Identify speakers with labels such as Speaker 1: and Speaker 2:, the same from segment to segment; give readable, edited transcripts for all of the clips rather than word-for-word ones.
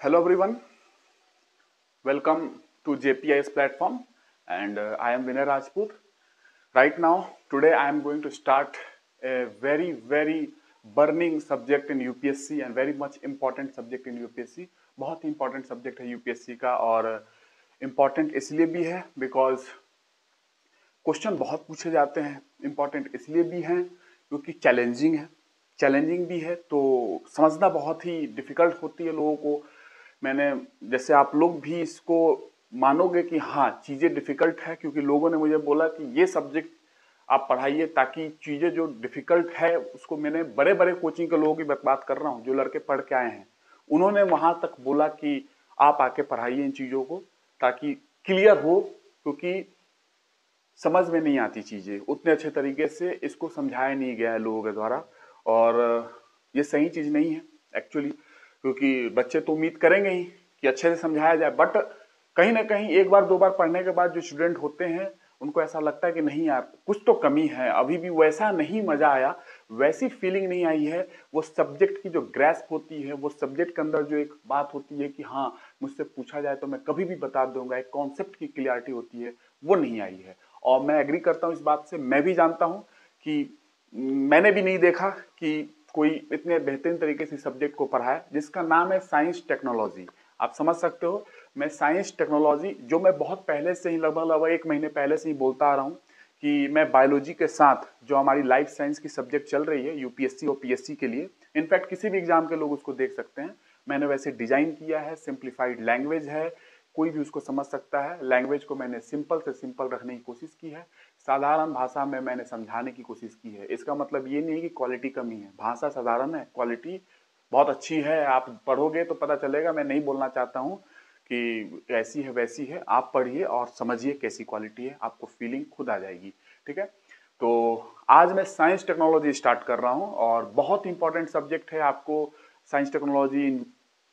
Speaker 1: Hello everyone, welcome to JPIS platform and I am Vinay Rajput. Right now, today I am going to start a very burning subject in UPSC and very much important subject in UPSC. बहुत ही important subject है UPSC का और important इसलिए भी है because question बहुत पूछे जाते हैं। इंपॉर्टेंट इसलिए भी हैं क्योंकि चैलेंजिंग भी है तो समझना बहुत ही डिफिकल्ट होती है लोगों को। मैंने जैसे आप लोग भी इसको मानोगे कि हाँ चीज़ें डिफिकल्ट है क्योंकि लोगों ने मुझे बोला कि ये सब्जेक्ट आप पढ़ाइए ताकि चीज़ें जो डिफिकल्ट है उसको मैंने बड़े बड़े कोचिंग के लोगों की बात कर रहा हूँ जो लड़के पढ़ के आए हैं, उन्होंने वहाँ तक बोला कि आप आके पढ़ाइए इन चीज़ों को ताकि क्लियर हो, क्योंकि समझ में नहीं आती चीज़ें उतने अच्छे तरीके से इसको समझाया नहीं गया है लोगों के द्वारा। और ये सही चीज़ नहीं है एक्चुअली, क्योंकि बच्चे तो उम्मीद करेंगे ही कि अच्छे से समझाया जाए, बट कहीं ना कहीं एक बार दो बार पढ़ने के बाद जो स्टूडेंट होते हैं उनको ऐसा लगता है कि नहीं यार कुछ तो कमी है, अभी भी वैसा नहीं मजा आया, वैसी फीलिंग नहीं आई है। वो सब्जेक्ट की जो ग्रैस्प होती है, वो सब्जेक्ट के अंदर जो एक बात होती है कि हाँ मुझसे पूछा जाए तो मैं कभी भी बता दूंगा, एक कॉन्सेप्ट की क्लियरिटी होती है, वो नहीं आई है। और मैं एग्री करता हूँ इस बात से। मैं भी जानता हूँ कि मैंने भी नहीं देखा कि कोई इतने बेहतरीन तरीके से सब्जेक्ट को पढ़ाए जिसका नाम है साइंस टेक्नोलॉजी। आप समझ सकते हो, मैं साइंस टेक्नोलॉजी जो मैं बहुत पहले से ही लगभग 1 महीने पहले से ही बोलता आ रहा हूँ कि मैं बायोलॉजी के साथ जो हमारी लाइफ साइंस की सब्जेक्ट चल रही है यूपीएससी और पीएससी के लिए, इनफैक्ट किसी भी एग्जाम के लोग उसको देख सकते हैं, मैंने वैसे डिजाइन किया है। सिंप्लीफाइड लैंग्वेज है, कोई भी उसको समझ सकता है। लैंग्वेज को मैंने सिंपल से सिंपल रखने की कोशिश की है, साधारण भाषा में मैंने समझाने की कोशिश की है। इसका मतलब ये नहीं है कि क्वालिटी कमी है, भाषा साधारण है, क्वालिटी बहुत अच्छी है। आप पढ़ोगे तो पता चलेगा, मैं नहीं बोलना चाहता हूँ कि ऐसी है वैसी है, आप पढ़िए और समझिए कैसी क्वालिटी है, आपको फीलिंग खुद आ जाएगी। ठीक है, तो आज मैं साइंस टेक्नोलॉजी स्टार्ट कर रहा हूँ और बहुत इंपॉर्टेंट सब्जेक्ट है। आपको साइंस टेक्नोलॉजी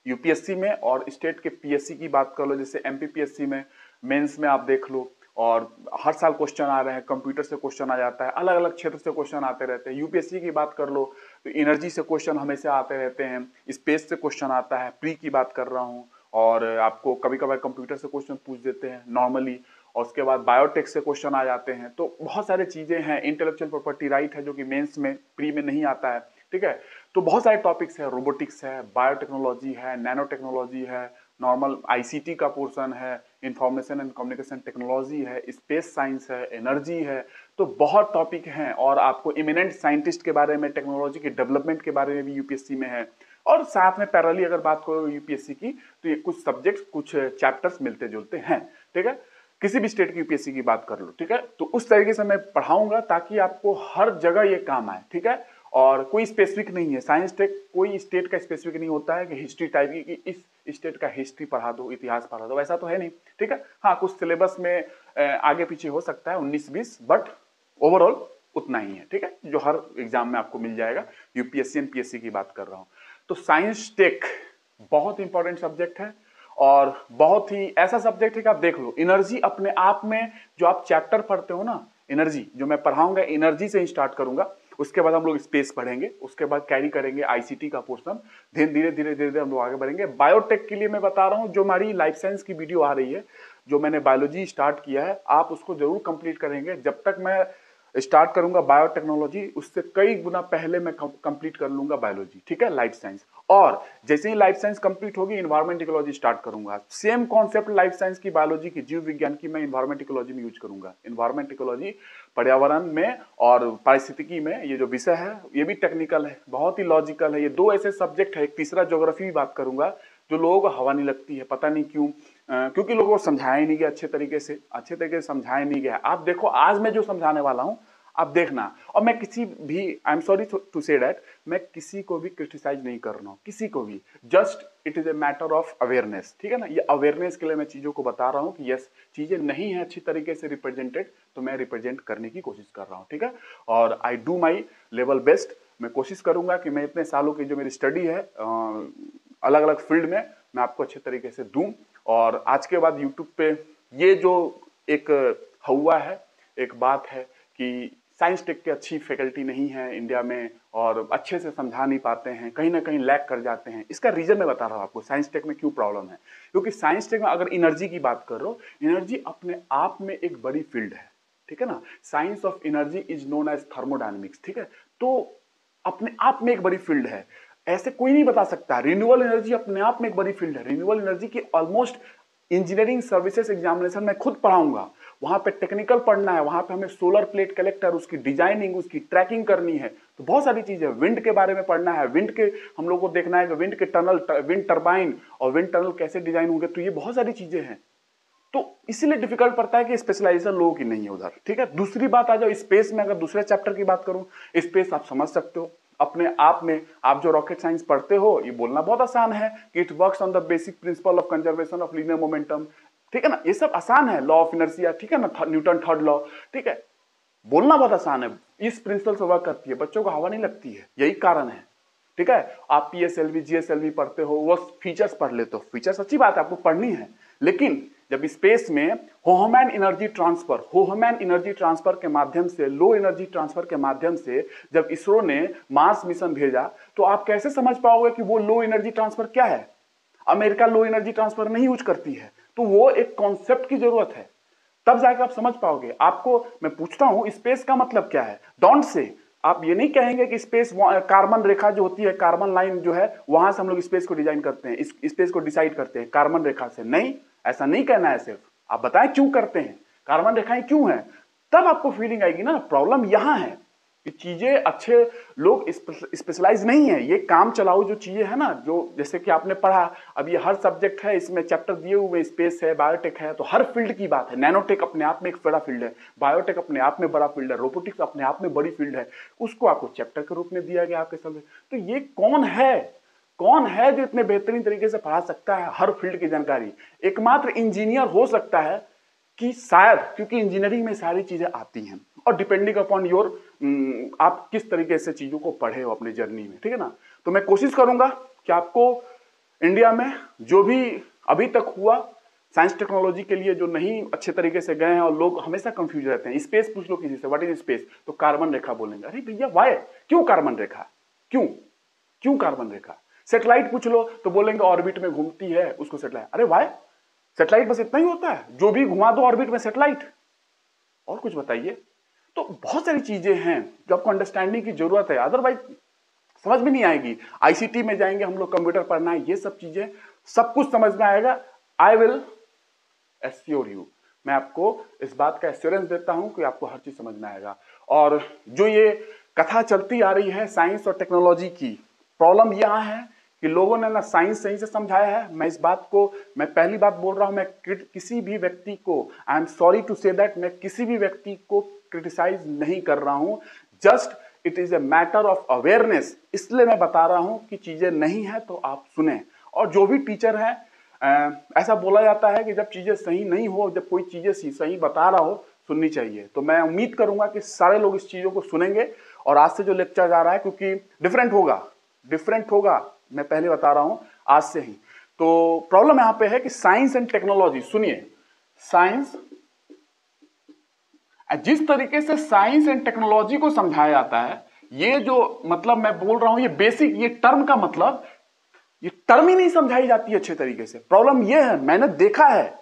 Speaker 1: यूपीएससी में और स्टेट के पीएससी की बात कर लो, जैसे एमपीपीएससी में मेंस में आप देख लो, और हर साल क्वेश्चन आ रहे हैं, कंप्यूटर से क्वेश्चन आ जाता है, अलग अलग क्षेत्र से क्वेश्चन आते रहते हैं। यूपीएससी की बात कर लो तो एनर्जी से क्वेश्चन हमेशा आते रहते हैं, स्पेस से क्वेश्चन आता है, प्री की बात कर रहा हूँ, और आपको कभी कभार कंप्यूटर से क्वेश्चन पूछ देते हैं नॉर्मली, और उसके बाद बायोटेक से क्वेश्चन आ जाते हैं। तो बहुत सारी चीजें हैं, इंटेलेक्चुअल प्रॉपर्टी राइट है जो कि मेंस में प्री में नहीं आता है। ठीक है, तो बहुत सारे टॉपिक्स है, रोबोटिक्स है, बायोटेक्नोलॉजी है, नैनो टेक्नोलॉजी है, नॉर्मल आईसीटी का पोर्शन है, इंफॉर्मेशन एंड कम्युनिकेशन टेक्नोलॉजी है, स्पेस साइंस है, एनर्जी है। तो बहुत टॉपिक हैं, और आपको इमिनेंट साइंटिस्ट के बारे में, टेक्नोलॉजी के डेवलपमेंट के बारे में भी यूपीएससी में है। और साथ में पैरेलली अगर बात करो यूपीएससी की तो ये कुछ सब्जेक्ट कुछ चैप्टर्स मिलते जुलते हैं। ठीक है, किसी भी स्टेट की यूपीएससी की बात कर लो, ठीक है, तो उस तरीके से मैं पढ़ाऊंगा ताकि आपको हर जगह ये काम आए। ठीक है, और कोई स्पेसिफिक नहीं है, साइंस टेक कोई स्टेट का स्पेसिफिक नहीं होता है कि हिस्ट्री टाइप की कि इस स्टेट का हिस्ट्री पढ़ा दो, इतिहास पढ़ा दो, वैसा तो है नहीं। ठीक है, हाँ कुछ सिलेबस में आगे पीछे हो सकता है 19-20, बट ओवरऑल उतना ही है। ठीक है, जो हर एग्जाम में आपको मिल जाएगा। यूपीएससी एंड पीएससी की बात कर रहा हूं, तो साइंस टेक बहुत इंपॉर्टेंट सब्जेक्ट है और बहुत ही ऐसा सब्जेक्ट है कि आप देख लो, एनर्जी अपने आप में जो आप चैप्टर पढ़ते हो ना, एनर्जी जो मैं पढ़ाऊंगा एनर्जी से ही स्टार्ट करूंगा, उसके बाद हम लोग स्पेस पढ़ेंगे, उसके बाद कैरी करेंगे आईसीटी का पोर्शन, धीरे धीरे हम लोग आगे बढ़ेंगे। बायोटेक के लिए मैं बता रहा हूं, जो हमारी लाइफ साइंस की वीडियो आ रही है, जो मैंने बायोलॉजी स्टार्ट किया है, आप उसको जरूर कंप्लीट करेंगे। जब तक मैं स्टार्ट करूंगा बायोटेक्नोलॉजी, उससे कई गुना पहले मैं कंप्लीट कर लूंगा बायोलॉजी। ठीक है, लाइफ साइंस, और जैसे ही लाइफ साइंस कंप्लीट होगी इन्वायरमेंट इकोलॉजी स्टार्ट करूंगा। सेम कॉन्सेप्ट लाइफ साइंस की, बायोलॉजी की, जीव विज्ञान की, मैं इन्वायरमेंट इकोलॉजी में यूज करूंगा। इन्वायरमेंट इकोलॉजी पर्यावरण में और पारिस्थितिकी में, ये जो विषय है ये भी टेक्निकल है, बहुत ही लॉजिकल है। ये दो ऐसे सब्जेक्ट है, एक तीसरा ज्योग्राफी भी बात करूंगा, जो लोगों को हवा नहीं लगती है, पता नहीं क्यों, क्योंकि लोगों को समझाया ही नहीं गया अच्छे तरीके से समझाया नहीं गया। आप देखो आज मैं जो समझाने वाला हूं, आप देखना। और मैं किसी भी, I am sorry to say that, मैं किसी को भी क्रिटिसाइज नहीं कर रहा हूं, किसी को भी, just it is a matter of awareness. ठीक है ना, ये अवेयरनेस के लिए मैं चीजों को बता रहा हूं कि यस चीजें नहीं है अच्छी तरीके से रिप्रेजेंटेड, तो मैं रिप्रेजेंट करने की कोशिश कर रहा हूं। ठीक है, और I do my level best. मैं कोशिश करूंगा कि मैं इतने सालों की जो मेरी स्टडी है अलग अलग फील्ड में, मैं आपको अच्छे तरीके से दूं। और आज के बाद यूट्यूब पे ये जो एक हुआ है, एक बात है कि साइंस टेक की अच्छी फैकल्टी नहीं है इंडिया में और अच्छे से समझा नहीं पाते हैं, कहीं ना कहीं लैग कर जाते हैं। इसका रीजन मैं बता रहा हूँ आपको साइंस टेक में क्यों प्रॉब्लम है। क्योंकि साइंस टेक में अगर एनर्जी की बात कर रहे हो, एनर्जी अपने आप में एक बड़ी फील्ड है, ठीक है ना। Science of energy is known as thermodynamics, ठीक है। तो अपने आप में एक बड़ी फील्ड है, ऐसे कोई नहीं बता सकता। रिन्यूएबल एनर्जी अपने आप में एक बड़ी फील्ड है। रिन्यूएबल एनर्जी की ऑलमोस्ट इंजीनियरिंग सर्विसेज एग्जामिनेशन में खुद पढ़ाऊंगा, वहां पे टेक्निकल पढ़ना है, वहां पे हमें सोलर प्लेट कलेक्टर, उसकी डिजाइनिंग, उसकी ट्रैकिंग करनी है, तो बहुत सारी चीजें। विंड के बारे में पढ़ना है, विंड के हम लोग को देखना है कि विंड के टनल, विंड टर्बाइन और विंड टनल कैसे डिजाइन होंगे, तो ये बहुत सारी चीजें हैं। तो इसीलिए डिफिकल्ट पड़ता है कि स्पेशलाइजेशन लोगों की नहीं है उधर, ठीक है। दूसरी बात आ जाओ स्पेस में, अगर दूसरे चैप्टर की बात करूं, स्पेस आप समझ सकते हो अपने आप में। आप जो रॉकेट साइंस पढ़ते हो, ये बोलना बहुत आसान है कि it works on the basic principle of conservation of linear momentum, ठीक है ना। ये सब आसान है, लॉ ऑफ इनर्शिया, ठीक है ना, न्यूटन थर्ड लॉ, ठीक है। बोलना बहुत आसान है, इस प्रिंसिपल से वर्क करती है, बच्चों को हवा नहीं लगती है, यही कारण है, ठीक है। आप पीएसएलवी जीएसएलवी पढ़ते हो, वो फीचर्स पढ़ लेते हो, फीचर्स अच्छी बात है, आपको पढ़नी है, लेकिन जब स्पेस में होहमैन एनर्जी ट्रांसफर के माध्यम से, लो एनर्जी ट्रांसफर के माध्यम से जब इसरो ने मार्स मिशन भेजा, तो आप कैसे समझ पाओगे कि वो लो एनर्जी ट्रांसफर क्या है। अमेरिका लो एनर्जी ट्रांसफर नहीं यूज करती है, तो वो एक कॉन्सेप्ट की जरूरत है, तब जाकर आप समझ पाओगे। आपको मैं पूछता हूं स्पेस का मतलब क्या है, डोंट से। आप ये नहीं कहेंगे कि स्पेस कार्बन रेखा जो होती है, कार्बन लाइन जो है, वहां से हम लोग स्पेस को डिजाइन करते हैं, स्पेस को डिसाइड करते हैं कार्बन रेखा से, नहीं, ऐसा नहीं कहना है। सिर्फ आप बताएं क्यों करते हैं, कार्बन रेखाएं क्यों है, तब आपको फीलिंग आएगी ना। प्रॉब्लम यहां है कि चीजें अच्छे लोग स्पेशलाइज नहीं है, ये काम चलाओ जो चीजें है ना, जो जैसे कि आपने पढ़ा, अब ये हर सब्जेक्ट है, इसमें चैप्टर दिए हुए, स्पेस है, बायोटेक है, तो हर फील्ड की बात है। नैनोटेक अपने आप में एक बड़ा फील्ड है, बायोटेक अपने आप में बड़ा फील्ड है, रोबोटिक्स अपने आप में बड़ी फील्ड है, उसको आपको चैप्टर के रूप में दिया गया आपके सब्जेक्ट। तो ये कौन है जो इतने बेहतरीन तरीके से पढ़ा सकता है हर फील्ड की जानकारी। एकमात्र इंजीनियर हो सकता है कि शायद, क्योंकि इंजीनियरिंग में सारी चीजें आती हैं, और डिपेंडिंग अपॉन योर आप किस तरीके से चीजों को पढ़े हो अपनी जर्नी में, ठीक है ना। तो मैं कोशिश करूंगा कि आपको इंडिया में जो भी अभी तक हुआ साइंस टेक्नोलॉजी के लिए, जो नहीं अच्छे तरीके से गए हैं और लोग हमेशा कंफ्यूज रहते हैं, स्पेस पूछ लो किसी से, व्हाट इज स्पेस, तो कार्बन रेखा बोलेंगे। अरे भैया वाई, क्यों कार्बन रेखा, क्यों कार्बन रेखा। सैटेलाइट पूछ लो तो बोलेंगे ऑर्बिट में घूमती है, उसको सैटेलाइट। अरे वाई, सैटेलाइट बस इतना ही होता है, जो भी घुमा दो ऑर्बिट में सैटेलाइट, और कुछ बताइए। तो बहुत सारी चीजें हैं जो आपको अंडरस्टैंडिंग की जरूरत है, अदरवाइज समझ में नहीं आएगी। आईसीटी में जाएंगे हम लोग, कंप्यूटर पढ़ना है, ये सब चीजें सब कुछ समझ में आएगा। आई विल एश्योर यू, मैं आपको इस बात का एश्योरेंस देता हूं कि आपको हर चीज समझ में आएगा। और जो ये कथा चलती आ रही है साइंस और टेक्नोलॉजी की, प्रॉब्लम यहां है कि लोगों ने ना साइंस सही से समझाया है। मैं इस बात को, मैं पहली बात बोल रहा हूं, मैं किसी भी व्यक्ति को, I am sorry to say that, मैं किसी भी व्यक्ति को क्रिटिसाइज नहीं कर रहा हूं, just it is a matter of awareness. इसलिए मैं बता रहा हूं कि चीजें नहीं है तो आप सुने। और जो भी टीचर है, ऐसा बोला जाता है कि जब चीजें सही नहीं हो, जब कोई चीजें सही बता रहा हो, सुननी चाहिए। तो मैं उम्मीद करूंगा कि सारे लोग इस चीजों को सुनेंगे। और आज से जो लेक्चर जा रहा है, क्योंकि डिफरेंट होगा, मैं पहले बता रहा हूं आज से ही। तो प्रॉब्लम यहां पे है कि साइंस एंड टेक्नोलॉजी, सुनिए, साइंस, जिस तरीके से साइंस एंड टेक्नोलॉजी को समझाया जाता है, ये जो मतलब मैं बोल रहा हूं, ये बेसिक, ये टर्म का मतलब, ये टर्म ही नहीं समझाई जाती अच्छे तरीके से। प्रॉब्लम ये है, मैंने देखा है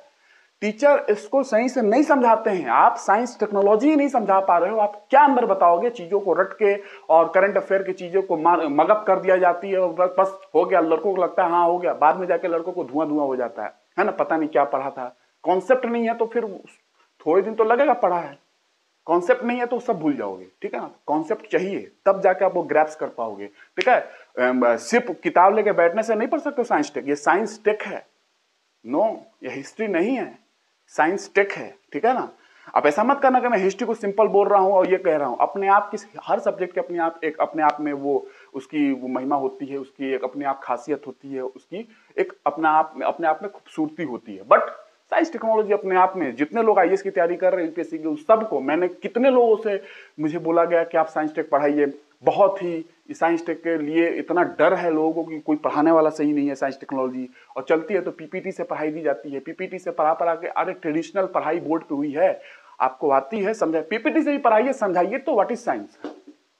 Speaker 1: टीचर इसको सही से नहीं समझाते हैं। आप साइंस टेक्नोलॉजी ही नहीं समझा पा रहे हो, आप क्या अंदर बताओगे। चीजों को रट के और करंट अफेयर की चीजों को मगअप कर दिया जाती है, और बस हो गया, लड़कों को लगता है हाँ हो गया, बाद में जाके लड़कों को धुआं हो जाता है ना, पता नहीं क्या पढ़ा था। कॉन्सेप्ट नहीं है तो फिर थोड़े दिन तो लगेगा पढ़ा है, कॉन्सेप्ट नहीं है तो सब भूल जाओगे, ठीक है ना। कॉन्सेप्ट चाहिए तब जाके आप वो ग्रैप्स कर पाओगे, ठीक है। सिर्फ किताब लेके बैठने से नहीं पढ़ सकते साइंस टेक, ये साइंस टेक है, नो, ये हिस्ट्री नहीं है, साइंस टेक है, ठीक है ना। आप ऐसा मत करना कि मैं हिस्ट्री को सिंपल बोल रहा हूं और ये कह रहा हूं। अपने आप की हर सब्जेक्ट की अपने आप में वो उसकी वो महिमा होती है, उसकी एक अपने आप खासियत होती है, उसकी एक अपने आप में खूबसूरती होती है। बट साइंस टेक्नोलॉजी अपने आप में, जितने लोग आईएएस की तैयारी कर रहे हैं, यूपीएससी की, उस सबको मैंने, कितने लोगों से मुझे बोला गया कि आप साइंस टेक पढ़ाइए, बहुत ही साइंस टेक के लिए इतना डर है लोगों को कि कोई पढ़ाने वाला सही नहीं है साइंस टेक्नोलॉजी, और चलती है तो पीपीटी से पढ़ाई दी जाती है, पीपीटी से पढ़ा के, अरे ट्रेडिशनल पढ़ाई बोर्ड पे हुई है, आपको आती है, समझाइए, पीपीटी से ही पढ़ाइए, समझाइए, तो what is science,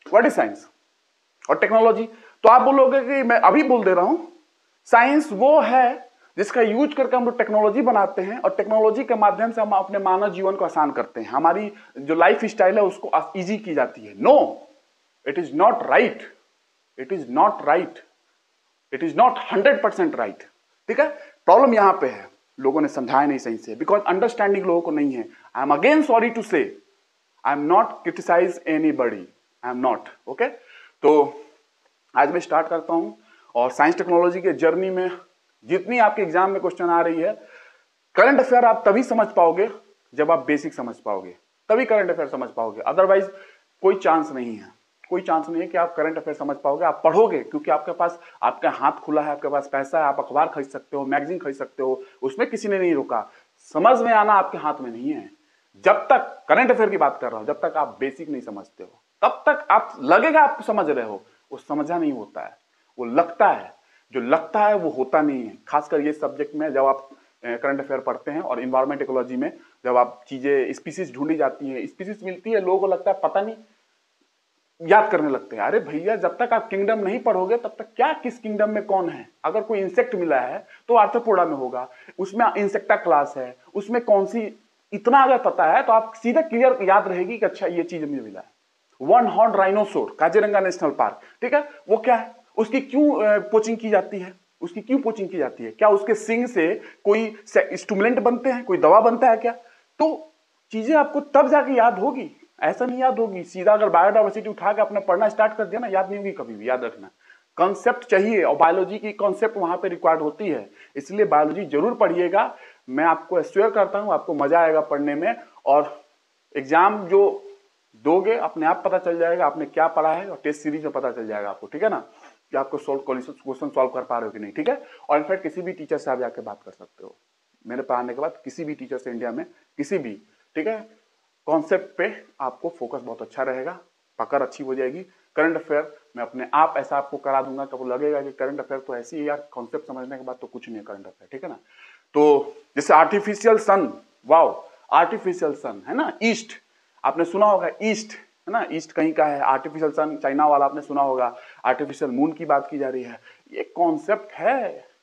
Speaker 1: what is science. और टेक्नोलॉजी तो आप बोलोगे कि मैं अभी बोल दे रहा हूं, साइंस वो है जिसका यूज करके हम लोग टेक्नोलॉजी बनाते हैं और टेक्नोलॉजी के माध्यम से हम अपने मानव जीवन को आसान करते हैं, हमारी जो लाइफ स्टाइल है उसको इजी की जाती है। No, it is not right, it is not right, it is not 100% right. ठीक है, प्रॉब्लम यहां पे है, लोगों ने समझाया नहीं सही से, बिकॉज अंडरस्टैंडिंग लोगों को नहीं है। I am again sorry to say, I am not criticise anybody, I am not, okay. तो आज मैं स्टार्ट करता हूं, और साइंस टेक्नोलॉजी के जर्नी में जितनी आपके एग्जाम में क्वेश्चन आ रही है, करंट अफेयर आप तभी समझ पाओगे जब आप बेसिक समझ पाओगे, तभी करंट अफेयर समझ पाओगे, अदरवाइज कोई चांस नहीं है, कोई चांस नहीं है कि आप करंट अफेयर समझ पाओगे। आप पढ़ोगे क्योंकि आपके पास, आपका हाथ खुला है, आपके पास पैसा है, आप अखबार खरीद सकते हो, मैगजीन खरीद सकते हो, उसमें किसी ने नहीं रोका। समझ में आना आपके हाथ में नहीं है। जब तक करंट अफेयर की बात कर रहा हूं, जब तक आप बेसिक नहीं समझते हो, तब तक आप लगेगा आप समझ रहे हो, वो समझा नहीं होता है, वो लगता है, जो लगता है वो होता नहीं है। खासकर ये सब्जेक्ट में जब आप करंट अफेयर पढ़ते हैं, और इन्वायरमेंट इकोलॉजी में जब आप चीजें, स्पीसीज ढूंढी जाती है, स्पीसीज मिलती है, लोगों को लगता है पता नहीं, याद करने लगते हैं। अरे भैया, जब तक आप किंगडम नहीं पढ़ोगे तब तक क्या किस किंगडम में कौन है। अगर कोई इंसेक्ट मिला है तो आर्थ्रोपोडा में होगा, उसमें इंसेक्टा क्लास है, उसमें कौन सी, इतना अगर पता है तो आप सीधा क्लियर याद रहेगी कि अच्छा ये चीज मुझे मिला है। One horn rhinoceros, Kaziranga national park, ठीक है, वो क्या है, उसकी क्यों पोचिंग की जाती है, उसकी क्यों पोचिंग की जाती है, क्या उसके सिंग से कोई स्टिमुलेंट बनते हैं, कोई दवा बनता है क्या। तो चीजें आपको तब जाके याद होगी, ऐसा नहीं याद होगी सीधा। अगर बायोडाइवर्सिटी उठा के अपना पढ़ना स्टार्ट कर दिया ना, याद नहीं होगी कभी भी, याद रखना। कॉन्सेप्ट चाहिए, और बायोलॉजी की कॉन्सेप्ट वहां पे रिक्वायर्ड होती है, इसलिए बायोलॉजी जरूर पढ़िएगा। मैं आपको एश्योर करता हूं आपको मजा आएगा पढ़ने में, और एग्जाम जो दोगे अपने आप पता चल जाएगा आपने क्या पढ़ा है, और टेस्ट सीरीज में पता चल जाएगा आपको, ठीक है ना, कि आपको क्वेश्चन सॉल्व कर पा रहे हो कि नहीं, ठीक है। और इनफैक्ट किसी भी टीचर से आप जाके बात कर सकते हो, मेरे पढ़ाने के बाद किसी भी टीचर से इंडिया में, किसी भी, ठीक है। कॉन्सेप्ट पे आपको फोकस बहुत अच्छा रहेगा, पकड़ अच्छी हो जाएगी। करंट अफेयर मैं अपने आप ऐसा आपको करा दूंगा कि वो लगेगा कि करंट अफेयर तो ऐसी है यार, कॉन्सेप्ट समझने के बाद तो कुछ नहीं है करंट अफेयर, ठीक है ना। तो जैसे artificial sun, wow, artificial sun है ना, ईस्ट आपने सुना होगा, ईस्ट है ना, ईस्ट कहीं का है, आर्टिफिशियल सन चाइना वाला आपने सुना होगा, आर्टिफिशियल मून की बात की जा रही है, ये कॉन्सेप्ट है,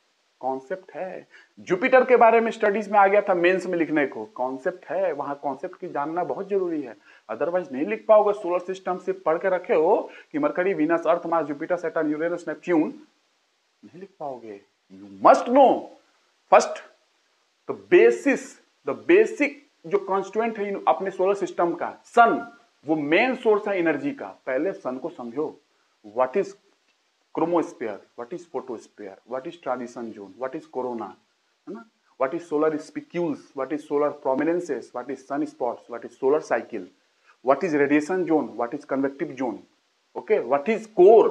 Speaker 1: कॉन्सेप्ट है। जुपिटर के बारे में स्टडीज में आ गया था मेंस में लिखने को, कॉन्सेप्ट है, वहां कॉन्सेप्ट की जानना बहुत जरूरी है, अदरवाइज नहीं लिख पाओगे। सोलर सिस्टम से पढ़ के रखे हो कि Mercury, Venus, Earth, Mars, Jupiter, Saturn, Uranus, Neptune, नहीं लिख पाओगे। You must know first the basis, the basic जो कॉन्स्टिट्यूएंट है अपने सोलर सिस्टम का, सन, वो मेन सोर्स है एनर्जी का। पहले सन को समझो, what is chromosphere, what is photosphere, what is transition zone, what is corona, है ना, what is solar spicules, what is solar prominences, what is sun spots, what is solar cycle, what is radiation zone, what is convective zone, okay, what is core,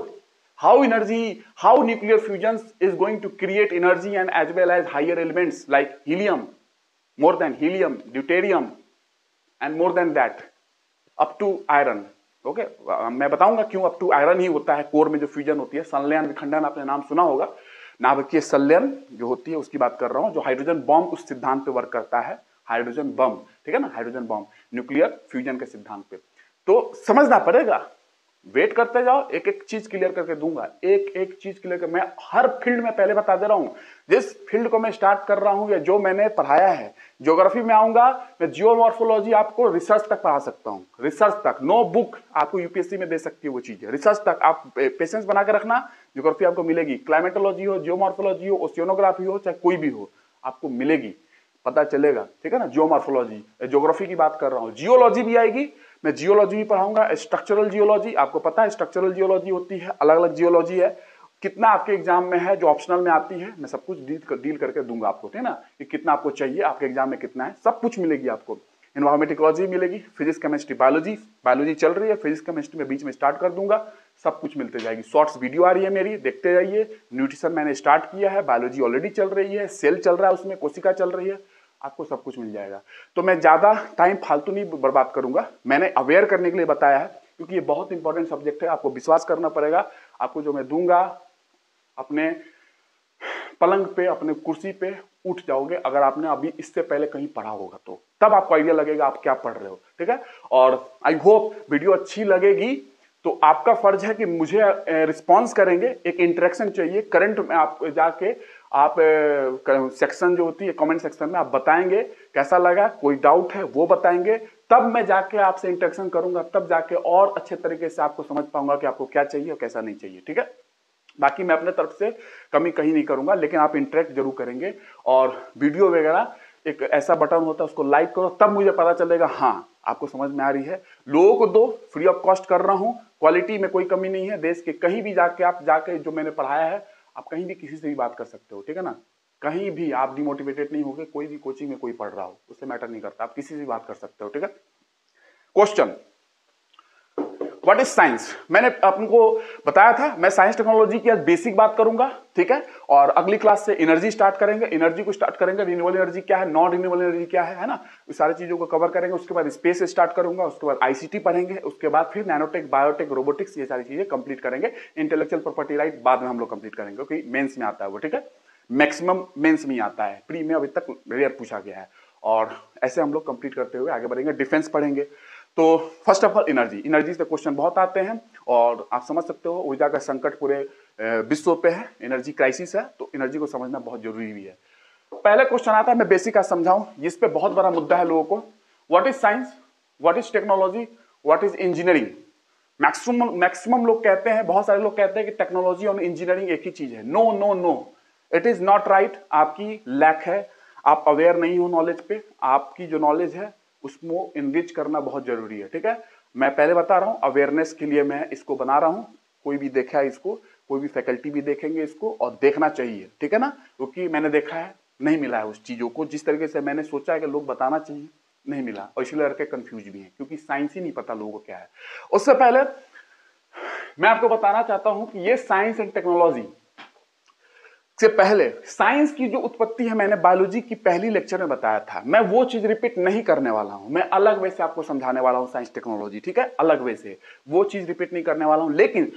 Speaker 1: how energy, how nuclear fusions is going to create energy, and as well as higher elements like helium, more than helium, deuterium, and more than that up to iron, okay मैं बताऊंगा क्यों up to iron ही होता है core में जो fusion होती है। संलयन विखंडन आपने नाम सुना होगा, नाभिकीय संलयन जो होती है उसकी बात कर रहा हूं, जो हाइड्रोजन बॉम्ब उस सिद्धांत पे वर्क करता है, हाइड्रोजन बम, ठीक है ना, हाइड्रोजन बॉम्ब न्यूक्लियर फ्यूजन के सिद्धांत पे। तो समझना पड़ेगा, वेट करते जाओ, एक एक चीज क्लियर करके दूंगा, एक एक चीज क्लियर कर, मैं हर फील्ड में पहले बता दे रहा हूं, जिस फील्ड को मैं स्टार्ट कर रहा हूं या जो मैंने पढ़ाया है। ज्योग्राफी में आऊंगा मैं, जियोमॉर्फोलॉजी आपको रिसर्च तक पढ़ा सकता हूं, रिसर्च तक, नो बुक आपको यूपीएससी में दे सकती है वो चीज, रिसर्च तक आप पेशेंस बना के रखना, ज्योग्राफी आपको मिलेगी। क्लाइमेटोलॉजी हो, जियोमॉर्फोलॉजी हो, ओशियोनोग्राफी हो, चाहे कोई भी हो, आपको मिलेगी, पता चलेगा, ठीक है ना। जियोमॉर्फोलॉजी, ज्योग्राफी की बात कर रहा हूं, जियोलॉजी भी आएगी, मैं जियोलॉजी भी पढ़ाऊंगा, स्ट्रक्चरल जियोलॉजी, आपको पता है स्ट्रक्चरल जियोलॉजी होती है, अलग अलग जियोलॉजी है, कितना आपके एग्जाम में है, जो ऑप्शनल में आती है, मैं सब कुछ डील करके दूंगा आपको, ठीक है ना, कि कितना आपको चाहिए, आपके एग्जाम में कितना है, सब कुछ मिलेगी आपको। एनवायरमेंट इकोलॉजी मिलेगी, फिजिक्स केमिस्ट्री बायोलॉजी, बायोलॉजी चल रही है, फिजिक्स केमिस्ट्री में बीच में स्टार्ट कर दूंगा, सब कुछ मिलते जाएगी। शॉर्ट्स वीडियो आ रही है मेरी, देखते जाइए। न्यूट्रिशन मैंने स्टार्ट किया है, बायोलॉजी ऑलरेडी चल रही है, सेल चल रहा है, उसमें कोशिका चल रही है, आपको सब कुछ मिल जाएगा। तो मैं ज्यादा टाइम फालतू नहीं बर्बाद करूंगा, मैंने अवेयर करने के लिए बताया है, क्योंकि ये बहुत इंपॉर्टेंट सब्जेक्ट है, आपको विश्वास करना पड़ेगा। आपको जो मैं दूंगा अपने पलंग पे, अपने कुर्सी पे, उठ जाओगे अगर आपने अभी इससे पहले कहीं पढ़ा होगा तो, तब आपको आइडिया लगेगा आप क्या पढ़ रहे हो, ठीक है। और आई होप वीडियो अच्छी लगेगी, तो आपका फर्ज है कि मुझे रिस्पॉन्स करेंगे, एक इंटरेक्शन चाहिए। करंट में आप जाके आप सेक्शन जो होती है कमेंट सेक्शन में आप बताएंगे कैसा लगा, कोई डाउट है वो बताएंगे, तब मैं जाके आपसे इंटरेक्शन करूंगा, तब जाके और अच्छे तरीके से आपको समझ पाऊंगा कि आपको क्या चाहिए और कैसा नहीं चाहिए, ठीक है। बाकी मैं अपने तरफ से कमी कहीं नहीं करूंगा, लेकिन आप इंटरेक्ट जरूर करेंगे। और वीडियो वगैरह एक ऐसा बटन होता है उसको लाइक करो, तब मुझे पता चलेगा हाँ आपको समझ में आ रही है। लोगों को दो, फ्री ऑफ कॉस्ट कर रहा हूं, क्वालिटी में कोई कमी नहीं है। देश के कहीं भी जाके आप जाके जो मैंने पढ़ाया है आप कहीं भी किसी से भी बात कर सकते हो, ठीक है ना। कहीं भी आप डिमोटिवेटेड नहीं होगे, कोई भी कोचिंग में कोई पढ़ रहा हो उससे मैटर नहीं करता, आप किसी से भी बात कर सकते हो, ठीक है। Question, what is science? मैंने आपको बताया था मैं साइंस टेक्नोलॉजी की आज बेसिक बात करूंगा, ठीक है। और अगली क्लास से एनर्जी स्टार्ट करेंगे, एनर्जी को स्टार्ट करेंगे, रिन्यूएबल एनर्जी क्या है, नॉन रिन्यूएबल एनर्जी क्या है ना, इस सारी चीजों को कवर करेंगे। उसके बाद स्पेस स्टार्ट करूंगा, उसके बाद आईसीटी पढ़ेंगे, उसके बाद फिर नैनोटेक, बायोटेक, रोबोटिक्स, ये सारी चीजें कंप्लीट करेंगे। इंटेलेक्चुअल प्रॉपर्टी राइट बाद में हम लोग कंप्लीट करेंगे, क्योंकि मेंस में आता है वो, ठीक है। मैक्सिमम मेंस में आता है, प्री में अभी तक रेयर पूछा गया है। और ऐसे हम लोग कंप्लीट करते हुए आगे बढ़ेंगे। डिफेंस पढ़ेंगे। तो फर्स्ट ऑफ ऑल एनर्जी से क्वेश्चन बहुत आते हैं और आप समझ सकते हो ऊर्जा का संकट पूरे विश्व पे है, एनर्जी क्राइसिस है, तो एनर्जी को समझना बहुत जरूरी भी है। पहले क्वेश्चन आता है, मैं बेसिक का समझाऊं, जिस पे बहुत बड़ा मुद्दा है लोगों को। What is science, what is technology, what is engineering? Maximum लोग कहते हैं, बहुत सारे लोग कहते हैं कि टेक्नोलॉजी और इंजीनियरिंग एक ही चीज है। No no no, it is not right. आपकी लैक है, आप अवेयर नहीं हो नॉलेज पे। आपकी जो नॉलेज है उसको इनरिच करना बहुत जरूरी है, ठीक है। मैं पहले बता रहा हूं, अवेयरनेस के लिए मैं इसको बना रहा हूं। कोई भी देखा है इसको, कोई भी फैकल्टी भी देखेंगे इसको, और देखना चाहिए, ठीक है ना, क्योंकि मैंने देखा है नहीं मिला है उस चीजों को जिस तरीके से मैंने सोचा है कि लोग बताना चाहिए, नहीं मिला, और इसलिए लड़के कंफ्यूज भी हैं क्योंकि साइंस ही नहीं पता लोगों को क्या है। उससे पहले मैं आपको बताना चाहता हूं कि ये साइंस एंड टेक्नोलॉजी से पहले साइंस की जो उत्पत्ति है मैंने बायोलॉजी की पहली लेक्चर में बताया था। मैं वो चीज रिपीट नहीं करने वाला हूं, मैं अलग वे से आपको समझाने वाला हूं साइंस टेक्नोलॉजी, ठीक है, अलग वे से वो चीज रिपीट नहीं करने वाला हूं। लेकिन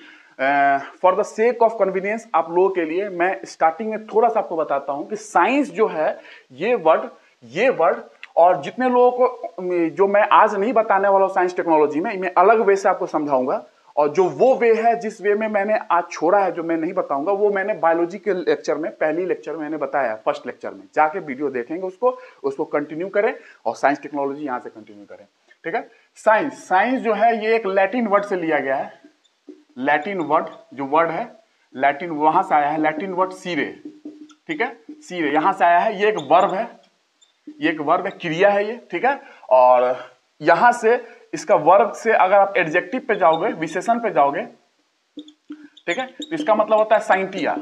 Speaker 1: for the sake of convenience आप लोगों के लिए मैं स्टार्टिंग में थोड़ा सा आपको बताता हूं कि साइंस जो है ये वर्ड और जितने लोगों को जो मैं आज नहीं बताने वाला हूं साइंस टेक्नोलॉजी में, मैं अलग वे से आपको समझाऊंगा। और जो वो वे है जिस वे में मैंने आज छोड़ा है, जो मैं नहीं बताऊंगा, वो मैंने बायोलॉजी के लेक्चर में, पहली लेक्चर में मैंने बताया, फर्स्ट लेक्चर में। जाके वीडियो देखेंगे उसको कंटिन्यू करें और साइंस टेक्नोलॉजी यहां से कंटिन्यू करें, ठीक है। साइंस जो है ये एक लैटिन वर्ड से लिया गया है। लैटिन वर्ड जो वर्ड है लैटिन, वहां से आया है लैटिन वर्ड सीरे, ठीक है, सीरे यहां से आया है। ये एक वर्ब है, ये एक वर्ब है, क्रिया है ये, ठीक है। और यहां से इसका वर्ब से अगर आप एडजेक्टिव पे जाओगे, विशेषण पे जाओगे, ठीक है, तो इसका मतलब होता है साइंटिया।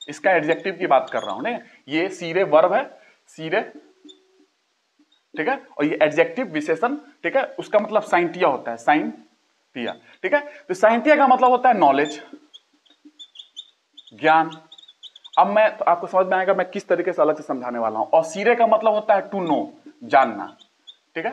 Speaker 1: इसका एडजेक्टिव की बात कर रहा हूं, नहीं, ये सीरे वर्ब है, सीरे, ठीक है, और ये एडजेक्टिव विशेषण, ठीक है, उसका मतलब साइंटिया होता है, साइंटिया, ठीक है। तो साइंटिया का मतलब होता है नॉलेज, ज्ञान। अब मैं तो आपको समझ में आएगा मैं किस तरीके से अलग से समझाने वाला हूं। और सीरे का मतलब होता है टू नो, जानना, ठीक है।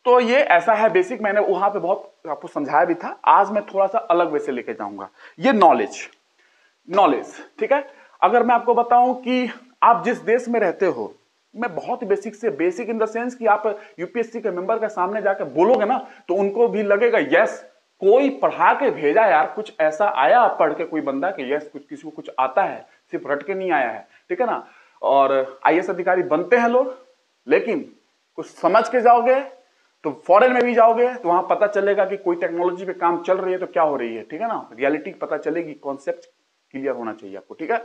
Speaker 1: तो ये ऐसा है बेसिक, मैंने वहां पे बहुत आपको समझाया भी था, आज मैं थोड़ा सा अलग वे से लेके जाऊंगा। ये नॉलेज, ठीक है। अगर मैं आपको बताऊं कि आप जिस देश में रहते हो, मैं बहुत बेसिक से, बेसिक इन द सेंस कि आप यूपीएससी के मेंबर के सामने जाकर बोलोगे ना तो उनको भी लगेगा यस कोई पढ़ा के भेजा यार, कुछ ऐसा आया पढ़ के कोई बंदा कि यस कुछ किसी को कुछ आता है, सिर्फ रट के नहीं आया है, ठीक है ना। और आईएएस अधिकारी बनते हैं लोग, लेकिन कुछ समझ के जाओगे तो फॉरेन में भी जाओगे तो वहां पता चलेगा कि कोई टेक्नोलॉजी पे काम चल रही है तो क्या हो रही है, ठीक है ना, रियलिटी पता चलेगी, कॉन्सेप्ट क्लियर होना चाहिए आपको, ठीक है।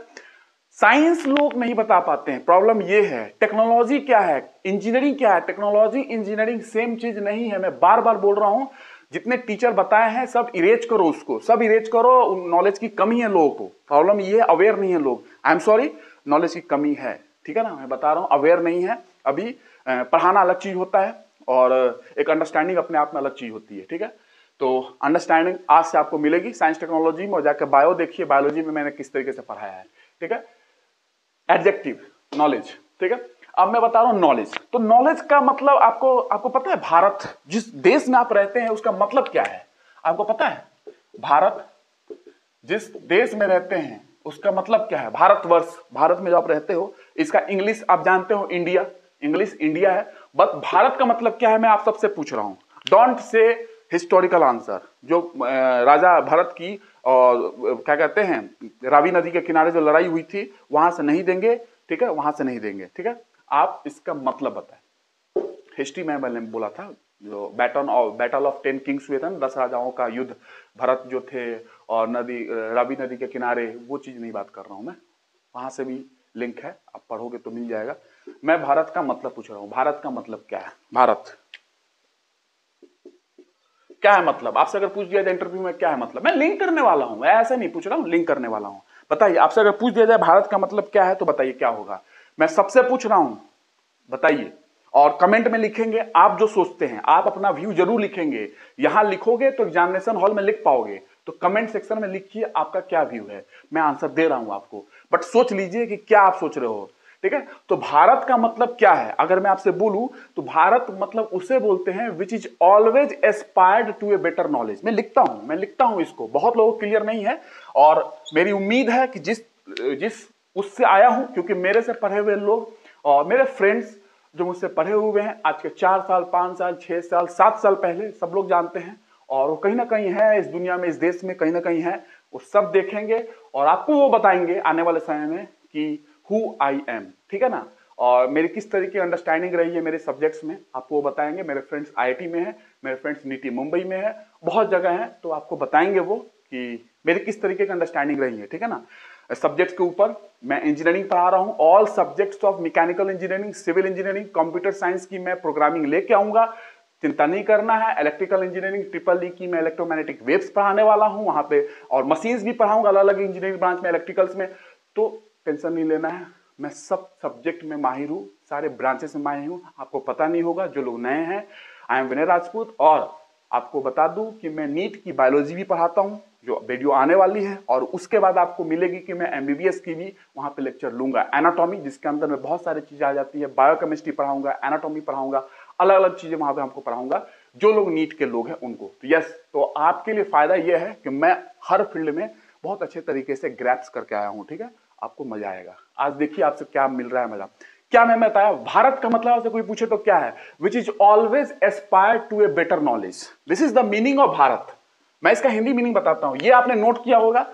Speaker 1: साइंस लोग नहीं बता पाते हैं, प्रॉब्लम ये है। टेक्नोलॉजी क्या है, इंजीनियरिंग क्या है, टेक्नोलॉजी इंजीनियरिंग सेम चीज नहीं है। मैं बार बार बोल रहा हूं, जितने टीचर बताए हैं सब इरेज करो, उसको सब इरेज करो। नॉलेज की कमी है लोगों को, प्रॉब्लम ये है अवेयर नहीं है लोग। आई एम सॉरी, नॉलेज की कमी है, ठीक है ना, मैं बता रहा हूं अवेयर नहीं है। अभी पढ़ाना अलग चीज होता है और एक अंडरस्टैंडिंग अपने आप में अलग चीज होती है, ठीक है। तो अंडरस्टैंडिंग आज से आपको मिलेगी साइंस टेक्नोलॉजी में, और जाकर बायो देखिए, बायोलॉजी में मैंने किस तरीके से पढ़ाया है, ठीक है। एडजेक्टिव नॉलेज, ठीक है। अब मैं बता रहा हूं नॉलेज। तो नॉलेज का मतलब आपको पता है, भारत जिस देश में आप रहते हैं उसका मतलब क्या है आपको पता है? भारत जिस देश में रहते हैं उसका मतलब क्या है? भारतवर्ष, भारत में जो आप रहते हो, इसका इंग्लिश आप जानते हो, इंडिया, इंग्लिश इंडिया है, बट भारत का मतलब क्या है मैं आप सबसे पूछ रहा हूं। Don't say historical answer. जो राजा भरत की क्या कहते हैं, रावी नदी के किनारे जो लड़ाई हुई थी वहां से नहीं देंगे, ठीक है, वहां से नहीं देंगे, ठीक है। आप इसका मतलब बताएं। हिस्ट्री में मैंने बोला था जो बैटल ऑफ 10 किंग्स हुए थे ना, 10 राजाओं का युद्ध, भरत जो थे और रावी नदी के किनारे, वो चीज नहीं बात कर रहा हूं मैं, वहां से भी लिंक है, आप पढ़ोगे तो मिल जाएगा। मैं भारत का मतलब पूछ रहा हूं, भारत का मतलब क्या है? भारत क्या है मतलब? आपसे अगर पूछ दिया जाए इंटरव्यू में क्या है मतलब, मैं लिंक करने वाला हूं, मैं ऐसे नहीं पूछ रहा हूं, लिंक करने वाला हूं। बताइए, आपसे अगर पूछ दिया जाए भारत का मतलब क्या है तो बताइए क्या होगा। मैं सबसे पूछ रहा हूं, बताइए। और कमेंट में लिखेंगे आप जो सोचते हैं, आप अपना व्यू जरूर लिखेंगे। यहां लिखोगे तो एग्जामिनेशन हॉल में लिख पाओगे, तो कमेंट सेक्शन में लिखिए आपका क्या व्यू है, मैं आंसर दे रहा हूं आपको, बट सोच लीजिए कि क्या आप सोच रहे हो, ठीक है। तो भारत का मतलब क्या है अगर मैं आपसे बोलूं, तो भारत मतलब उसे बोलते हैं which is always aspired to a better knowledge. मैं लिखता हूं इसको, बहुत लोगों को क्लियर नहीं है, और मेरी उम्मीद है कि जिस उससे आया हूं, क्योंकि मेरे से पढ़े हुए लोग और मेरे फ्रेंड्स जो मुझसे पढ़े हुए हैं आज के 4 साल 5 साल 6 साल 7 साल पहले, सब लोग जानते हैं, और वो कहीं ना कहीं है इस दुनिया में, इस देश में कहीं ना कहीं है, वो सब देखेंगे और आपको वो बताएंगे आने वाले समय में कि हु आई एम, ठीक है ना। और मेरी किस तरीके की अंडरस्टैंडिंग रही है मेरे सब्जेक्ट्स में, आपको वो बताएंगे। मेरे फ्रेंड्स आईआईटी में है, मेरे फ्रेंड्स नीति मुंबई में है, बहुत जगह है, तो आपको बताएंगे वो कि मेरी किस तरीके की अंडरस्टैंडिंग रही है, ठीक है ना। सब्जेक्ट्स के ऊपर मैं इंजीनियरिंग पढ़ा रहा हूं, all subjects of mechanical engineering, civil engineering, computer science की मैं प्रोग्रामिंग लेके आऊंगा, चिंता नहीं करना है। इलेक्ट्रिकल इंजीनियरिंग ट्रिपल ई की मैं इलेक्ट्रोमैग्नेटिक वेव्स पढ़ाने वाला हूं वहां पे, और मशीन्स भी पढ़ाऊंगा अलग अलग इंजीनियरिंग ब्रांच में, इलेक्ट्रिकल्स में, तो टेंशन नहीं लेना है। मैं सब सब्जेक्ट में माहिर हूं, सारे ब्रांचेस में माहिर हूं, आपको पता नहीं होगा जो लोग नए हैं। आई एम विनय राजपूत, और आपको बता दूं कि मैं नीट की बायोलॉजी भी पढ़ाता हूं जो वीडियो आने वाली है, और उसके बाद आपको मिलेगी कि मैं एमबीबीएस की भी वहां पे लेक्चर लूंगा, एनाटॉमी, जिसके अंदर में बहुत सारी चीजें आ जाती है, बायोकेमिस्ट्री पढ़ाऊंगा, एनाटॉमी पढ़ाऊंगा, अलग अलग चीजें वहां पे हमको पढ़ाऊंगा जो लोग नीट के लोग हैं उनको। तो यस, तो आपके लिए फायदा यह है कि मैं हर फील्ड में बहुत अच्छे तरीके से ग्रैप्स करके आया हूं, ठीक है, आपको मजा आएगा। आज देखिए आपसे क्या मिल रहा है मजा। क्या मैं बताया भारत का मतलब आपसे कोई पूछे तो क्या है? Which is always aspire to a better knowledge, this is the meaning of Bharat. मैं इसका हिंदी मीनिंग बताता हूं, ये आपने नोट किया होगा,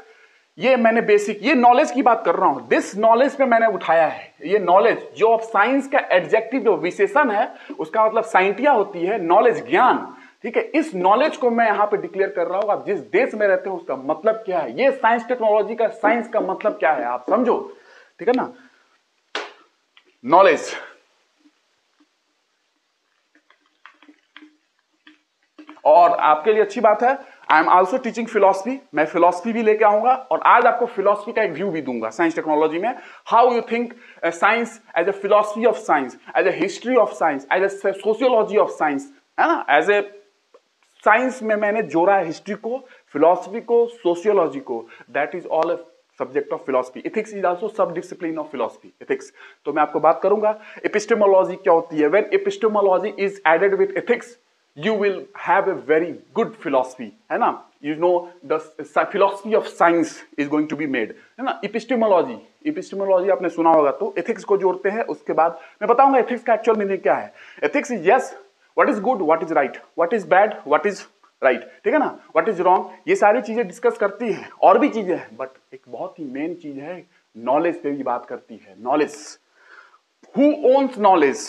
Speaker 1: ये मैंने बेसिक, ये नॉलेज की बात कर रहा हूं, दिस नॉलेज पे मैंने उठाया है। ये नॉलेज जो ऑफ साइंस का एडजेक्टिव जो विशेषण है, उसका मतलब साइंटिया होती है, नॉलेज ज्ञान, ठीक है। इस नॉलेज को मैं यहां पे डिक्लेयर कर रहा हूं, आप जिस देश में रहते हो उसका मतलब क्या है, ये साइंस टेक्नोलॉजी का, साइंस का मतलब क्या है आप समझो, ठीक है ना। नॉलेज, और आपके लिए अच्छी बात है, I am also teaching philosophy, मैं फिलोसफी भी लेके आऊंगा, और आज आपको फिलोसफी का एक व्यू भी दूंगा साइंस टेक्नोलॉजी में, how you think science as a philosophy of science, as a history of science, as a sociology of science, है ना। एज ए साइंस में मैंने जोड़ा है हिस्ट्री को, फिलोसफी को, सोशियोलॉजी को, that is all subject of philosophy. Ethics is also sub discipline of philosophy, ethics. तो मैं आपको बात करूंगा एपिस्टेमोलॉजी क्या होती है। When epistemology is added with ethics, you will have a very good philosophy, है ना। you know the philosophy of science is going to be made, है ना। epistemology आपने सुना होगा, तो ethics को जोड़ते हैं, उसके बाद मैं बताऊंगा ethics का actual meaning क्या है। ethics is yes, what is good, what is right, what is bad, what is right, ठीक है ना, what is wrong, ये सारी चीजें डिस्कस करती है, और भी चीजें हैं, बट एक बहुत ही मेन चीज है, नॉलेज पे भी बात करती है। Knowledge, who owns knowledge,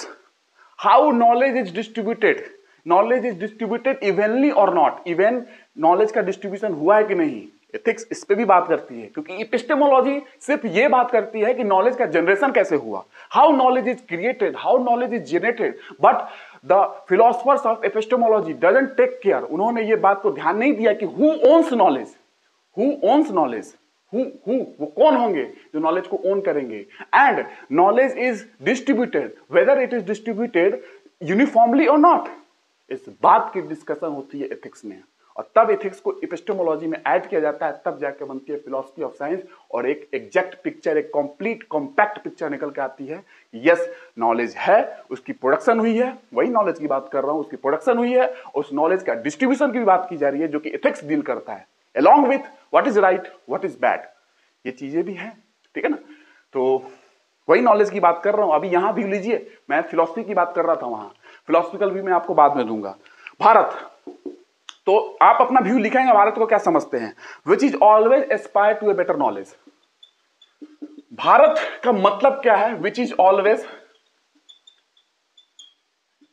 Speaker 1: how knowledge is distributed, knowledge is distributed evenly और नॉट, इवन नॉलेज का डिस्ट्रीब्यूशन हुआ है कि नहीं, एथिक्स इस पे भी बात करती है, क्योंकि एपिस्टेमोलॉजी सिर्फ ये बात करती है कि नॉलेज का जनरेशन कैसे हुआ, how knowledge is created, how knowledge is generated, but the philosophers of epistemology doesn't take care, उन्होंने ये बात को ध्यान नहीं दिया कि who owns knowledge, who owns knowledge, वो कौन होंगे जो नॉलेज को ओन करेंगे, and knowledge is distributed, whether it is distributed uniformly और नॉट, इस बात की डिस्कशन होती है एथिक्स में, और तब एथिक्स को एपिस्टेमोलॉजी में ऐड किया जाता है, तब जाके बनती है फिलॉसफी ऑफ साइंस, और एक एग्जैक्ट पिक्चर, एक कंप्लीट कॉम्पैक्ट पिक्चर निकल के आती है। यस, नॉलेज है, उसकी प्रोडक्शन हुई है, वही नॉलेज की बात कर रहा हूं, उसकी प्रोडक्शन हुई है, उस नॉलेज का डिस्ट्रीब्यूशन की भी बात की जा रही है, जो कि एथिक्स डील करता है, along with what is right, what is bad, ये चीजें भी हैं, ठीक है ना। तो वही नॉलेज की बात कर रहा हूं। अभी यहां व्यू लीजिए, मैं फिलॉसफी की बात कर रहा था, वहां फिलोसफिकल व्यू मैं आपको बाद में दूंगा। भारत, तो आप अपना व्यू लिखेंगे भारत को क्या समझते हैं। Which is always aspire to a better knowledge. Bharat का मतलब क्या है, which is always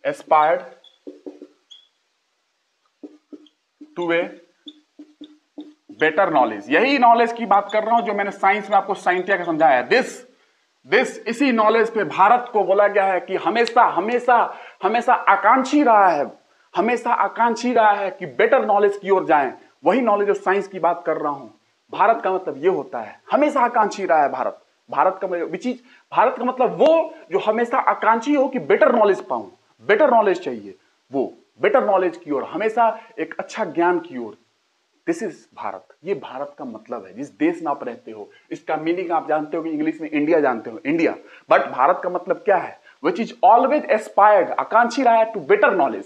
Speaker 1: aspired to a better knowledge. यही नॉलेज की बात कर रहा हूं जो मैंने साइंस में आपको साइंटिया का समझाया है। दिस इसी नॉलेज पे भारत को बोला गया है कि हमेशा हमेशा हमेशा आकांक्षी रहा है, हमेशा आकांक्षी रहा है कि बेटर नॉलेज की ओर जाएं। वही नॉलेज और साइंस की बात कर रहा हूं। भारत का मतलब ये होता है, हमेशा आकांक्षी रहा है भारत। भारत का भारत का मतलब वो जो हमेशा आकांक्षी हो कि बेटर नॉलेज पाऊं, बेटर नॉलेज चाहिए, वो बेटर नॉलेज की ओर, हमेशा एक अच्छा ज्ञान की ओर। This is Bharat. ये भारत का मतलब है, जिस देश में आप रहते हो। इसका मीनिंग आप जानते हो कि इंग्लिश में इंडिया जानते हो, इंडिया। बट भारत का मतलब क्या है, विच इज ऑलवेज एस्पायर्ड, आकांक्षी रहा है टू बेटर नॉलेज,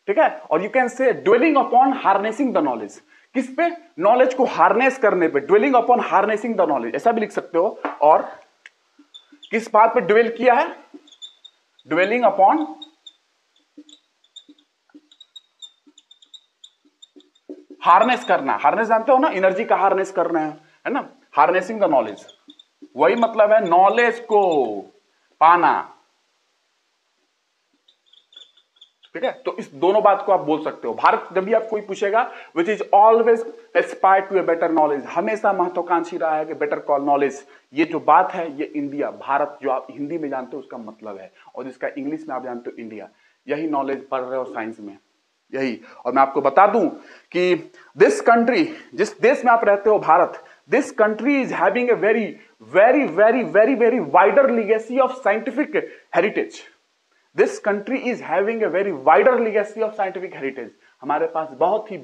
Speaker 1: ठीक है। और यू कैन से dwelling upon harnessing the knowledge. किस पे, नॉलेज को हार्नेस करने पे, dwelling upon harnessing the knowledge, ऐसा भी लिख सकते हो। और किस बात पे ड्वेल किया है, ड्वेलिंग अपॉन हार्नेस करना। हार्नेस जानते हो ना, एनर्जी का हार्नेस करना है ना, हार्नेसिंग द नॉलेज। वही मतलब है नॉलेज को पाना, ठीक है। तो इस दोनों बात को आप बोल सकते हो। भारत, जब भी आप कोई पूछेगा, which is always aspire to a better knowledge, हमेशा महत्वाकांक्षी रहा है कि बेटर कॉल नॉलेज। ये जो बात है, ये इंडिया, भारत जो आप हिंदी में जानते हो उसका मतलब है, और जिसका इंग्लिश में आप जानते हो इंडिया। यही नॉलेज पढ़ रहे हो साइंस में, यही। और मैं आपको बता दूं कि दिस कंट्री, जिस देश में आप रहते हो Bharat, this country is having a very very very very very wider legacy of scientific heritage. This country is having a very wider legacy of scientific heritage. हमारे पास बहुत ही,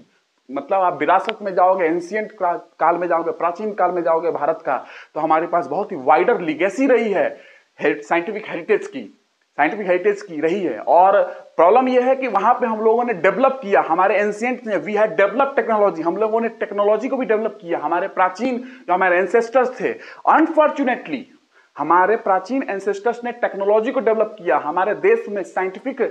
Speaker 1: मतलब आप विरासत में जाओगे, एंशियंट काल में जाओगे, प्राचीन काल में जाओगे भारत का, तो हमारे पास बहुत ही वाइडर लीगेसी रही है साइंटिफिक हेरिटेज की, साइंटिफिक हेरिटेज की रही है। और प्रॉब्लम यह है कि वहां पे हम लोगों ने डेवलप किया, हमारे एंशियंट ने, वी हैड डेवलप टेक्नोलॉजी, हम लोगों ने टेक्नोलॉजी को भी डेवलप किया। हमारे प्राचीन जो हमारे एंसेस्टर्स थे, अनफॉर्चुनेटली हमारे प्राचीन एंसेस्टर्स ने टेक्नोलॉजी को डेवलप किया। हमारे देश में साइंटिफिक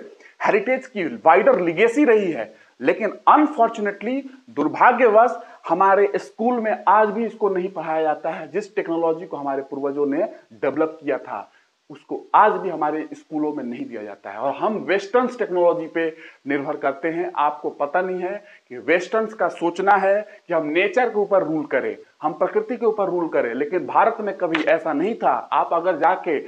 Speaker 1: हेरिटेज की वाइडर लिगेसी रही है, लेकिन अनफॉर्चुनेटली, दुर्भाग्यवश, हमारे स्कूल में आज भी इसको नहीं पढ़ाया जाता है। जिस टेक्नोलॉजी को हमारे पूर्वजों ने डेवलप किया था, उसको आज भी हमारे स्कूलों में नहीं दिया जाता है, और हम वेस्टर्न्स टेक्नोलॉजी पे निर्भर करते हैं। आपको पता नहीं है कि वेस्टर्न्स का सोचना है कि हम नेचर के ऊपर रूल करें, हम प्रकृति के ऊपर रूल करें, लेकिन भारत में कभी ऐसा नहीं था। आप अगर जाके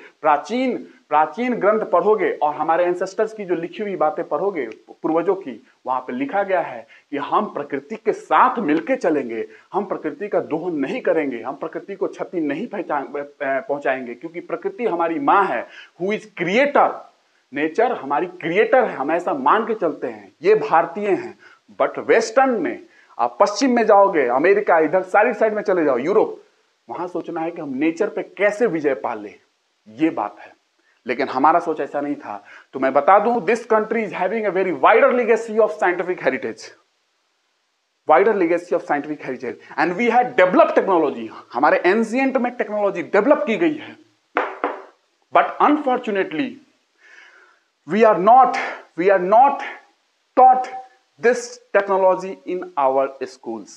Speaker 1: प्राचीन ग्रंथ पढ़ोगे और हमारे एंसेस्टर्स की जो लिखी हुई बातें पढ़ोगे पूर्वजों की, वहां पे लिखा गया है कि हम प्रकृति के साथ मिलके चलेंगे, हम प्रकृति का दोहन नहीं करेंगे, हम प्रकृति को क्षति नहीं पहुंचाएंगे, क्योंकि प्रकृति हमारी माँ है, हु इज क्रिएटर। नेचर हमारी क्रिएटर है, हम ऐसा मान के चलते हैं। ये भारतीय हैं। बट वेस्टर्न में, आप पश्चिम में जाओगे, अमेरिका, इधर सारी साइड में चले जाओ, यूरोप, वहां सोचना है कि हम नेचर पे कैसे विजय पा ले, ये बात है। लेकिन हमारा सोच ऐसा नहीं था। तो मैं बता दूं, this country is having a very wider legacy of scientific heritage, wider legacy of scientific heritage, and we had developed technology. हमारे एंशिएंट में टेक्नोलॉजी डेवलप की गई है, but unfortunately we are not taught this technology in our schools.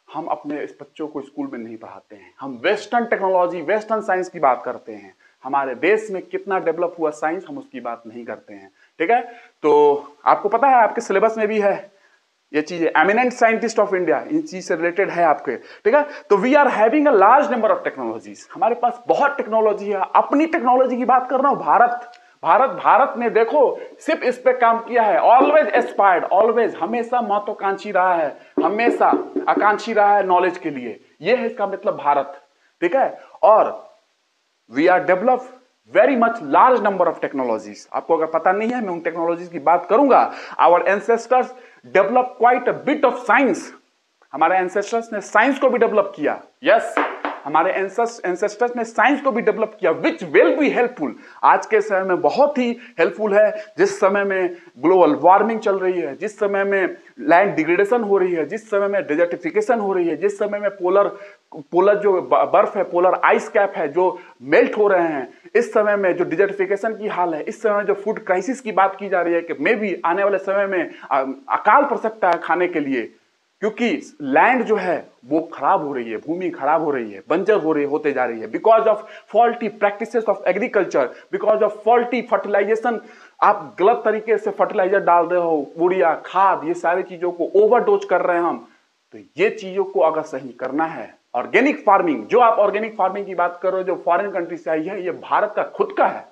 Speaker 1: हम अपने इस बच्चों को स्कूल में नहीं पढ़ाते हैं। हम वेस्टर्न टेक्नोलॉजी, वेस्टर्न साइंस की बात करते हैं। हमारे देश में कितना डेवलप हुआ साइंस, हम उसकी बात नहीं करते हैं, ठीक है। तो आपको पता है, आपके सिलेबस में भी है ये चीजें, एमिनेंट साइंटिस्ट ऑफ इंडिया, इन चीज से रिलेटेड है आपके, ठीक है। तो we are having a large number of technologies, हमारे पास बहुत टेक्नोलॉजी है। अपनी टेक्नोलॉजी की बात कर रहा हूं, भारत ने देखो सिर्फ इस पे काम किया है। ऑलवेज एस्पायर्ड, ऑलवेज, हमेशा महत्वाकांक्षी रहा है, हमेशा आकांक्षी रहा है नॉलेज के लिए। ये है इसका मतलब भारत, ठीक है। और we are develop very much large number of technologies. आपको अगर पता नहीं है, मैं उन टेक्नोलॉजीज की बात करूंगा। Our ancestors develop quite a bit of science, हमारे एंसेस्टर्स ने साइंस को भी डेवलप किया। यस, हमारे एंसेस्टर्स ने साइंस को भी डेवलप किया, विच विल बी हेल्पफुल। आज के समय में बहुत ही हेल्पफुल है। जिस समय में ग्लोबल वार्मिंग चल रही है, जिस समय में लैंड डिग्रेडेशन हो रही है, जिस समय में डेजर्टिफिकेशन हो रही है, जिस समय में पोलर जो बर्फ है, पोलर आइस कैप है जो मेल्ट हो रहे हैं, इस समय में जो डिजर्टिफिकेशन की हाल है, इस समय जो फूड क्राइसिस की बात की जा रही है कि मे भी आने वाले समय में अकाल पड़ सकता है खाने के लिए, क्योंकि लैंड जो है वो खराब हो रही है, भूमि खराब हो रही है, बंजर होते जा रही है, because of faulty practices of agriculture, because of faulty fertilization. आप गलत तरीके से फर्टिलाइजर डाल रहे हो, यूरिया, खाद, ये सारी चीजों को ओवरडोज कर रहे हैं हम। तो ये चीजों को अगर सही करना है, ऑर्गेनिक फार्मिंग, जो आप ऑर्गेनिक फार्मिंग की बात कर रहे हो जो फॉरेन कंट्री से आई है, ये भारत का खुद का है,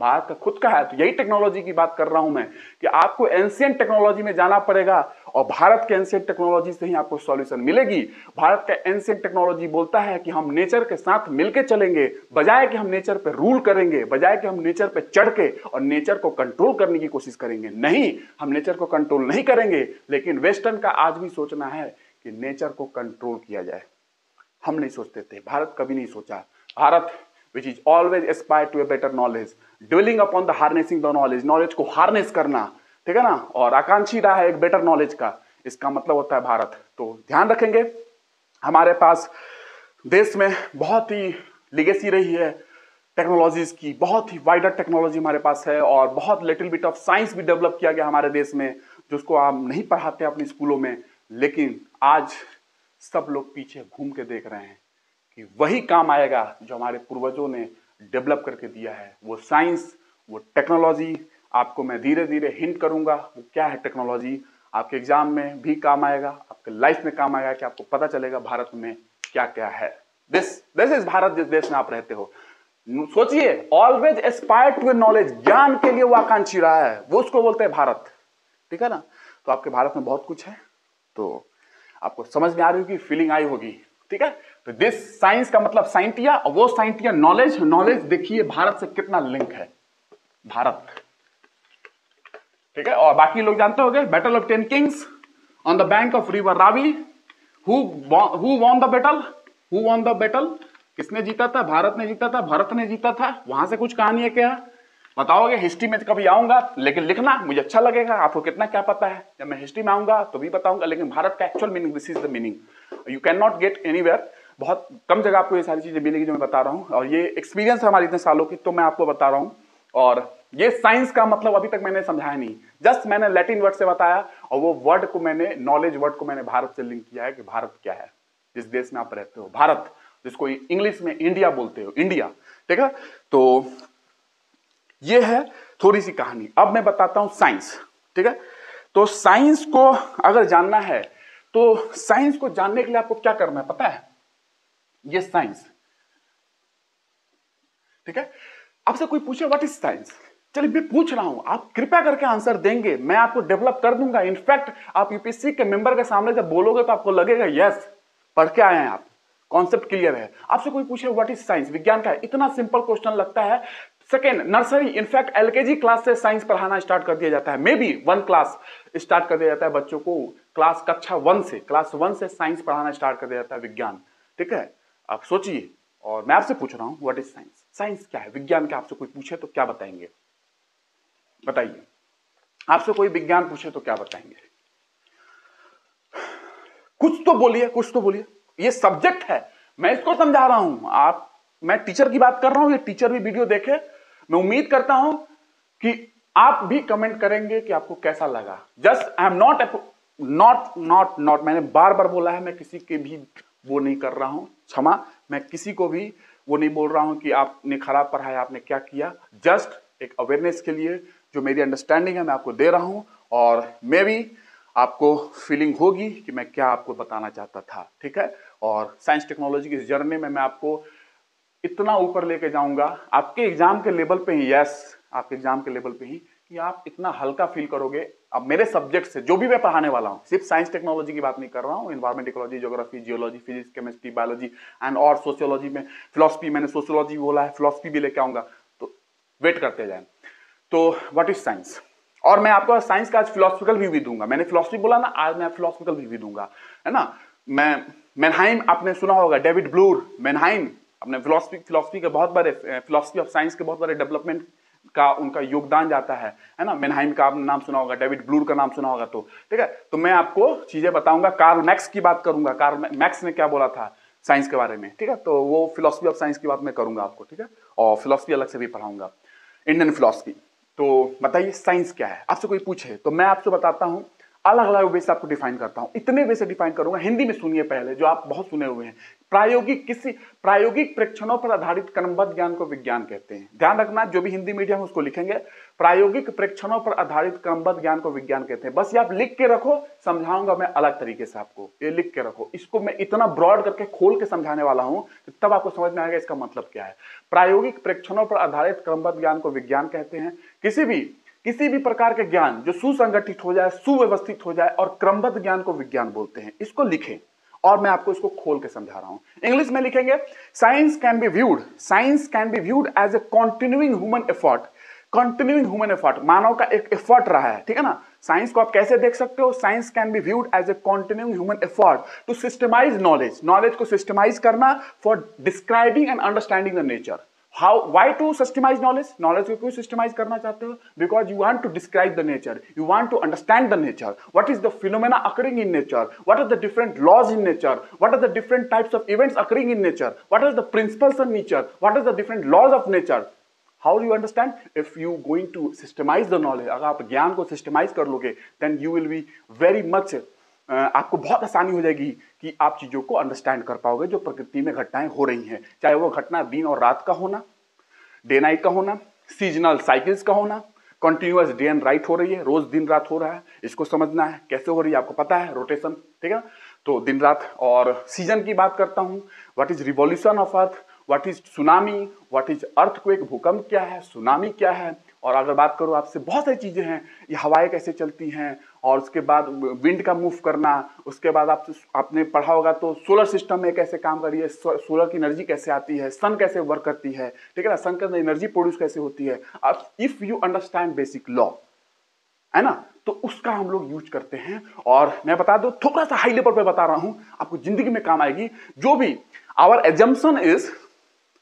Speaker 1: भारत का खुद का है। तो यही टेक्नोलॉजी की बात कर रहा हूं मैं कि आपको एंशिएंट टेक्नोलॉजी में जाना पड़ेगा और भारत के एंशिएंट टेक्नोलॉजी से ही आपको सॉल्यूशन मिलेगी। भारत का एंशिएंट टेक्नोलॉजी बोलता है कि हम नेचर के साथ मिलकर चलेंगे, बजाय कि हम नेचर पे रूल करेंगे, बजाय कि हम नेचर पे चढ़ के और नेचर को कंट्रोल करने की कोशिश करेंगे। नहीं, हम नेचर को कंट्रोल नहीं करेंगे, लेकिन वेस्टर्न का आज भी सोचना है कि नेचर को कंट्रोल किया जाए। हम नहीं सोचते थे, भारत कभी नहीं सोचा। Bharat which is always aspire to a better knowledge, dwelling upon the harnessing the knowledge, knowledge को हार्नेस करना, ठीक है ना, और आकांक्षी रहा है एक बेटर नॉलेज का। इसका मतलब होता है भारत। तो ध्यान रखेंगे, हमारे पास देश में बहुत ही लिगेसी रही है टेक्नोलॉजीज की, बहुत ही वाइडर टेक्नोलॉजी हमारे पास है, और बहुत लिटिल बिट ऑफ साइंस भी डेवलप किया गया हमारे देश में, जिसको आप नहीं पढ़ाते अपने स्कूलों में। लेकिन आज सब लोग पीछे घूम के देख रहे हैं कि वही काम आएगा जो हमारे पूर्वजों ने डेवलप करके दिया है, वो साइंस, वो टेक्नोलॉजी। आपको मैं धीरे धीरे हिंट करूंगा वो क्या है टेक्नोलॉजी, आपके एग्जाम में भी काम आएगा, आपके लाइफ में काम आएगा, कि आपको पता चलेगा भारत में क्या क्या है। दिस इज भारत, जिस देश में आप रहते हो। सोचिए, ऑलवेज एस्पायर टू नॉलेज, ज्ञान के लिए वो आकांक्षी रहा है, वो उसको बोलते हैं भारत, ठीक है ना। तो आपके भारत में बहुत कुछ है, तो आपको समझ में आ रही होगी, फीलिंग आई होगी, ठीक है। तो दिस साइंस का मतलब साइंटिया, और वो साइंटिया नॉलेज। नॉलेज देखिए भारत से कितना लिंक है, भारत, ठीक है। और बाकी लोग जानते होंगे, battle of 10 Kings on the bank of river Ravi, who won the battle, who won the battle, किसने जीता था? भारत ने जीता था, भारत ने जीता था। वहां से कुछ कहानी है क्या? बताओगे? हिस्ट्री में कभी आऊंगा, लेकिन लिखना मुझे अच्छा लगेगा। आपको कितना क्या पता है, जब मैं हिस्ट्री में आऊंगा तो भी बताऊंगा, लेकिन भारत का actual meaning, this is the meaning, you can not gate anywhere. बहुत कम जगह आपको ये सारी चीजें मिलेगी जो मैं बता रहा हूँ, और ये एक्सपीरियंस है हमारे इतने सालों की, तो मैं आपको बता रहा हूँ। और ये साइंस का मतलब अभी तक मैंने समझाया नहीं, जस्ट मैंने लैटिन वर्ड से बताया, और वो वर्ड को मैंने, नॉलेज वर्ड को मैंने भारत से लिंक किया है कि भारत क्या है, जिस देश में आप रहते हो, भारत, जिसको इंग्लिश में इंडिया बोलते हो, इंडिया, ठीक है। तो ये है थोड़ी सी कहानी। अब मैं बताता हूं साइंस, ठीक है। तो साइंस को अगर जानना है, तो साइंस को जानने के लिए आपको क्या करना है पता है? ये साइंस, ठीक है। आपसे कोई पूछे व्हाट इज साइंस, चलिए मैं पूछ रहा हूं, आप कृपया करके आंसर देंगे, मैं आपको डेवलप कर दूंगा। इनफैक्ट आप यूपीएससी के मेंबर के सामने जब बोलोगे तो आपको लगेगा यस, पढ़ के आए हैं आप, कॉन्सेप्ट क्लियर है। आपसे कोई पूछे व्हाट इज साइंस, विज्ञान का है, इतना सिंपल क्वेश्चन लगता है। Second, nursery, in fact LKG class से साइंस पढ़ाना स्टार्ट कर दिया जाता है, मे बी 1 क्लास स्टार्ट कर दिया जाता है बच्चों को, क्लास कक्षा 1 से, क्लास 1 से साइंस पढ़ाना स्टार्ट कर दिया जाता है, विज्ञान, ठीक है। आप सोचिए, और मैं आपसे पूछ रहा हूं व्हाट इज साइंस, साइंस क्या है, विज्ञान का आपसे कोई पूछे तो क्या बताएंगे? बताइए, आपसे कोई विज्ञान पूछे तो क्या बताएंगे? कुछ तो बोलिए, कुछ तो बोलिए। ये सब्जेक्ट है, मैं इसको समझा रहा हूं। आप, मैं टीचर की बात कर रहा हूं, ये टीचर भी वीडियो देखे। मैं उम्मीद करता हूं कि आप भी कमेंट करेंगे कि आपको कैसा लगा। जस्ट आई एम नॉट मैंने बार बार बोला है, मैं किसी के भी वो नहीं कर रहा हूं, क्षमा, मैं किसी को भी वो नहीं बोल रहा हूं कि आपने खराब पढ़ाया, आपने क्या किया। जस्ट एक अवेयरनेस के लिए जो मेरी अंडरस्टैंडिंग है मैं आपको दे रहा हूं, और मे भी आपको फीलिंग होगी कि मैं क्या आपको बताना चाहता था, ठीक है। और साइंस टेक्नोलॉजी की इस जर्नी में मैं आपको इतना ऊपर लेके जाऊंगा आपके एग्जाम के लेवल पे ही, यस, आपके एग्जाम के लेवल पे ही, कि आप इतना हल्का फील करोगे। अब मेरे सब्जेक्ट से जो भी मैं पढ़ाने वाला हूं, सिर्फ साइंस टेक्नोलॉजी की बात नहीं कर रहा हूं, environment, ecology, geography, geology, physics, chemistry, biology and और सोशियोलॉजी में फिलॉसफी, मैंने सोशियोलॉजी बोला है, फिलॉसफी भी लेके आऊंगा, तो वेट करते जाए। तो व्हाट इज साइंस, और मैं आपको साइंस का आज फिलोसफिकल व्यू भी दूंगा। मैंने फिलोसफी बोला ना, आज मैं फिलोसफिकल व्यू भी दूंगा, है ना। मैं मेनहाइम आपने सुना होगा, डेविड ब्लूर, मेनहाइम अपने फिलोसफी के बहुत बड़े, फिलोसफी ऑफ साइंस के बहुत बड़े डेवलपमेंट का उनका योगदान जाता है ना। मेनहाइम का आपने नाम सुना होगा, डेविड ब्लूर का नाम सुना होगा। तो ठीक है, तो मैं आपको चीजें बताऊंगा, कार्ल मैक्स की बात करूंगा, कार्ल मैक्स ने क्या बोला था साइंस के बारे में, ठीक है। तो वो फिलोसफी ऑफ साइंस की बात मैं करूंगा आपको, ठीक है, और फिलोसफी अलग से भी पढ़ाऊंगा, इंडियन फिलोसफी। तो बताइए साइंस क्या है, आपसे कोई पूछे तो मैं आपसे बताता हूं, अलग अलग वे से आपको डिफाइन करता हूं, इतने वे से डिफाइन करूंगा। हिंदी में सुनिए पहले, जो आप बहुत सुने हुए हैं। प्रायोगिक प्रेक्षणों पर आधारित क्रमबद्ध ज्ञान को विज्ञान कहते हैं। ध्यान रखना, जो भी हिंदी मीडियम है उसको लिखेंगे, प्रायोगिक प्रेक्षणों पर आधारित क्रमबद्ध ज्ञान को विज्ञान कहते हैं। बस ये आप लिख के रखो, समझाऊंगा मैं अलग तरीके से आपको, ये लिख के रखो। इसको मैं इतना ब्रॉड करके खोल के समझाने वाला हूं कि तब आपको समझ में आएगा इसका मतलब क्या है। प्रायोगिक प्रेक्षणों पर आधारित क्रमबद्ध ज्ञान को विज्ञान कहते हैं। किसी भी प्रकार के ज्ञान जो सुसंगठित हो जाए, सुव्यवस्थित हो जाए, और क्रमबद्ध ज्ञान को विज्ञान बोलते हैं। इसको लिखें और मैं आपको इसको खोल के समझा रहा हूं। इंग्लिश में लिखेंगे, science can be viewed as a continuing human effort. मानव का एक एफर्ट रहा है, ठीक है ना। साइंस को आप कैसे देख सकते हो, science can be viewed as a continuing human effort to systemise knowledge को सिस्टमाइज करना, for describing and understanding the nature. Why to systemize knowledge? Knowledge को क्यों systemize करना चाहते हो? Because you want to describe the nature. You want to understand the nature. What is the phenomena occurring in nature? What are the different laws in nature? What are the different types of events occurring in nature? What are the principles of nature? What are the different laws of nature? How do you understand? If you going to systemize the knowledge, अगर आप ज्ञान को systemize कर लोगे, then you will be very much आपको बहुत आसानी हो जाएगी कि आप चीजों को अंडरस्टैंड कर पाओगे जो प्रकृति में घटनाएं हो रही हैं। चाहे वो घटना दिन और रात का होना, डे नाइट का होना, सीजनल साइकिल्स का होना, कंटिन्यूअस डे एंड राइट हो रही है, रोज दिन रात हो रहा है, इसको समझना है कैसे हो रही है, आपको पता है रोटेशन, ठीक है। तो दिन रात और सीजन की बात करता हूं, what is revolution of earth, what is tsunami, what is earthquake, भूकंप क्या है, सुनामी क्या है। और अगर बात करूं आपसे, बहुत सारी चीजें हैं, ये हवाएं कैसे चलती हैं, और उसके बाद विंड का मूव करना, उसके बाद आपने पढ़ा होगा तो सोलर सिस्टम में कैसे काम कर रही है, सोलर की एनर्जी कैसे आती है, सन कैसे वर्क करती है, ठीक है ना, सन के अंदर एनर्जी प्रोड्यूस कैसे होती है। If you understand basic law, है ना, तो उसका हम लोग यूज करते हैं। और मैं बता दूं, थोड़ा सा हाई लेवल पे बता रहा हूं, आपको जिंदगी में काम आएगी। जो भी आवर एजम्पशन इज,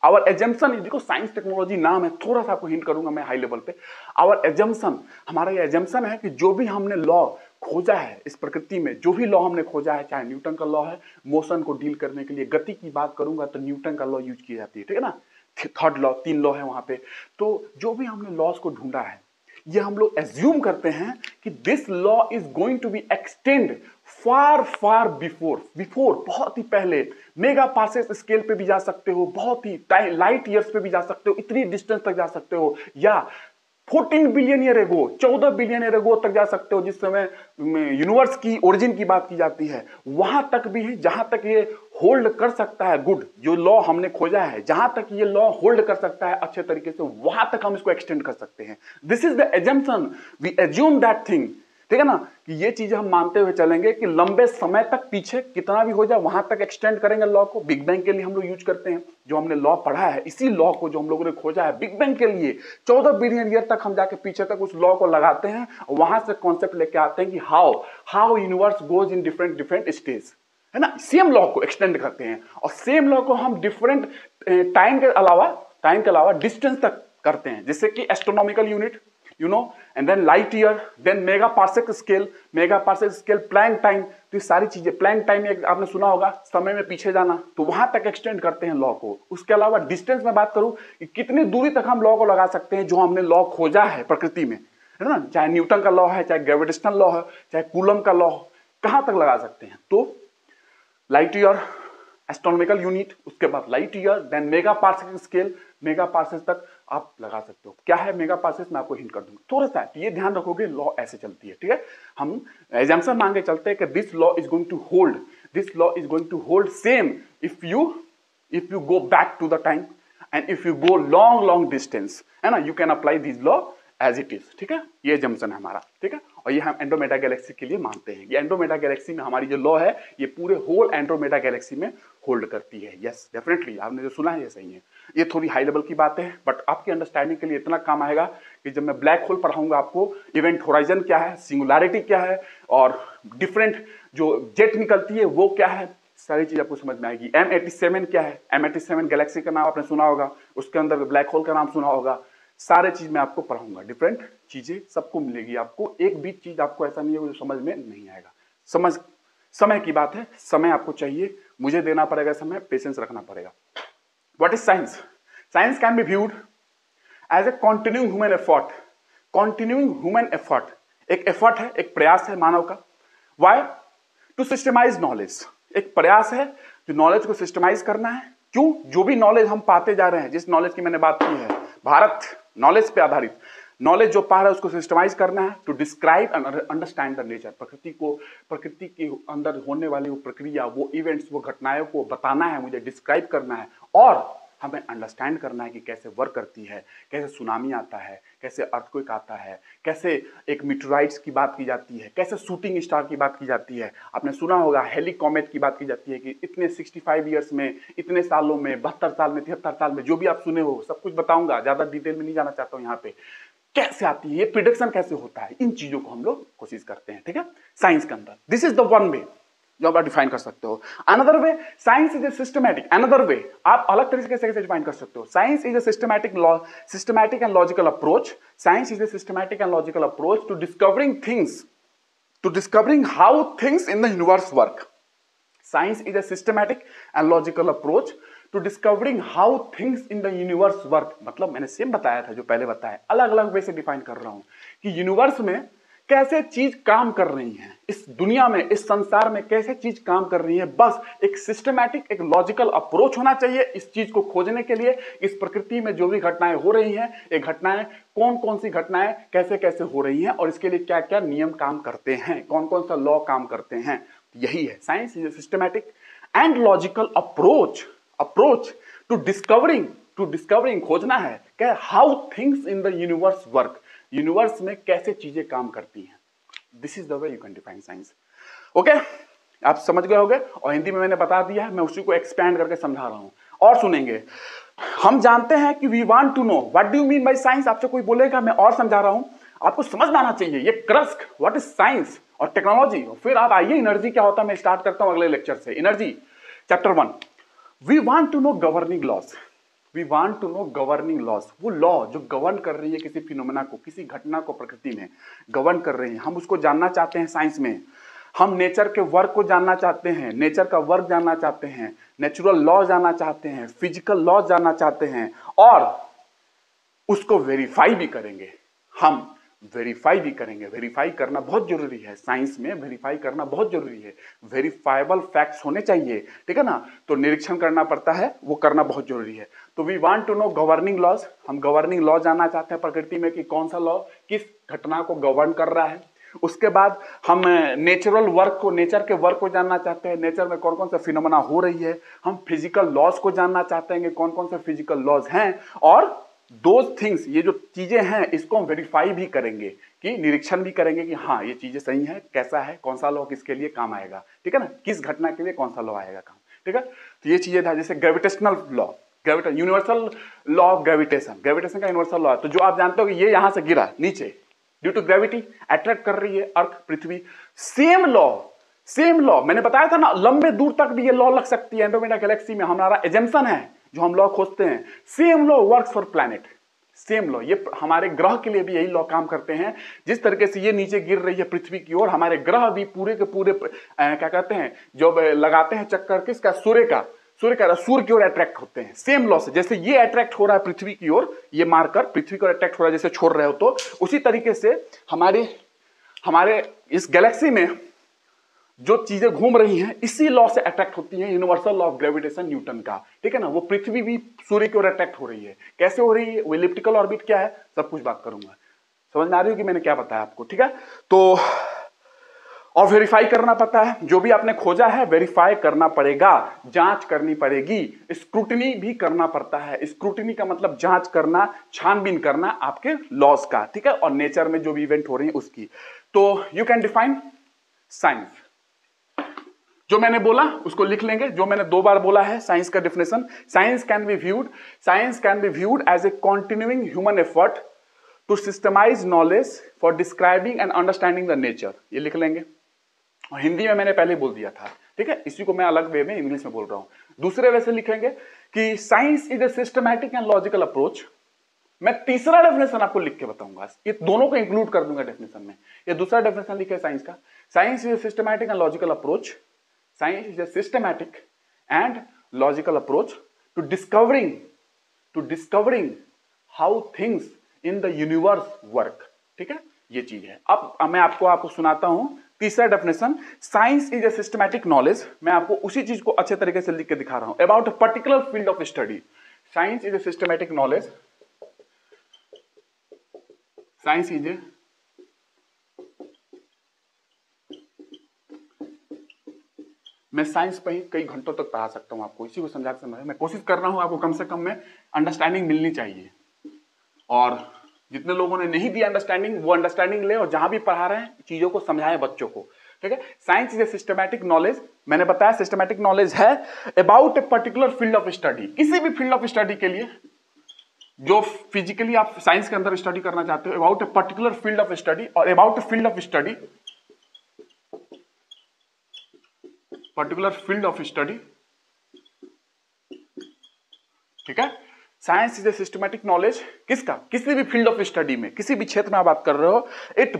Speaker 1: देखो साइंस टेक्नोलॉजी नाम है, थोड़ा सा आपको हिंट करूंगा मैं हाई लेवल पे। आवर एजम्पशन, हमारा ये एजम्पशन है कि जो भी हमने लॉ खोजा है इस प्रकृति में, जो भी लॉ हमने खोजा है, चाहे न्यूटन का लॉ है, मोशन को डील करने के लिए, गति की बात करूंगा तो न्यूटन का लॉ यूज की जाती है, ठीक है ना। थर्ड लॉ, 3 लॉ है वहां पे। तो जो भी हमने लॉज को ढूंढा है, ये हम लोग एज्यूम करते हैं कि this law is going to be extend far before, बहुत ही पहले। मेगा पासेस स्केल पे भी जा सकते हो, बहुत ही लाइट ईयर्स पे भी जा सकते हो, इतनी डिस्टेंस तक जा सकते हो, या 14 billion year ago, 14 billion year ago तक जा सकते हो, जिस समय यूनिवर्स की ओरिजिन की बात की जाती है। वहां तक भी है जहां तक ये होल्ड कर सकता है, गुड, जो लॉ हमने खोजा है, जहां तक ये लॉ होल्ड कर सकता है अच्छे तरीके से, वहां तक हम इसको एक्सटेंड कर सकते हैं। This is the assumption, we assume that thing, ठीक है ना, कि ये चीजें हम मानते हुए चलेंगे कि लंबे समय तक पीछे कितना भी हो जाए वहां तक एक्सटेंड करेंगे लॉ को। बिग बैंग के लिए हम लोग यूज करते हैं, जो हमने लॉ पढ़ा है, इसी लॉ को जो हम लोगों ने खोजा है बिग बैंग के लिए, 14 बिलियन ईयर तक हम जाके पीछे तक उस लॉ को लगाते हैं, वहां से कॉन्सेप्ट लेके आते हैं कि how universe goes in different stage, है ना। सेम लॉ को एक्सटेंड करते हैं, और सेम लॉ को हम डिफरेंट टाइम के अलावा डिस्टेंस तक करते हैं, जैसे कि astronomical unit, you know, and then light year, then mega parsec scale, Planck time। तो ये सारी चीजें, Planck time में आपने सुना होगा, समय में पीछे जाना, तो वहां तक एक्सटेंड करते हैं लॉ को। उसके अलावा डिस्टेंस में बात करूं कि कितनी दूरी तक हम लॉ को लगा सकते हैं, जो हमने लॉ खोजा है प्रकृति में, है ना, चाहे न्यूटन का लॉ है, चाहे ग्रेविटेशनल लॉ है, चाहे कूलम का लॉ, कहां तक लगा सकते हैं। तो लाइट ईयर, एस्ट्रोनॉमिकल यूनिट, उसके बाद light year, then mega parsec scale, mega parsecs तक आप लगा सकते हो। क्या है मेगा पार्सेस, मैं आपको हिंट कर दूंगा थोड़ा सा, तो ये ध्यान रखोगे, लॉ ऐसे चलती है, ठीक है। हम एजम्पशन मान के चलते हैं कि this law is going to hold same if you go back to the time, and if you go long distance, है ना, you can apply this law as it is, ठीक है। ये एजम्पशन है हमारा, ठीक है। और ये हम एंड्रोमेडा गैलेक्सी के लिए मानते हैं। ये एंड्रोमेडा गैलेक्सी में हमारी जो लॉ है, ये पूरे होल एंड्रोमेडा गैलेक्सी में होल्ड करती है। यस डेफिनेटली आपने जो सुना है ये सही है। ये थोड़ी हाई लेवल की बात है बट आपकी अंडरस्टैंडिंग के लिए इतना काम आएगा कि जब मैं ब्लैक होल पढ़ाऊंगा आपको इवेंट होराइजन क्या है, सिंगुलैरिटी क्या है और डिफरेंट जो जेट निकलती है वो क्या है, सारी चीज आपको समझ में आएगी। M87 क्या है, M87 गैलेक्सी का नाम आपने सुना होगा, उसके अंदर ब्लैक होल का नाम सुना होगा। सारे चीज मैं आपको पढ़ाऊंगा, डिफरेंट चीजें सबको मिलेगी आपको, एक भी चीज आपको ऐसा नहीं है जो समझ में नहीं आएगा। समझ समय की बात है, समय आपको चाहिए, मुझे देना पड़ेगा समय, पेशेंस रखना पड़ेगा। What is science? Science can be viewed as a continuing human effort. Continuing human effort, एक एफर्ट है, एक प्रयास है मानव का। वाई? टू सिस्टमाइज नॉलेज, एक प्रयास है जो नॉलेज को सिस्टमाइज करना है। क्यों? जो भी नॉलेज हम पाते जा रहे हैं, जिस नॉलेज की मैंने बात की है, भारत नॉलेज पे आधारित नॉलेज जो पा रहा है उसको सिस्टमाइज करना है। To describe and understand the nature, प्रकृति के अंदर होने वाली वो प्रक्रिया, वो इवेंट्स, वो घटनाओं को बताना है, मुझे डिस्क्राइब करना है और हमें अंडरस्टैंड करना है कि कैसे वर्क करती है, कैसे सुनामी आता है, कैसे अर्थक्वेक आता है, कैसे एक मीटराइट्स की बात की जाती है, कैसे शूटिंग स्टार की बात की जाती है। आपने सुना होगा हेली कॉमेट की बात की जाती है कि इतने 65 ईयर्स में, इतने सालों में, 72 साल में, 73 साल में, जो भी आप सुने हो सब कुछ बताऊंगा, ज्यादा डिटेल में नहीं जाना चाहता हूं यहाँ पे। कैसे आती है ये प्रिडिक्शन, कैसे होता है, इन चीजों को हम लोग कोशिश करते हैं, ठीक है, साइंस के अंदर। This is the one way जो आप डिफाइन कर सकते हो। Another way, science is a systematic, another way आप अलग तरीके से कैसे डिफाइन कर सकते हो। Science is a systematic and logical approach. Science is a systematic and logical approach to discovering things, to discovering how things in the universe work. Science is a systematic and logical approach to discovering how things in the universe work. मतलब मैंने same बताया था जो पहले बताया, अलग अलग वे से डिफाइन कर रहा हूं कि यूनिवर्स में कैसे चीज काम कर रही है, इस दुनिया में, इस संसार में कैसे चीज काम कर रही है। बस एक सिस्टमैटिक, एक लॉजिकल अप्रोच होना चाहिए इस चीज को खोजने के लिए। इस प्रकृति में जो भी घटनाएं हो रही हैं, ये घटनाएं कौन कौन सी घटनाएं कैसे कैसे हो रही हैं और इसके लिए क्या क्या नियम काम करते हैं, कौन कौन सा लॉ काम करते हैं। यही है science is a systematic and logical approach to discovering, खोजना है क्या, how things in the universe work, universe में कैसे चीजें काम करती हैं। This is the way you can define science. Okay, आप समझ गए होंगे और हिंदी में मैंने बता दिया है, मैं उसी को एक्सपैंड करके समझा रहा हूं और सुनेंगे। हम जानते हैं कि we want to know what do you mean by science. आपसे कोई बोलेगा, मैं और समझा रहा हूं, आपको समझ में आना चाहिए ये क्रस्क, व्हाट इज साइंस और टेक्नोलॉजी। फिर आप आइए एनर्जी क्या होता है, मैं स्टार्ट करता हूं अगले लेक्चर से। Energy chapter 1, we want to know governing laws. We want to know governing laws, वो लॉ जो गवर्न कर रही है किसी फिनोमेना को, किसी घटना को प्रकृति में गवर्न कर रही है, हम उसको जानना चाहते हैं साइंस में। हम नेचर के वर्क को जानना चाहते हैं, नेचर का वर्क जानना चाहते हैं, नेचुरल लॉ जानना चाहते हैं, फिजिकल लॉ जानना चाहते हैं और उसको वेरीफाई भी करेंगे। हम वेरीफाई भी करेंगे। वेरीफाई करना बहुत जरूरी है साइंस में, वेरीफाई करना बहुत जरूरी है। वेरीफाइबल फैक्ट्स होने चाहिए, ठीक है ना, तो निरीक्षण करना पड़ता है, वो करना बहुत जरूरी है। तो we want to know governing laws, हम गवर्निंग लॉ जानना चाहते हैं प्रकृति में कि कौन सा लॉ किस घटना को गवर्न कर रहा है। उसके बाद हम नेचुरल वर्क को, नेचर के वर्क को जानना चाहते हैं, नेचर में कौन कौन सा फिनोमेना हो रही है। हम फिजिकल लॉज को जानना चाहते हैं कि कौन कौन से फिजिकल लॉज हैं और दोज थिंग्स, ये जो चीजें हैं इसको हम वेरीफाई भी करेंगे, कि निरीक्षण भी करेंगे कि हाँ ये चीजें सही है, कैसा है, कौन सा लॉ किसके लिए काम आएगा, ठीक है ना, किस घटना के लिए कौन सा लॉ आएगा काम, ठीक है। तो ये चीजें था, जैसे gravitational law, universal law of gravitation, gravitation का यूनिवर्सल लॉ है। तो जो आप जानते हो कि ये यहां से गिरा नीचे, ड्यू टू ग्रेविटी अट्रैक्ट कर रही है अर्थ, पृथ्वी। सेम लॉ मैंने बताया था ना, लंबे दूर तक भी ये लॉ लग सकती है। एंड्रोमेडा गैलेक्सी में हमारा एजम्पशन है जो हम लॉ खोजते हैं, same law works for planet, same law. ये हमारे ग्रह के लिए भी यही लॉ काम करते हैं। जिस तरीके से ये नीचे गिर रही है पृथ्वी की ओर, हमारे ग्रह भी पूरे के पूरे क्या कहते हैं, जो लगाते हैं चक्कर किसका, सूर्य की ओर अट्रैक्ट होते हैं। सेम लॉ से, जैसे ये अट्रैक्ट हो रहा है पृथ्वी की ओर, ये मारकर पृथ्वी की ओर अट्रैक्ट हो रहा है जैसे छोड़ रहे हो, तो उसी तरीके से हमारे इस गैलेक्सी में जो चीजें घूम रही हैं इसी लॉ से अट्रैक्ट होती हैं, universal law of gravitation Newton का, ठीक है ना। वो पृथ्वी भी सूर्य की ओर अट्रैक्ट हो रही है। कैसे हो रही है, वो इलिप्टिकल ऑर्बिट क्या है, सब कुछ बात करूंगा। समझ में आ रही हो कि मैंने क्या बताया आपको, ठीक है। तो और वेरीफाई करना पड़ता है, जो भी आपने खोजा है वेरीफाई करना पड़ेगा, जांच करनी पड़ेगी, स्क्रूटनी भी करना पड़ता है। स्क्रूटनी का मतलब जांच करना, छानबीन करना आपके लॉज का, ठीक है, और नेचर में जो भी इवेंट हो रही है उसकी। तो यू कैन डिफाइन साइंस। जो मैंने बोला उसको लिख लेंगे, जो मैंने 2 बार बोला है साइंस का definition. Science can be viewed as a continuing human effort to systemise knowledge for describing and understanding the nature, ये लिख लेंगे। और हिंदी में मैंने पहले बोल दिया था, ठीक है, इसी को मैं अलग वे में इंग्लिश में बोल रहा हूं। दूसरे वे से लिखेंगे कि science is a systematic and logical approach. मैं तीसरा डेफिनेशन आपको लिख के बताऊंगा, ये दोनों को इंक्लूड कर दूंगा डेफिनेशन में। ये दूसरा डेफिनेशन लिखे साइंस का, science is a systematic and logical approach, science is a systematic and logical approach to discovering how things in the universe work, ठीक है, ये चीज है। अब मैं आपको सुनाता हूं तीसरा definition, science is a systematic knowledge. मैं आपको उसी चीज को अच्छे तरीके से लिख के दिखा रहा हूं, about a particular field of study. Science is a systematic knowledge, science is ए मैं साइंस पे ही कई घंटों तक पढ़ा सकता हूं आपको, इसी को समझा के समझा मैं कोशिश कर रहा हूं आपको कम से कम में अंडरस्टैंडिंग मिलनी चाहिए। और जितने लोगों ने नहीं दिया अंडरस्टैंडिंग, वो अंडरस्टैंडिंग ले और जहां भी पढ़ा रहे हैं चीजों को समझाएं बच्चों को, ठीक है। Science is a systematic knowledge, मैंने बताया सिस्टमैटिक नॉलेज है about a particular field of study, किसी भी फील्ड ऑफ स्टडी के लिए जो फिजिकली आप साइंस के अंदर स्टडी करना चाहते हो, about a particular field of study और about a field of study, particular field of study, ठीक है। Science is a systematic knowledge किसका, किसी भी फील्ड ऑफ स्टडी में, किसी भी क्षेत्र में आप बात कर रहे हो। इट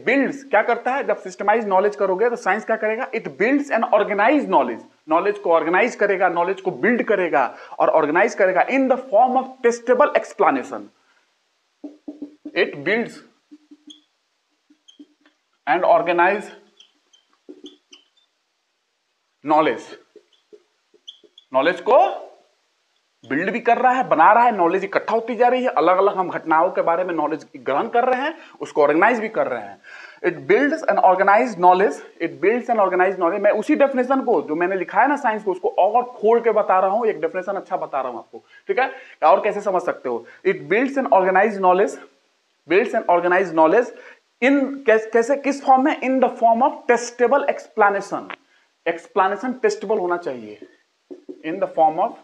Speaker 1: बिल्ड्स क्या करता है, जब सिस्टमाइज नॉलेज करोगे तो साइंस क्या करेगा, it builds and organise knowledge, knowledge को ऑर्गेनाइज करेगा, नॉलेज को बिल्ड करेगा और ऑर्गेनाइज करेगा in the form of testable explanation. It builds and organise knowledge को बिल्ड भी कर रहा है, बना रहा है, नॉलेज इकट्ठा होती जा रही है, अलग अलग हम घटनाओं के बारे में नॉलेज ग्रहण कर रहे हैं, उसको ऑर्गेनाइज भी कर रहे हैं। It builds and organise knowledge, मैं उसी डेफिनेशन को जो मैंने लिखा है ना साइंस को, उसको और खोल के बता रहा हूं, एक डेफिनेशन अच्छा बता रहा हूं आपको, ठीक है, और कैसे समझ सकते हो। It builds and organise knowledge in कैसे, किस फॉर्म में, in the form of testable explanation testable होना चाहिए, इन द फॉर्म ऑफ,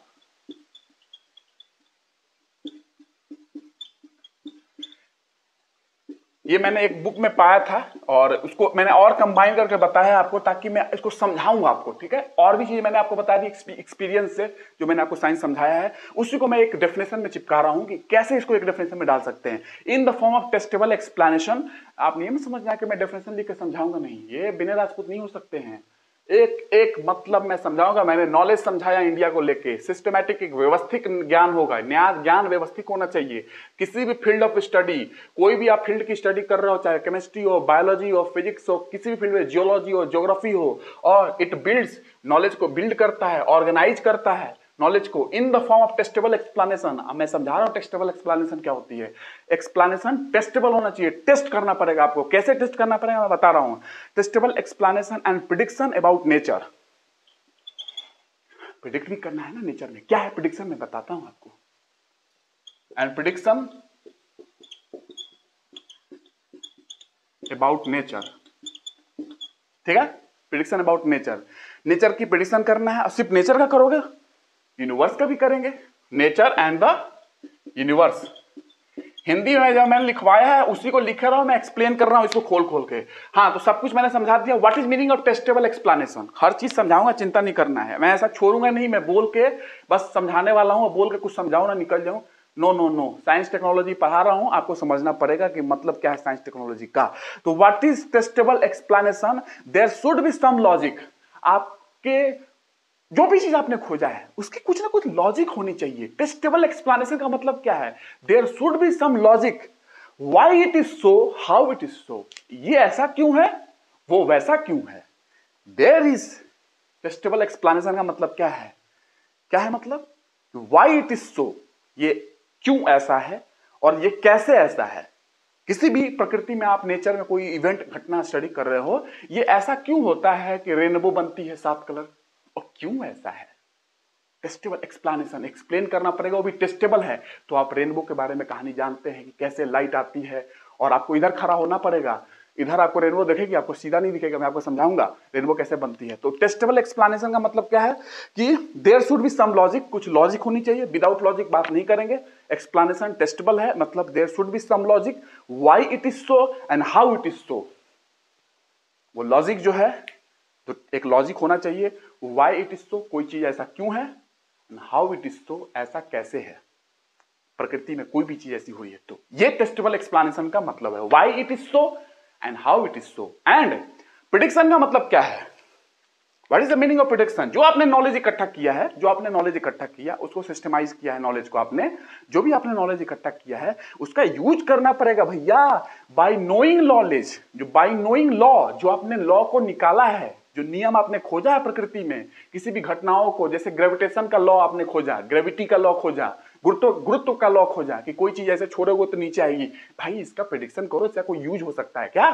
Speaker 1: ये मैंने एक बुक में पाया था और उसको मैंने और कंबाइन करके बताया आपको ताकि मैं इसको समझाऊं आपको, ठीक है। और भी चीज मैंने आपको बता दी एक्सपीरियंस से, जो मैंने आपको साइंस समझाया है उसी को मैं एक डेफिनेशन में चिपका रहा हूं कि कैसे इसको एक डेफिनेशन में डाल सकते हैं, in the form of testable explanation. आप नहीं समझना कि मैं डेफिनेशन लिख के समझाऊंगा, नहीं, ये विनय राजपूत नहीं हो सकते हैं। एक मतलब मैं समझाऊंगा, मैंने नॉलेज समझाया इंडिया को लेके, सिस्टमैटिक एक व्यवस्थित ज्ञान होगा, ज्ञान व्यवस्थित होना चाहिए। किसी भी फील्ड ऑफ स्टडी, कोई भी आप फील्ड की स्टडी कर रहे हो, चाहे केमिस्ट्री हो, बायोलॉजी हो, फिजिक्स हो, किसी भी फील्ड में, जियोलॉजी हो, ज्योग्राफी हो, और इट बिल्ड्स, नॉलेज को बिल्ड करता है, ऑर्गेनाइज करता है नॉलेज को इन the form of testable explanation. मैं समझा रहा हूं टेस्टेबल एक्सप्लेनेशन क्या होती है। एक्सप्लेनेशन टेस्टेबल होना चाहिए, टेस्ट करना पड़ेगा आपको। कैसे टेस्ट करना पड़ेगा मैं बता रहा हूं। Testable explanation and prediction about nature, predict भी करना है ना नेचर में, क्या है प्रिडिक्शन मैं बताता हूं आपको। एंड प्रिडिक्शन अबाउट नेचर, ठीक है, प्रिडिक्शन अबाउट नेचर, नेचर की प्रिडिक्शन करना है। और सिर्फ नेचर का करोगे, यूनिवर्स का भी करेंगे, nature and the universe. Hindi में जब मैंने लिखवाया है उसी को लिख रहा हूं, मैं एक्सप्लेन कर रहा हूं इसको खोल खोल के। हाँ, तो सब कुछ मैंने समझा दिया। What is meaning of testable explanation, हर चीज समझाऊंगा, चिंता नहीं करना है। मैं ऐसा छोड़ूंगा नहीं, मैं बोल के बस समझाने वाला हूं, बोल के कुछ समझाऊं ना निकल जाऊं, no no no. Science technology पढ़ा रहा हूं, आपको समझना पड़ेगा कि मतलब क्या है साइंस टेक्नोलॉजी का। तो what is testable explanation, there should be some logic. आपके जो भी चीज आपने खोजा है उसकी कुछ ना कुछ लॉजिक होनी चाहिए। टेस्टेबल एक्सप्लेनेशन का मतलब क्या है, there should be some logic, why it is so, how it is so, ये ऐसा क्यों है, वो वैसा क्यों है। देयर इज, टेस्टेबल एक्सप्लेनेशन का मतलब क्या है, क्या है मतलब, व्हाई इट इज सो, ये क्यों ऐसा है और ये कैसे ऐसा है। किसी भी प्रकृति में आप नेचर में कोई इवेंट घटना स्टडी कर रहे हो, ये ऐसा क्यों होता है कि रेनबो बनती है 7 कलर, और क्यों ऐसा है। टेस्टेबल एक्सप्लेनेशन, एक्सप्लेन करना पड़ेगा, वो भी टेस्टेबल है। तो आप रेनबो के बारे में कहानी जानते हैं कि कैसे लाइट आती है, और आपको इधर खड़ा होना पड़ेगा इधर आपको रेनबो दिखेगी, आपको सीधा नहीं दिखेगा, मैं आपको समझाऊंगा रेनबो कैसे बनती है। तो टेस्टेबल एक्सप्लेनेशन का मतलब क्या है कि there should be some logic, कुछ लॉजिक होनी चाहिए, विदाउट लॉजिक बात नहीं करेंगे। एक्सप्लेनेशन टेस्टेबल है मतलब there should be some logic, why it is so and how it is so. वो लॉजिक जो है तो एक लॉजिक होना चाहिए, व्हाई इट इज सो, कोई चीज ऐसा क्यों है, एंड हाउ इट इज सो, ऐसा कैसे है, प्रकृति में कोई भी चीज ऐसी हुई है तो। ये टेस्टेबल एक्सप्लेनेशन का मतलब है, why it is so and how it is so. And prediction का मतलब क्या है, what is the meaning of prediction. जो आपने नॉलेज इकट्ठा किया है, जो आपने नॉलेज इकट्ठा किया उसको सिस्टमाइज किया है, नॉलेज को आपने, जो भी आपने नॉलेज इकट्ठा किया है उसका यूज करना पड़ेगा भैया। बाय नोइंग नॉलेज, जो बाय नोइंग लॉ, जो आपने लॉ को निकाला है, जो नियम आपने खोजा है प्रकृति में, किसी भी घटनाओं को, जैसे ग्रेविटेशन का लॉ आपने खोजा, ग्रेविटी का लॉ खोजा, गुरुत्व का लॉ खोजा कि कोई चीज ऐसे छोड़ोगे तो नीचे आएगी, भाई इसका प्रेडिक्शन करो, इसका कोई यूज हो सकता है क्या?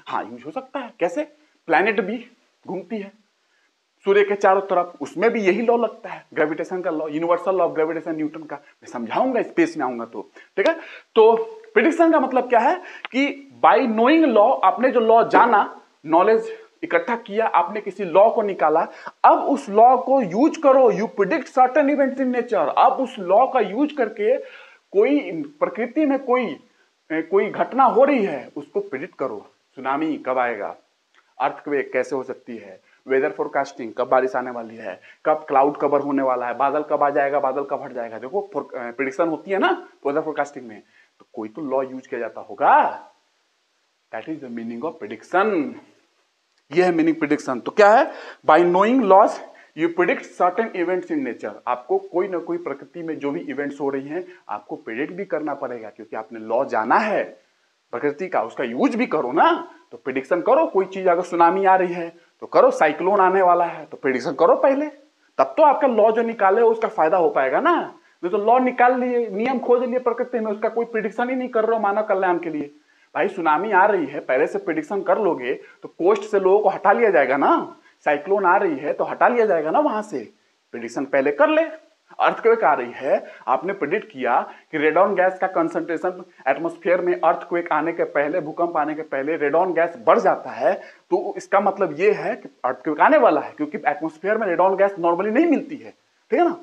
Speaker 1: हाँ यूज हो सकता है। कैसे? प्लैनेट भी घूमती है सूर्य के चारों तरफ, उसमें भी यही लॉ लगता है, ग्रेविटेशन का law, universal law of gravitation Newton का। मैं समझाऊंगा स्पेस में आऊंगा तो, ठीक है। तो प्रेडिक्शन का मतलब क्या है कि बाय नोइंग लॉ, आपने जो लॉ जाना, नॉलेज इकट्ठा किया, आपने किसी लॉ को निकाला, अब उस लॉ को यूज करो, you predict certain events in nature. अब उस लॉ का यूज करके कोई प्रकृति में कोई घटना हो रही है उसको प्रिडिक्ट करो। सुनामी कब आएगा, अर्थक्वेक कैसे हो सकती है, वेदर फोरकास्टिंग कब बारिश आने वाली है, कब क्लाउड कवर होने वाला है, बादल कब आ जाएगा, बादल कब हट जाएगा, देखो प्रिडिक्शन होती है ना वेदर फोरकास्टिंग में, तो कोई तो लॉ यूज किया जाता होगा। That is the meaning of prediction. ये है मीनिंग प्रिडिक्शन। तो क्या है, by knowing laws you predict certain events in nature. आपको कोई ना कोई प्रकृति में जो भी इवेंट्स हो रही हैं आपको प्रिडिक्ट भी करना पड़ेगा, क्योंकि आपने लॉ जाना है प्रकृति का, उसका यूज भी करो ना। तो प्रिडिक्शन करो, कोई चीज अगर सुनामी आ रही है तो करो, साइक्लोन आने वाला है तो प्रिडिक्शन करो पहले, तब तो आपका लॉ जो निकाले उसका फायदा हो पाएगा ना। तो लॉ निकाल लिए, नियम खोज लिए प्रकृति में, उसका कोई प्रिडिक्शन ही नहीं कर रहे हो मानव कल्याण के लिए। भाई सुनामी आ रही है, पहले से प्रिडिक्शन कर लोगे तो कोस्ट से लोगों को हटा लिया जाएगा ना। साइक्लोन आ रही है तो हटा लिया जाएगा ना वहां से, प्रिडिक्शन पहले कर ले। अर्थक्वेक आ रही है, आपने प्रिडिक्ट किया कि रेडॉन गैस का कंसंट्रेशन एटमॉस्फेयर में अर्थक्वेक आने के पहले, भूकंप आने के पहले रेडॉन गैस बढ़ जाता है, तो इसका मतलब यह है कि अर्थक्वेक आने वाला है, क्योंकि एटमॉस्फेयर में रेडॉन गैस नॉर्मली नहीं मिलती है, ठीक है ना।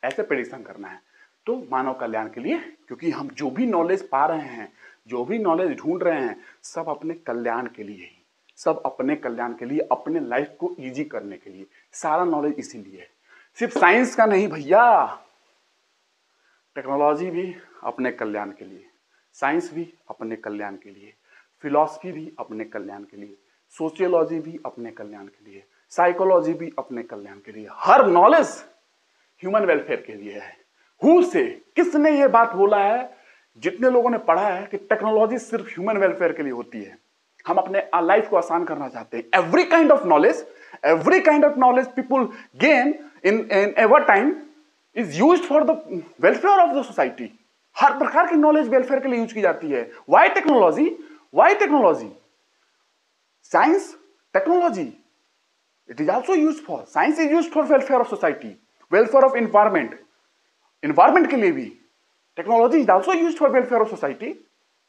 Speaker 1: ऐसे प्रेडिक्शन करना है तो मानव कल्याण के लिए, क्योंकि हम जो भी नॉलेज पा रहे हैं, जो भी नॉलेज ढूंढ रहे हैं, सब अपने कल्याण के लिए ही, सब अपने कल्याण के लिए, अपने लाइफ को इजी करने के लिए, सारा नॉलेज इसीलिए है। सिर्फ साइंस का नहीं भैया, टेक्नोलॉजी भी अपने कल्याण के लिए, साइंस भी अपने कल्याण के लिए, फिलॉसफी भी अपने कल्याण के लिए, सोशियोलॉजी भी अपने कल्याण के लिए, साइकोलॉजी भी अपने कल्याण के लिए। हर नॉलेज ह्यूमन वेलफेयर के लिए है। हु से, किसने ये बात बोला है? जितने लोगों ने पढ़ा है कि टेक्नोलॉजी सिर्फ ह्यूमन वेलफेयर के लिए होती है, हम अपने लाइफ को आसान करना चाहते हैं। Every kind of knowledge people gain in ever time is used for the welfare of the society. हर प्रकार की नॉलेज वेलफेयर के लिए यूज की जाती है। Why technology? Science, technology, it is also used for, science is used for welfare of society, welfare of environment के लिए भी technology is also used for welfare of society,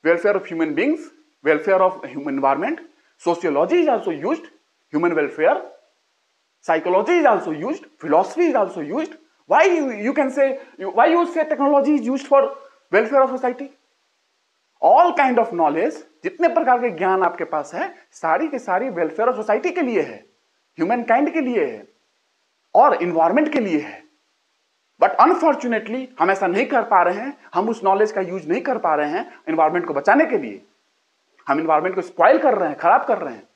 Speaker 1: welfare of human beings, welfare of human environment. Sociology is also used, human welfare. Psychology is also used, philosophy is also used. Why you can say, why you say technology is used for welfare of society? All kind of knowledge, जितने प्रकार के ज्ञान आपके पास है, सारी की सारी welfare of society के लिए है, ह्यूमन काइंड के लिए है और इन्वायरमेंट के लिए है। बट अनफॉर्चुनेटली हम ऐसा नहीं कर पा रहे हैं, हम उस नॉलेज का यूज नहीं कर पा रहे हैं इन्वायरमेंट को बचाने के लिए। हम इन्वायरमेंट को स्पॉइल कर रहे हैं, खराब कर रहे हैं।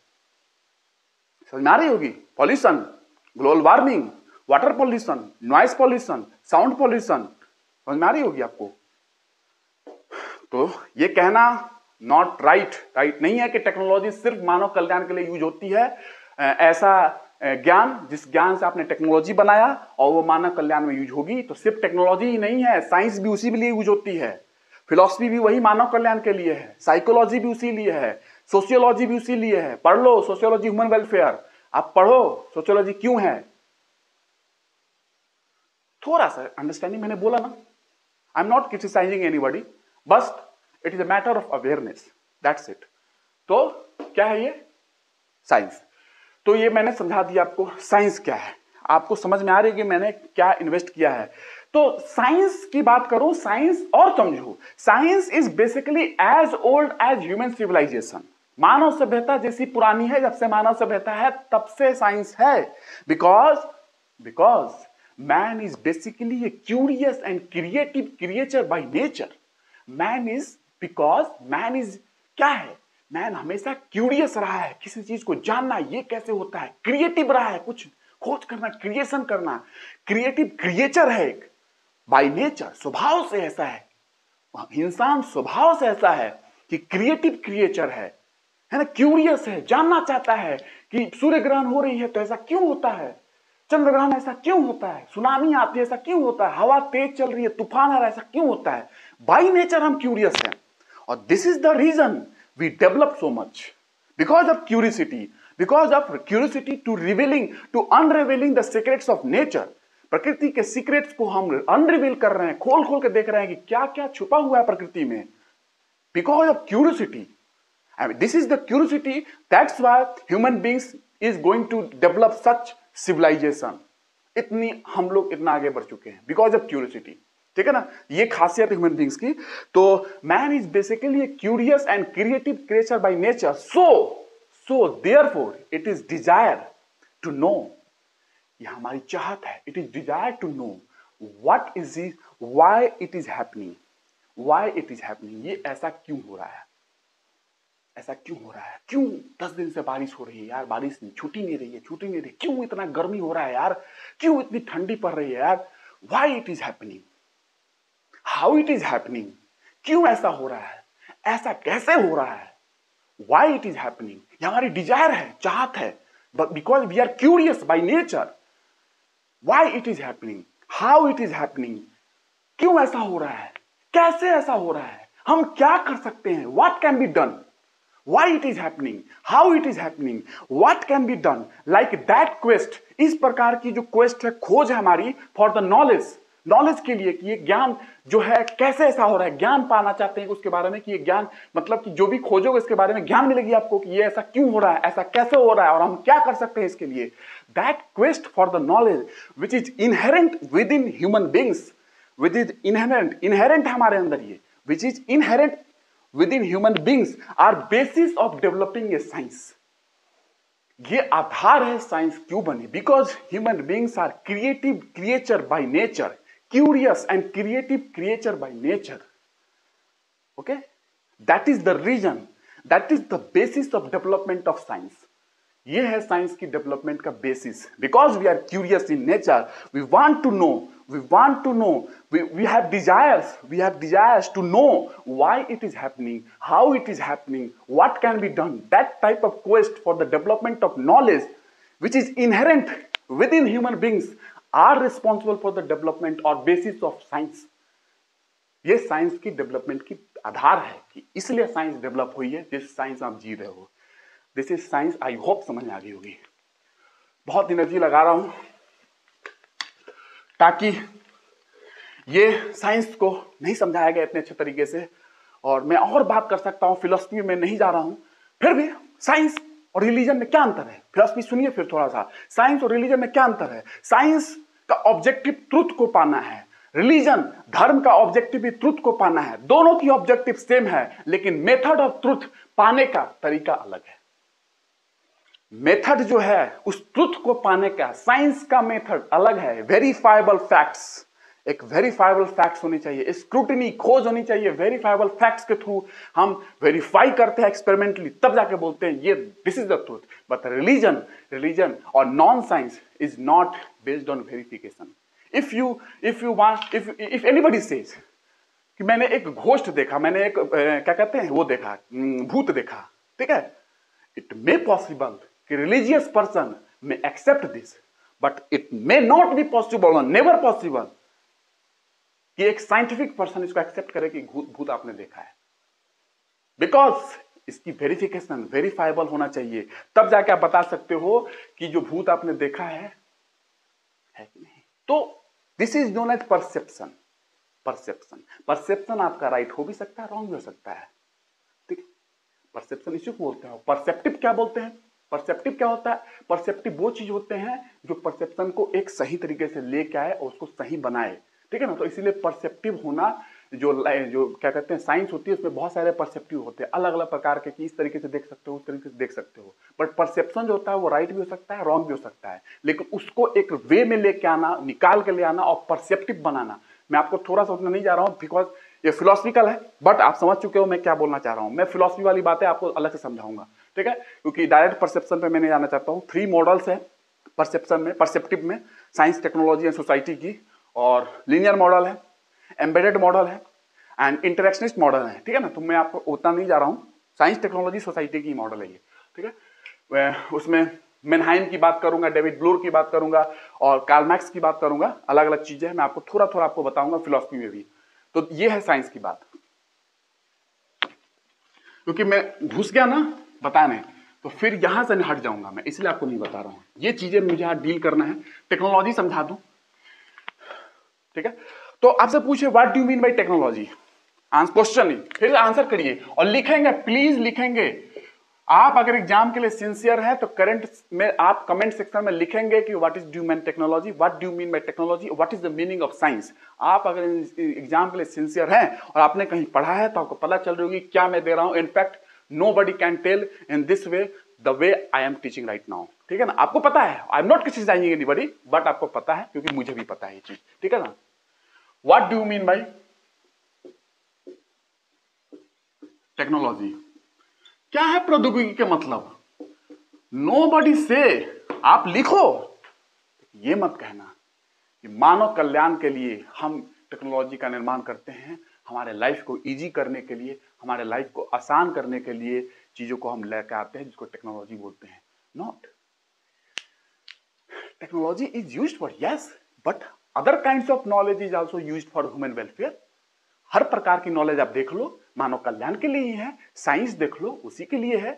Speaker 1: समझ में आ रही होगी? Pollution, global warming, water pollution, noise pollution, sound pollution, समझ में आ रही होगी आपको? तो ये कहना नॉट राइट नहीं है कि टेक्नोलॉजी सिर्फ मानव कल्याण के लिए यूज होती है। ऐसा ज्ञान, जिस ज्ञान से आपने टेक्नोलॉजी बनाया और वो मानव कल्याण में यूज होगी, तो सिर्फ टेक्नोलॉजी ही नहीं है, साइंस भी उसी के लिए यूज होती है, फिलॉसफी भी वही मानव कल्याण के लिए है, साइकोलॉजी भी उसी लिए है, सोशियोलॉजी भी उसी लिए है। पढ़ लो सोशियोलॉजी, ह्यूमन वेलफेयर, आप पढ़ो सोशियोलॉजी क्यों है, थोड़ा सा अंडरस्टैंडिंग। मैंने बोला ना, I am not criticising anybody, बस it is a matter of awareness, that's it. तो क्या है ये? साइंस। तो ये मैंने समझा दिया आपको साइंस क्या है। आपको समझ में आ रही है कि मैंने क्या इन्वेस्ट किया है। तो साइंस की बात करूं, साइंस और समझो, science is basically as old as human civilisation. मानव सभ्यता जैसी पुरानी है, जब से मानव सभ्यता है तब से साइंस है। Because man is basically a curious and creative creature by nature. Man is because man is क्या है? मैन हमेशा क्यूरियस रहा है, किसी चीज को जानना, ये कैसे होता है। क्रिएटिव रहा है, कुछ खोज करना, क्रिएशन करना। क्रिएटिव क्रिएचर है एक बाय नेचर, स्वभाव से ऐसा है। इंसान स्वभाव से ऐसा है कि क्रिएटिव क्रिएचर है ना, क्यूरियस है, जानना चाहता है कि सूर्य ग्रहण हो रही है तो ऐसा क्यों होता है, चंद्र ग्रहण ऐसा क्यों होता है, सुनामी आती है ऐसा क्यों होता है, हवा तेज चल रही है, तूफान आ रहा है ऐसा क्यों होता है। बाय नेचर हम क्यूरियस हैं, और this is the reason we develop so much, because of curiosity to revealing, to unrevealing the secrets of nature. प्रकृति के सीक्रेट्स को हम अनरिवील कर रहे हैं, खोल खोल के देख रहे हैं कि क्या क्या छुपा हुआ है प्रकृति में, because of curiosity. I mean, this is the curiosity. That's why human beings is going to develop such civilization. इतनी हम लोग इतना आगे बढ़ चुके हैं because of curiosity. ठीक है ना, ये खासियत है ह्यूमन बींग्स की। तो man is basically a curious and creative creature by nature. So therefore it is desire to know, ये हमारी चाहत है, it is desire to know what is it, why it is happening, why it is happening. ये ऐसा क्यों हो रहा है, ऐसा क्यों हो रहा है, क्यों 10 दिन से बारिश हो रही है यार, बारिश छुट्टी नहीं रही है, छुट्टी नहीं रही, क्यों इतना गर्मी हो रहा है यार, क्यों इतनी ठंडी पड़ रही है यार, why it is happening, how it is happening, क्यों ऐसा हो रहा है, ऐसा कैसे हो रहा है, व्हाई इट इज हैपनिंग। ये हमारी डिजायर है, चाहत है, but because we are curious by nature. Why it is happening, how it is happening, क्यों ऐसा हो रहा है, कैसे ऐसा हो रहा है, हम क्या कर सकते हैं, what can be done, why it is happening, how it is happening, what can be done, like that quest। इस प्रकार की जो क्वेस्ट है, खोज है हमारी फॉर द नॉलेज के लिए, कि ये ज्ञान जो है कैसे ऐसा हो रहा है, ज्ञान पाना चाहते हैं उसके बारे में, कि ये ज्ञान मतलब कि जो भी खोजोगे इसके बारे में ज्ञान मिलेगी आपको, कि ये ऐसा क्यों हो रहा है, ऐसा कैसे हो रहा है, और हम क्या कर सकते हैं इसके लिए। That quest for the knowledge which is inherent with in human beings, which is inherent हमारे अंदर, ये which is inherent within human beings are basis of developing a science। ये आधार है साइंस क्यों बनी, because human beings are creative creature by nature, curious and creative creature by nature. Okay, that is the reason, that is the basis of development of science. ये है science की development का basis, because we are curious in nature, we want to know, we have desires to know why it is happening, how it is happening, what can be done. That type of quest for the development of knowledge which is inherent within human beings are responsible for the development or basis of science। ये science की development की आधार है, कि इसलिए science develop हुई है, जिस science आप जी रहे हो। This is science. I hope समझ में आ गई होगी। बहुत एनर्जी लगा रहा हूं ताकि ये साइंस को नहीं समझाया गया इतने अच्छे तरीके से, और मैं और बात कर सकता हूं, फिलोसफी में नहीं जा रहा हूं। फिर भी साइंस और रिलीजन में क्या अंतर है, फिलोसफी सुनिए फिर थोड़ा सा, साइंस और रिलीजन में क्या अंतर है। साइंस का ऑब्जेक्टिव ट्रुथ को पाना है, रिलीजन धर्म का ऑब्जेक्टिव भी ट्रुथ को पाना है। दोनों की ऑब्जेक्टिव सेम है, लेकिन मेथड ऑफ ट्रुथ पाने का तरीका अलग है। मेथड जो है उस ट्रुथ को पाने का, साइंस का मेथड अलग है। वेरीफाइबल फैक्ट्स, एक वेरीफाइबल फैक्ट्स होनी चाहिए, स्क्रूटिनी खोज होनी चाहिए, वेरीफाइबल फैक्ट्स के थ्रू हम वेरीफाई करते हैं एक्सपेरिमेंटली, तब जाके बोलते हैं ये this is the truth. But religion और non science is not based on verification. If anybody says कि मैंने एक घोस्ट देखा, मैंने एक क्या कहते हैं वो देखा, भूत देखा, ठीक है, इट मे पॉसिबल कि religious person may accept this, but it may not be possible or never possible कि एक साइंटिफिक पर्सन इसको एक्सेप्ट करे कि भूत आपने देखा है, बिकॉज इसकी वेरिफिकेशन वेरीफाइबल होना चाहिए, तब जाके आप बता सकते हो कि जो भूत आपने देखा है कि नहीं। तो this is known as perception. Perception आपका राइट हो भी सकता है, रॉन्ग भी हो सकता है, ठीक है। परसेप्शन इसी को बोलते हैं। परसेप्टिव क्या बोलते हैं? परसेप्टिव क्या होता है? परसेप्टिव वो चीज होते हैं जो परसेप्शन को एक सही तरीके से लेके आए और उसको सही बनाए, ठीक है ना। तो इसीलिए परसेप्टिव होना, जो क्या कहते हैं साइंस होती है, उसमें बहुत सारे परसेप्टिव होते हैं अलग अलग प्रकार के, कि इस तरीके से देख सकते हो, उस तरीके से देख सकते हो। बट परसेप्शन जो होता है वो राइट भी हो सकता है, रॉन्ग भी हो सकता है, लेकिन उसको एक वे में लेके आना, निकाल के ले आना और परसेप्टिव बनाना, मैं आपको थोड़ा सा उसमें नहीं जा रहा हूं बिकॉज ये फिलोसफिकल है, बट आप समझ चुके हो मैं क्या बोलना चाह रहा हूं। मैं फिलोसफी वाली बातें आपको अलग से समझाऊंगा, ठीक है, क्योंकि डायरेक्ट परसेप्शन पे मैं नहीं जाना चाहता हूं। 3 मॉडल्स है परसेप्शन में, परसेप्टिव में, साइंस, टेक्नोलॉजी एंड सोसाइटी की, और लीनियर मॉडल है, एम्बेडेड मॉडल है एंड इंटरेक्शनिस्ट मॉडल है, ठीक है ना। तो मैं आपको उतना नहीं जा रहा हूं, साइंस, टेक्नोलॉजी, सोसाइटी की मॉडल है ये, ठीक है। उसमें मेनहाइम की बात करूंगा, डेविड ब्लूर की बात करूंगा और कार्ल मैक्स की बात करूंगा, अलग अलग चीजें हैं, मैं आपको थोड़ा थोड़ा आपको बताऊंगा फिलोसफी में भी। तो ये है साइंस की बात, क्योंकि मैं घुस गया ना बताने तो फिर यहां से नहीं हट जाऊंगा मैं, इसलिए आपको नहीं बता रहा हूं। ये चीजें मुझे यहां डील करना है। टेक्नोलॉजी समझा दूं, ठीक है। तो आपसे पूछे what do mean by technology, question ही फिर आंसर करिए और लिखेंगे, प्लीज लिखेंगे। आप अगर एग्जाम के लिए सिंसियर हैं तो करंट में आप कमेंट सेक्शन में लिखेंगे कि what is due mean technology, what do mean by technology, what is the meaning of science. आप अगर एग्जाम के लिए सिंसियर हैं और आपने कहीं पढ़ा है तो आपको पता चल रही होगी क्या मैं दे रहा हूं। In fact nobody can tell in this way the way I am teaching right now, ठीक है ना। आपको पता है, I am not criticising anybody, but आपको पता है क्योंकि मुझे भी पता है ये चीज, ठीक है ना। What do mean by technology, क्या है प्रौद्योगिकी के मतलब? नोबडी से, आप लिखो, ये मत कहना कि मानव कल्याण के लिए हम टेक्नोलॉजी का निर्माण करते हैं, हमारे लाइफ को इजी करने के लिए, हमारे लाइफ को आसान करने के लिए चीजों को हम लेकर आते हैं जिसको टेक्नोलॉजी बोलते हैं। Not, technology is used for yes, but other kinds of knowledge is also used for human welfare. हर प्रकार की नॉलेज आप देख लो, मानव कल्याण के लिए ही है। साइंस देख लो, उसी के लिए है।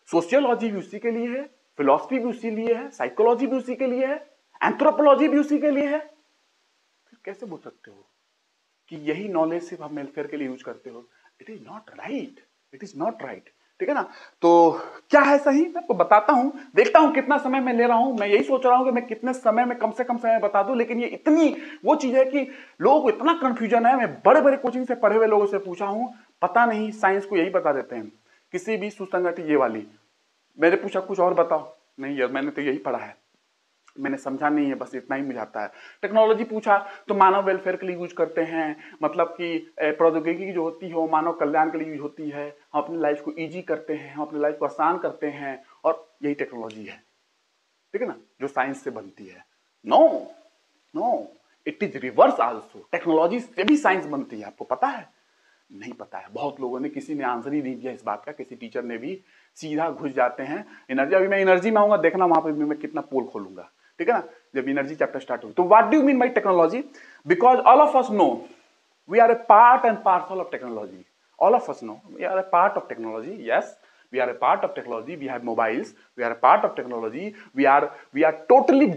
Speaker 1: सोशियोलॉजी भी उसी के लिए है, फिलॉसफी भी उसी लिए है, साइकोलॉजी भी उसी के लिए है, एंथ्रोपोलॉजी भी उसी के लिए है। फिर कैसे बोल सकते हो कि यही नॉलेज सिर्फ आप वेलफेयर के लिए यूज करते हो? It is not right, it is not right, ठीक है ना। तो क्या है सही, मैं आपको बताता हूं, देखता हूं कितना समय मैं ले रहा हूं। मैं यही सोच रहा हूं कि मैं कितने समय में कम से कम समय बता दूं, लेकिन ये इतनी वो चीज है कि लोगों को इतना कंफ्यूजन है। मैं बड़े बड़े कोचिंग से पढ़े हुए लोगों से पूछा हूं, पता नहीं, साइंस को यही बता देते हैं, किसी भी सुसंगति ये वाली। मैंने पूछा कुछ और बताओ, नहीं यार मैंने तो यही पढ़ा है, मैंने समझा नहीं है, बस इतना ही मुझे आता है। टेक्नोलॉजी पूछा तो मानव वेलफेयर के लिए यूज करते हैं, मतलब कि प्रौद्योगिकी जो होती है वो मानव कल्याण के लिए यूज होती है, हम अपनी लाइफ को इजी करते हैं, हम अपनी लाइफ को आसान करते हैं, और यही टेक्नोलॉजी है, ठीक है ना, जो साइंस से बनती है। No no, it is reverse also, technology से भी साइंस बनती है, आपको पता है? नहीं पता है। बहुत लोगों ने, किसी ने आंसर ही नहीं दिया इस बात का, किसी टीचर ने भी, सीधा घुस जाते हैं एनर्जी। अभी मैं एनर्जी में आऊंगा, देखना वहां पे भी मैं कितना पोल खोलूंगा, ठीक है ना, जब एनर्जी चैप्टर स्टार्ट हो। तो what do you mean by technology? Because all of us know we are a part and parcel of technology. All of us know we are a part of technology. Yes, we are a part of technology, we have mobiles, we are a part of technology, we are totally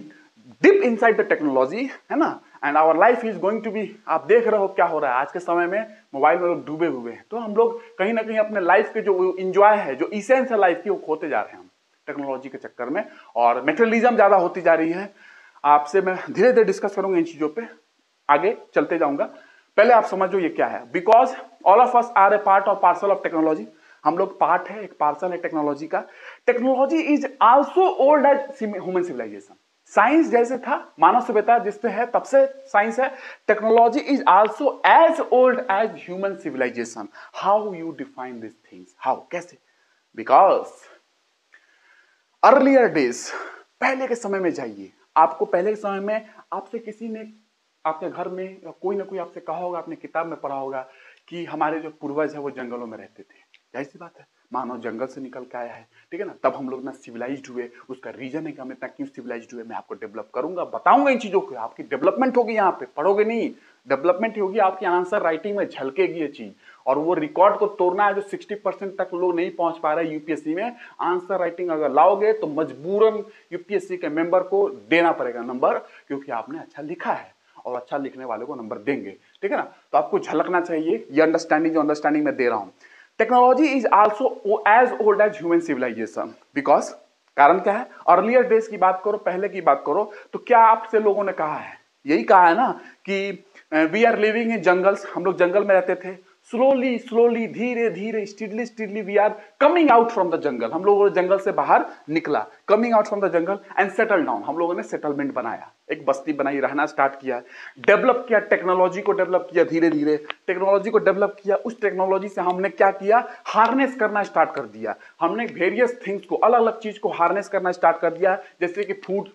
Speaker 1: deep inside the technology, है ना। And our life is going to be, आप देख रहे हो क्या हो रहा है आज के समय में, मोबाइल में लोग डूबे हुए हैं। तो हम लोग कहीं ना कहीं अपने लाइफ के जो इंजॉय है, जो इसेंस है लाइफ की, वो खोते जा रहे हैं हम टेक्नोलॉजी के चक्कर में, और मेटेरियलिज्म ज्यादा होती जा रही है। आपसे मैं धीरे धीरे डिस्कस करूंगा इन चीजों पे, आगे चलते जाऊंगा। पहले आप समझो ये क्या है। Because all of us are a part of parcel of technology, हम लोग पार्ट है, एक पार्सल है टेक्नोलॉजी का। Technology is also old as human civilisation. Science जैसे था, मानव सभ्यता जिससे है तब से साइंस है, technology is also as old as human civilisation. How you define this things, how, कैसे? बिकॉज अर्लियर डेज, पहले के समय में जाइए, आपको पहले के समय में आपसे किसी ने, आपके घर में या कोई ना कोई आपसे कहा होगा, आपने किताब में पढ़ा होगा कि हमारे जो पूर्वज है वो जंगलों में रहते थे। जाहिर सी बात है, मानव जंगल से निकल के आया है, ठीक है ना। तब हम लोग ना सिविलाइज्ड हुए, उसका रीजन है कि हम इतना क्यों सिविलाइज्ड हुए, मैं आपको डेवलप करूंगा, बताऊंगा इन चीजों को। आपकी डेवलपमेंट होगी, यहाँ पे पढ़ोगे नहीं, डेवलपमेंट होगी, आपकी आंसर राइटिंग में झलकेगी ये चीज। और वो रिकॉर्ड को तोड़ना है जो 60% तक लोग नहीं पहुंच पा रहे यूपीएससी में। आंसर राइटिंग अगर लाओगे तो मजबूरन यूपीएससी के मेंबर को देना पड़ेगा नंबर, क्योंकि आपने अच्छा लिखा है, और अच्छा लिखने वाले को नंबर देंगे, ठीक है ना। तो आपको झलकना चाहिए ये अंडरस्टैंडिंग, जो अंडरस्टैंडिंग मैं दे रहा हूं। Technology is also as old as human civilisation, because कारण क्या है, अर्लियर डेज की बात करो, पहले की बात करो, तो क्या आपसे लोगों ने कहा है, यही कहा है ना कि we are living in jungles, हम लोग जंगल में रहते थे, स्लोली स्लोली धीरे धीरे steadily steadily we are coming out from the jungle, हम लोगों ने जंगल से बाहर निकला, coming out from the jungle and settle down, हम लोगों ने सेटलमेंट बनाया, एक बस्ती बनाई, रहना स्टार्ट किया, डेवलप किया, टेक्नोलॉजी को डेवलप किया, धीरे धीरे टेक्नोलॉजी को डेवलप किया, उस टेक्नोलॉजी से हमने क्या किया, हार्नेस करना स्टार्ट कर दिया, हमने वेरियस थिंग्स को, अलग अलग चीज को हार्नेस करना स्टार्ट कर दिया, जैसे कि फूड,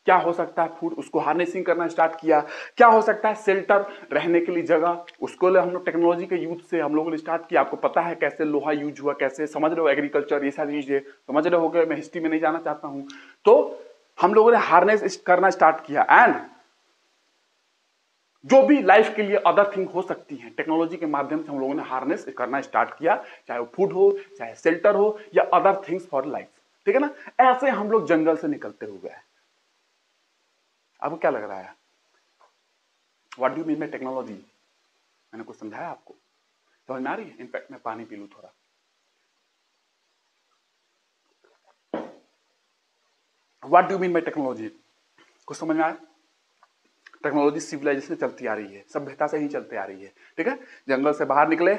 Speaker 1: क्या हो सकता है फूड, उसको हार्नेसिंग करना स्टार्ट किया, क्या हो सकता है शेल्टर, रहने के लिए जगह, उसको हम लोग टेक्नोलॉजी के यूज से हम लोगों ने स्टार्ट किया, आपको पता है कैसे लोहा यूज हुआ, कैसे समझ रहे हो, एग्रीकल्चर, ये सारी चीजें समझ रहे हो, मैं हिस्ट्री में नहीं जाना चाहता हूं, तो हम लोगों ने हार्नेस करना स्टार्ट किया, एंड जो भी लाइफ के लिए अदर थिंग हो सकती है, टेक्नोलॉजी के माध्यम से हम लोगों ने हार्नेस करना स्टार्ट किया, चाहे वो फूड हो, चाहे शेल्टर हो, या अदर थिंग्स फॉर लाइफ, ठीक है ना, ऐसे हम लोग जंगल से निकलते हुए हैं। आपको क्या लग रहा है, what do mean by technology, मैंने कुछ समझाया आपको, समझ में आ रही है? इनफैक्ट मैं पानी पी लूं थोड़ा। What do mean by technology, कुछ समझ में आया? टेक्नोलॉजी सिविलाइजेशन चलती आ रही है, सभ्यता से ही चलती आ रही है, ठीक है, जंगल से बाहर निकले,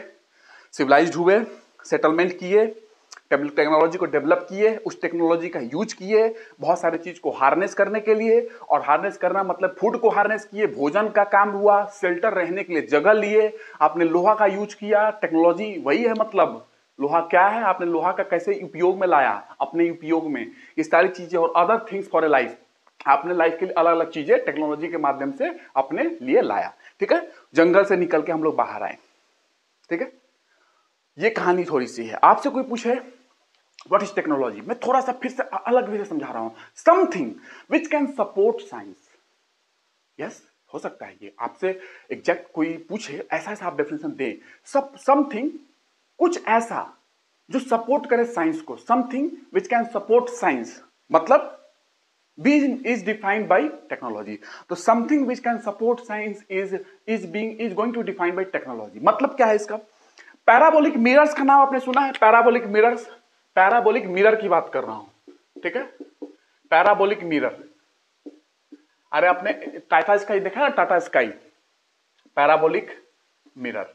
Speaker 1: सिविलाइज्ड हुए, सेटलमेंट किए, टेक्नोलॉजी को डेवलप किए, उस टेक्नोलॉजी का यूज किए बहुत सारी चीज को हार्नेस करने के लिए, और हार्नेस करना मतलब फूड को हार्नेस किए, भोजन का काम हुआ, शेल्टर रहने के लिए जगह लिए, आपने लोहा का यूज किया, टेक्नोलॉजी वही है, मतलब लोहा क्या है, आपने लोहा का कैसे उपयोग में लाया अपने उपयोग में, ये सारी चीजें और other things for a life, आपने लाइफ के लिए अलग अलग चीजें टेक्नोलॉजी के माध्यम से अपने लिए लाया, ठीक है, जंगल से निकल के हम लोग बाहर आए, ठीक है, ये कहानी थोड़ी सी है। आपसे कोई पूछे व्हाट इज टेक्नोलॉजी, मैं थोड़ा सा फिर से अलग वे से समझा रहा हूं, something which can support science, yes, हो सकता है ये आपसे एग्जैक्ट कोई पूछे, ऐसा ऐसा आप डेफिनेशन दें, समथिंग, कुछ ऐसा जो सपोर्ट करे साइंस को, something which can support science, मतलब B is defined by technology. तो something which can support science is going to defined by technology. मतलब क्या है इसका? पैराबोलिक मिरर्स का नाम आपने सुना है? पैराबोलिक मिरर्स, पैराबोलिक मिरर की बात कर रहा हूं, ठीक है, पैराबोलिक मिरर, अरे आपने टाटा स्काई देखा ना, टाटा स्काई, पैराबोलिक मिरर,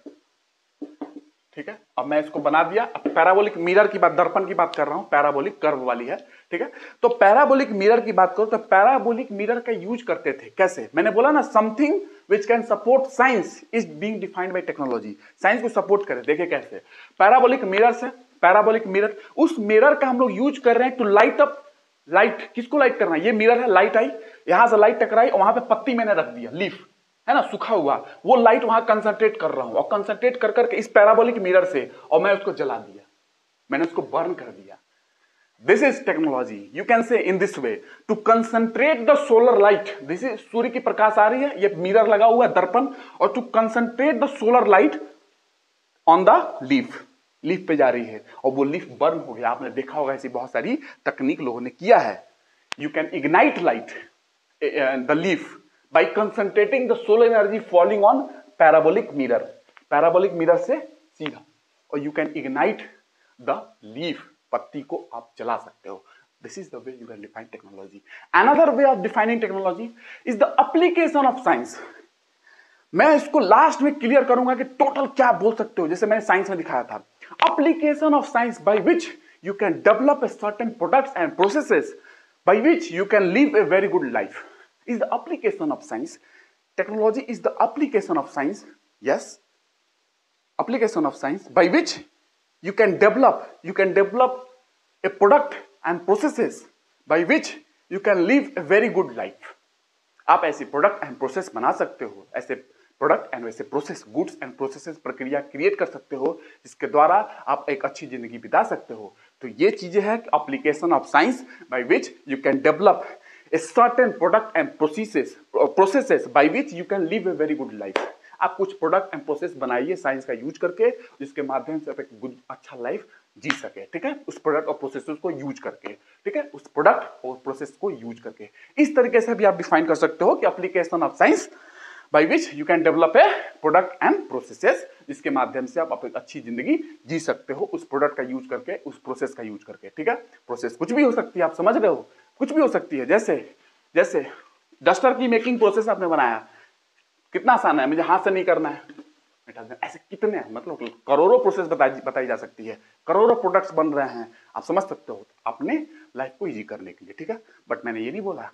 Speaker 1: ठीक है, अब मैं इसको बना दिया, अब पैराबोलिक मिरर की बात, दर्पण की बात कर रहा हूं, पैराबोलिक कर्व वाली है, ठीक है, तो पैराबोलिक मिरर की बात करो, तो पैराबोलिक मिरर का यूज करते थे कैसे, मैंने बोला ना, something which can support science is being defined by technology, science को सपोर्ट करे, देखिए कैसे, पैराबोलिक मिरर से, पैराबोलिक मिरर, उस मिरर का हम लोग यूज कर रहे हैं टू लाइट अप, लाइट किसको लाइट करना है, ये मिरर है, लाइट आई, यहां से लाइट टकराई और वहां पे पत्ती मैंने रख दिया, लीफ है ना, सूखा हुआ, वो लाइट वहां कंसंट्रेट कर रहा हूं, और कंसंट्रेट कर करके इस पैराबोलिक मिरर से, और मैं उसको जला दिया, मैंने उसको बर्न कर दिया, this is technology, you can say in this way, to concentrate the solar light, this is सूर्य की प्रकाश आ रही है, ये मिरर लगा हुआ है दर्पण, और to concentrate the solar light on the leaf, leaf पे जा रही है, और वो लीफ बर्न हो गया, आपने देखा होगा, ऐसी बहुत सारी तकनीक लोगों ने किया है, you can ignite light the leaf by concentrating the solar energy falling on parabolic mirror, parabolic mirror से सीधा, और you can ignite the leaf, पत्ती को आप जला सकते हो, this is the way you can define technology. Another way of defining technology is the application of science. मैं इसको लास्ट में क्लियर करूंगा कि टोटल क्या बोल सकते हो, जैसे मैंने साइंस में दिखाया था, application of science by which you can develop a certain products and processes by which you can live a very good life. Is the application of science. Technology is the application of science, yes, application of science by which you can develop a product and processes by which you can live a very good life. आप ऐसे product and process बना सकते हो, ऐसे product and वैसे process, goods and processes, प्रक्रिया create कर सकते हो, जिसके द्वारा आप एक अच्छी जिंदगी बिता सकते हो, तो ये चीजें हैं application of science by which you can develop a certain product and processes by which you can live a very good life. आप कुछ प्रोडक्ट एंड प्रोसेस बनाइए साइंस का यूज करके, जिसके माध्यम से आप एक गुड अच्छा लाइफ जी सके, ठीक है, उस प्रोडक्ट और प्रोसेस को यूज करके, ठीक है, उस प्रोडक्ट और प्रोसेस को यूज करके, इस तरीके से भी आप डिफाइन कर सकते हो कि application of science by which you can develop a product and processes, जिसके माध्यम से आप एक अच्छी जिंदगी जी सकते हो उस प्रोडक्ट का यूज करके, उस प्रोसेस का यूज करके। ठीक है, प्रोसेस कुछ भी हो सकती है, आप समझ रहे हो, कुछ भी हो सकती है। जैसे डस्टर की मेकिंग प्रोसेस आपने बनाया, कितना आसान है, मुझे हाथ से नहीं करना है, ऐसे कितने मतलब करोड़ों प्रोसेस बताई जा सकती है, करोड़ों प्रोडक्ट्स बन रहे हैं, आप समझ सकते हो अपने लाइफ को इजी करने के लिए। ठीक है, बट मैंने ये नहीं बोला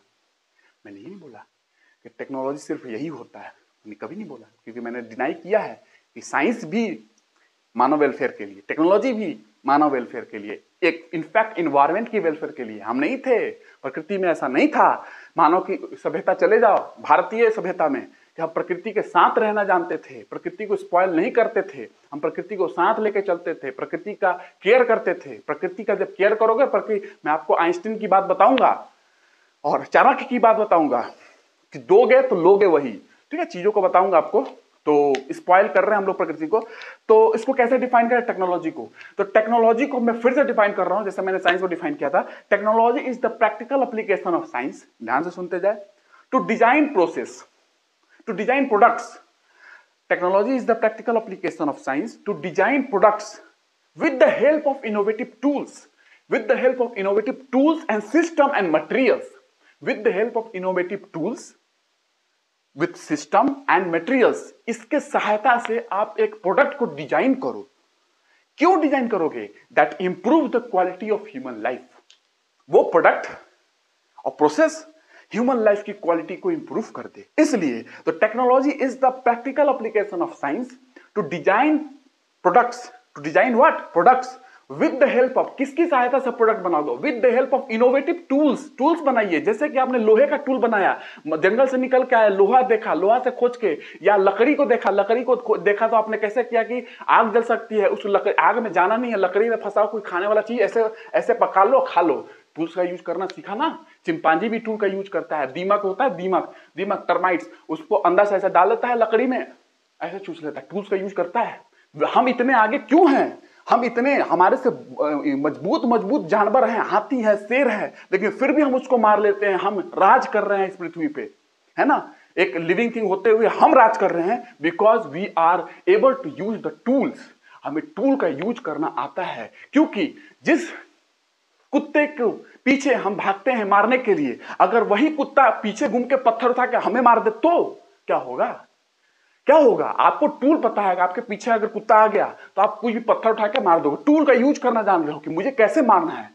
Speaker 1: कि टेक्नोलॉजी सिर्फ यही होता है, मैंने कभी नहीं बोला, क्योंकि मैंने डिनाई किया है कि साइंस भी मानव वेलफेयर के लिए, टेक्नोलॉजी भी मानव वेलफेयर के लिए, एक इनफैक्ट इन्वायरमेंट की वेलफेयर के लिए। हम नहीं थे, प्रकृति में ऐसा नहीं था। मानव की सभ्यता चले जाओ, भारतीय सभ्यता में, कि हम प्रकृति के साथ रहना जानते थे, प्रकृति को स्पॉइल नहीं करते थे, हम प्रकृति को साथ लेके चलते थे, प्रकृति का केयर करते थे। प्रकृति का जब केयर करोगे, प्रकृति, मैं आपको आइंस्टीन की बात बताऊंगा और चाणक्य की बात बताऊंगा कि दोगे तो लोगे वही। ठीक है, चीजों को बताऊंगा आपको। तो स्पॉइल कर रहे हैं हम लोग प्रकृति को, तो इसको कैसे डिफाइन करें टेक्नोलॉजी को? तो टेक्नोलॉजी को मैं फिर से डिफाइन कर रहा हूं, जैसे मैंने साइंस को डिफाइन किया था। Technology is the practical application of science, ध्यान से सुनते जाए, to design process, to design products. Technology is the practical application of science to design products with the help of innovative tools, with the help of innovative tools and system and materials, with the help of innovative tools, with system and materials। इसके सहायता से आप एक product को design करो। क्यों design करोगे? That improve the quality of human life. वो प्रोडक्ट और प्रोसेस ह्यूमन लाइफ की क्वालिटी को इंप्रूव कर दे। इसलिए तो technology is the practical application of science to design products, to design what? Products with the help of, किसकी सहायता से प्रोडक्ट बना दो? With the help of innovative tools. Tools बनाइए, जैसे कि आपने लोहे का टूल बनाया, जंगल से निकल के आया, लोहा देखा, लोहा से खोज के, या लकड़ी को देखा, लकड़ी को देखा तो आपने कैसे किया कि आग जल सकती है, उस आग में जाना नहीं है, लकड़ी में फंसा कोई खाने वाला चीज ऐसे ऐसे पका लो, खा लो। टूल्स का यूज करना सीखा ना। चिंपांजी भी टूल का यूज करता है। दीमक होता है, दीमक टर्माइट्स, उसको अंदर से ऐसे डाल लेता है लकड़ी में, ऐसे चूस लेता है, टूल्स का यूज करता है। हम इतने आगे क्यों हैं? हम इतने, हमारे से मजबूत जानवर हैं, हाथी है, शेर है, लेकिन फिर भी हम उसको मार लेते हैं। हम राज कर रहे हैं इस पृथ्वी पे, है ना? एक लिविंग थिंग होते हुए हम राज कर रहे हैं because we are able to use the tools. हमें टूल का यूज करना आता है, क्योंकि जिस कुत्ते को पीछे हम भागते हैं मारने के लिए, अगर वही कुत्ता पीछे घूम के पत्थर उठा के हमें मार दे तो क्या होगा? क्या होगा? आपको टूल पता है, आपके पीछे अगर कुत्ता आ गया तो आप कोई भी पत्थर उठा के मार दोगे। टूल का यूज करना जान रहे हो कि मुझे कैसे मारना है।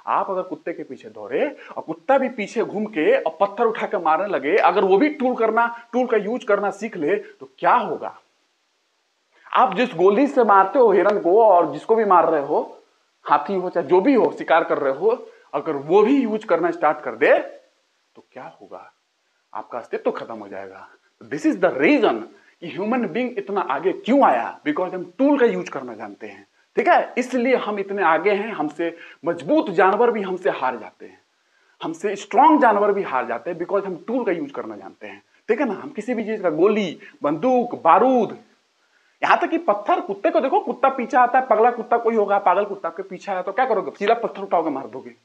Speaker 1: आप अगर कुत्ते के पीछे दौड़े और कुत्ता भी पीछे घूम के और पत्थर उठा के मारने लगे, अगर वो भी टूल का यूज करना सीख ले तो क्या होगा? आप जिस गोली से मारते हो हिरन को, और जिसको भी मार रहे हो, हाथी हो चाहे जो भी हो, शिकार कर रहे हो, अगर वो भी यूज करना स्टार्ट कर दे तो क्या होगा? आपका अस्तित्व खत्म हो जाएगा। दिस इज द रीजन कि ह्यूमन बीइंग इतना आगे क्यों आया, बिकॉज हम टूल का यूज करना जानते हैं। ठीक है, इसलिए हम इतने आगे हैं। हमसे मजबूत जानवर भी हमसे हार जाते हैं, हमसे स्ट्रॉन्ग जानवर भी हार जाते हैं, बिकॉज हम टूल का यूज करना जानते हैं। ठीक है ना? हम किसी भी चीज का, गोली, बंदूक, बारूद, यहां तक कि पत्थर, कुत्ते को देखो, कुत्ता पीछे आता है, पगला कुत्ता कोई होगा, पागल कुत्ता के पीछे आया तो क्या करोगे? सीधा पत्थर उठाओगे, मार दोगे।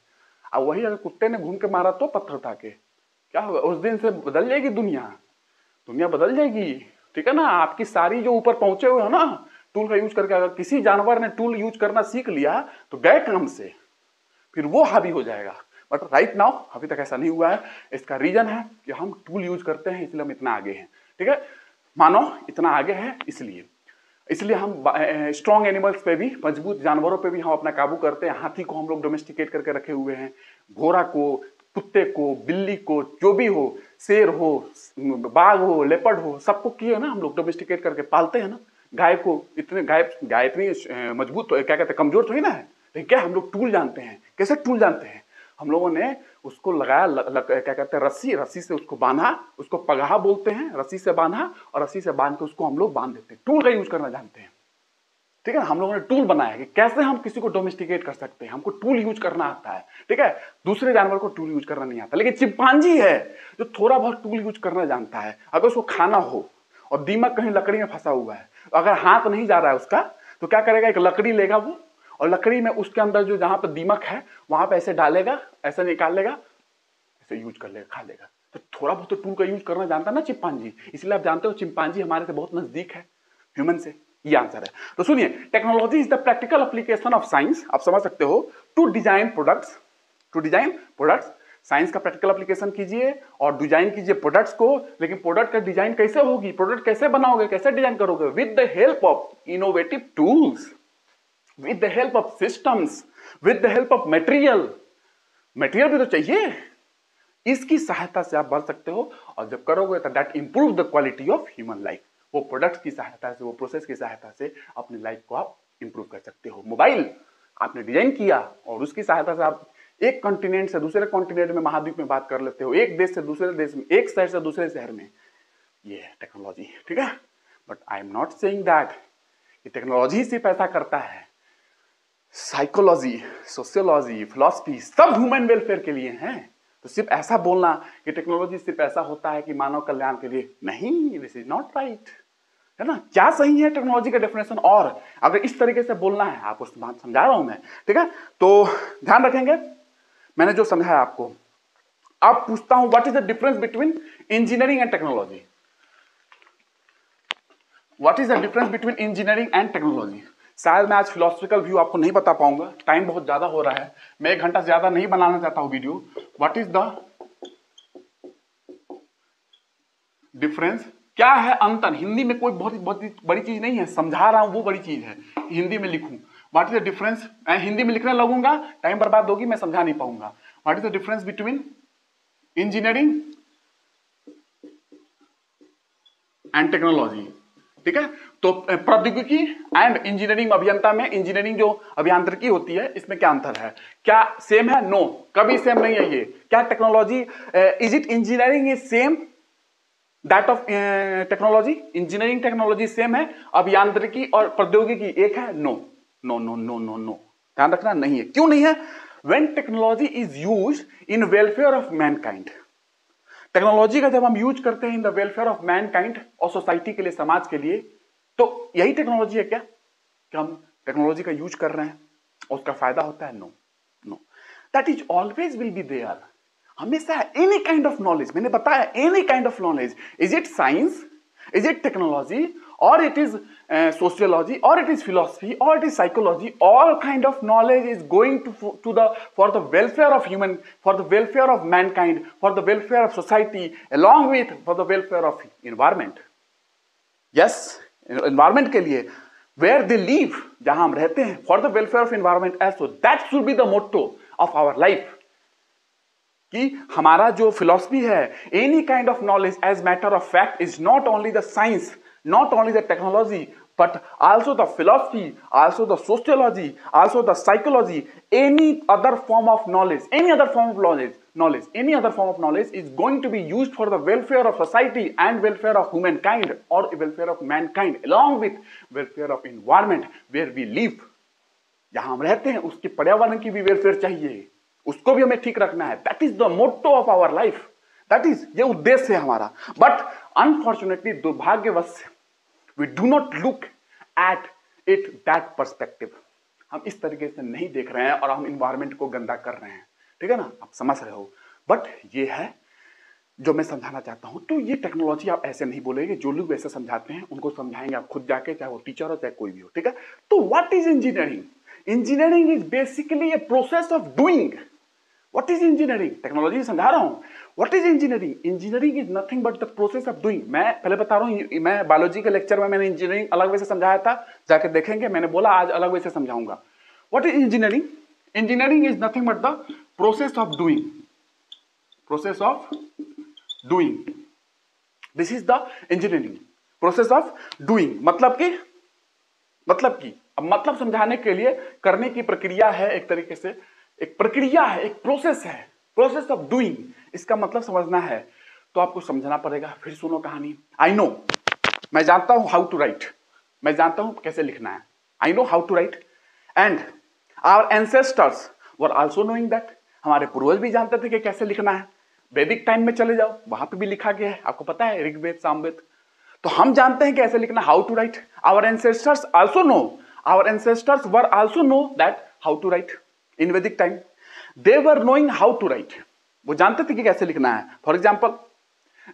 Speaker 1: और वही अगर कुत्ते ने घूम के मारा तो पत्थर उठा के क्या होगा? उस दिन से बदल जाएगी दुनिया बदल जाएगी। ठीक है ना? आपकी सारी जो ऊपर पहुंचे हुए हो ना टूल का यूज करके, अगर किसी जानवर ने टूल यूज करना सीख लिया तो गए काम से, फिर वो हावी हो जाएगा। बट राइट नाउ अभी तक ऐसा नहीं हुआ है। इसका रीजन है कि हम टूल यूज करते हैं, इसलिए हम इतना आगे हैं। ठीक है, मानो इतना आगे है, इसलिए हम स्ट्रॉन्ग एनिमल्स पे भी, मजबूत जानवरों पे भी हम अपना काबू करते हैं। हाथी को हम लोग डोमेस्टिकेट करके रखे हुए हैं, घोड़ा को, कुत्ते को, बिल्ली को, जो भी हो, शेर हो, बाघ हो, लेपर्ड हो, सबको किए ना हम लोग डोमेस्टिकेट करके पालते हैं ना। गाय को इतने, गाय इतनी मजबूत, क्या कहते हैं, कमजोर थोड़ी ना है, लेकिन क्या हम लोग टूल जानते हैं। कैसे टूल जानते हैं? हम लोगों ने उसको लगाया, क्या कहते हैं, रस्सी से उसको बांधा, उसको पगहा बोलते हैं, रस्सी से बांधा, और रस्सी से बांध के उसको हम लोग बांध देते हैं। टूल का यूज करना जानते हैं। ठीक है, हम लोगों ने टूल बनाया कि कैसे हम किसी को डोमेस्टिकेट कर सकते हैं। हमको टूल यूज करना आता है। ठीक है, दूसरे जानवर को टूल यूज करना नहीं आता, लेकिन चिंपांजी है जो थोड़ा बहुत टूल यूज करना जानता है। अगर उसको खाना हो और दीमक कहीं लकड़ी में फंसा हुआ है, अगर हाथ नहीं जा रहा है उसका, तो क्या करेगा? एक लकड़ी लेगा वो, और लकड़ी में उसके अंदर जो, जहां पर दीमक है वहां पे ऐसे डालेगा, ऐसे निकाल लेगा, ऐसे यूज कर लेगा, खा लेगा। तो थोड़ा बहुत तो टूल का यूज करना जानता है ना चिंपांजी, इसलिए आप जानते हो चिंपांजी हमारे से बहुत नजदीक है ह्यूमन से। ये आंसर है। तो सुनिए, technology is the practical application of science, आप समझ सकते हो, to design products, to design products. Science का प्रैक्टिकल एप्लीकेशन कीजिए और डिजाइन कीजिए प्रोडक्ट्स को, लेकिन प्रोडक्ट का डिजाइन कैसे होगी, प्रोडक्ट कैसे बनाओगे, कैसे डिजाइन करोगे, with the help of innovative tools, with the help of systems, with the help of material. Material भी तो चाहिए, इसकी सहायता से आप बढ़ सकते हो, और जब करोगे तो that improve the quality of human life. वो प्रोडक्ट्स की सहायता से, वो प्रोसेस की सहायता से अपनी लाइफ को आप इंप्रूव कर सकते हो। मोबाइल आपने डिजाइन किया और उसकी सहायता से आप एक कॉन्टिनेंट से दूसरे कॉन्टिनेंट में, महाद्वीप में बात कर लेते हो, एक देश से दूसरे देश में, एक शहर से दूसरे शहर में। ये है टेक्नोलॉजी, ठीक है। But I am not saying that कि टेक्नोलॉजी सिर्फ ऐसा करता है। साइकोलॉजी, सोशियोलॉजी, फिलॉसफी सब ह्यूमन वेलफेयर के लिए हैं। तो सिर्फ ऐसा बोलना कि टेक्नोलॉजी सिर्फ ऐसा होता है कि मानव कल्याण के लिए, नहीं, दिस इज नॉट राइट, है ना। क्या सही है टेक्नोलॉजी का डेफिनेशन, और अगर इस तरीके से बोलना है, आपको समझा रहा हूं मैं, ठीक है। तो ध्यान रखेंगे मैंने जो समझाया आपको। अब पूछता हूं, what is the difference between engineering and technology? What is the difference between engineering and technology? शायद मैं आज फिलोसफिकल व्यू आपको नहीं बता पाऊंगा, टाइम बहुत ज्यादा हो रहा है, मैं 1 घंटा ज्यादा नहीं बनाना चाहता हूं video. What is the difference, क्या है अंतर? हिंदी में कोई बहुत बड़ी चीज नहीं है, समझा रहा हूं वो बड़ी चीज है, हिंदी में लिखूं। व्हाट इज द डिफरेंस, मैं हिंदी में लिखने लगूंगा टाइम बर्बाद होगी, मैं समझा नहीं पाऊंगा। What is the difference between engineering and technology, ठीक है। तो प्रौद्योगिकी एंड इंजीनियरिंग, अभियंता में इंजीनियरिंग जो अभियांत्रिकी होती है, इसमें क्या अंतर है? क्या सेम है? नो, कभी सेम नहीं है ये। क्या technology, is it engineering is same that of technology? Engineering technology same है, अभियांत्रिकी और प्रौद्योगिकी एक है? No no no no no no, ध्यान रखना, नहीं है। क्यों नहीं है? When technology is used in welfare of mankind, technology का जब हम यूज करते हैं in the welfare of mankind और सोसाइटी के लिए, समाज के लिए, तो यही टेक्नोलॉजी है क्या कि हम टेक्नोलॉजी का यूज कर रहे हैं और उसका फायदा होता है? No no, that is always will be there, हमेशा। एनी काइंड ऑफ नॉलेज, मैंने बताया, any kind of knowledge, is it science, is it technology, और it is sociology, or it is philosophy, or it is psychology, all kind of knowledge is going to the for the welfare of human, for the welfare of mankind, for the welfare of society, along with for the welfare of environment. Yes, environment के लिए, where they live, जहां हम रहते हैं, for the welfare of environment also. That should be the motto of our life. कि हमारा जो philosophy है, any kind of knowledge as matter of fact is not only the science, not only the technology, but also the philosophy, also the sociology, also the psychology, any other form of knowledge, any other form of knowledge, any other form of knowledge is going to be used for the welfare of society and welfare of humankind, or welfare of mankind, along with welfare of environment where we live. जहां हम रहते हैं उसके पर्यावरण की भी welfare चाहिए, उसको भी हमें ठीक रखना है। That is the motto of our life, that is, ये उद्देश्य है हमारा। बट अनफॉर्चुनेटली, दुर्भाग्यवश, we do not look at it that perspective, हम इस तरीके से नहीं देख रहे हैं और हम इन्वायरमेंट को गंदा कर रहे हैं, ठीक है ना, आप समझ रहे हो। बट ये है जो मैं समझाना चाहता हूं। तो ये टेक्नोलॉजी आप ऐसे नहीं बोलेंगे, जो लोग ऐसे समझाते हैं उनको समझाएंगे आप खुद जाके, चाहे वो टीचर हो चाहे कोई भी हो, ठीक है। तो what is engineering? Engineering is basically A process of doing. What is engineering? Technology समझा रहा हूं। What is engineering? Engineering is nothing but the process of doing. मैं पहले बता रहा हूं, मैं बायोलॉजी के लेक्चर में मैंने इंजीनियरिंग अलग वे से समझाया था, जाके देखेंगे, मैंने बोला आज अलग वे से समझाऊंगा। What is engineering? Engineering is nothing but the process of doing. Process of doing. This is the engineering. Process of doing. मतलब कि अब मतलब समझाने के लिए करने की प्रक्रिया है, एक तरीके से एक प्रक्रिया है, एक प्रोसेस है, प्रोसेस ऑफ डूइंग। इसका मतलब समझना है तो आपको समझना पड़ेगा। फिर सुनो कहानी। आई नो, मैं जानता हूं हाउ टू राइट, मैं जानता हूं कैसे लिखना है। I know how to write and our ancestors were also knowing that, हमारे पूर्वज भी जानते थे कि कैसे लिखना है। वैदिक टाइम में चले जाओ, वहां पे भी लिखा गया है, आपको पता है, ऋग्वेद, सामवेद। तो हम जानते हैं कैसे लिखना, how to write. Our ancestors also know, our ancestors were also know that how to write. In Vedic time, they were knowing how to write. वो जानते थे कि कैसे लिखना है। For example,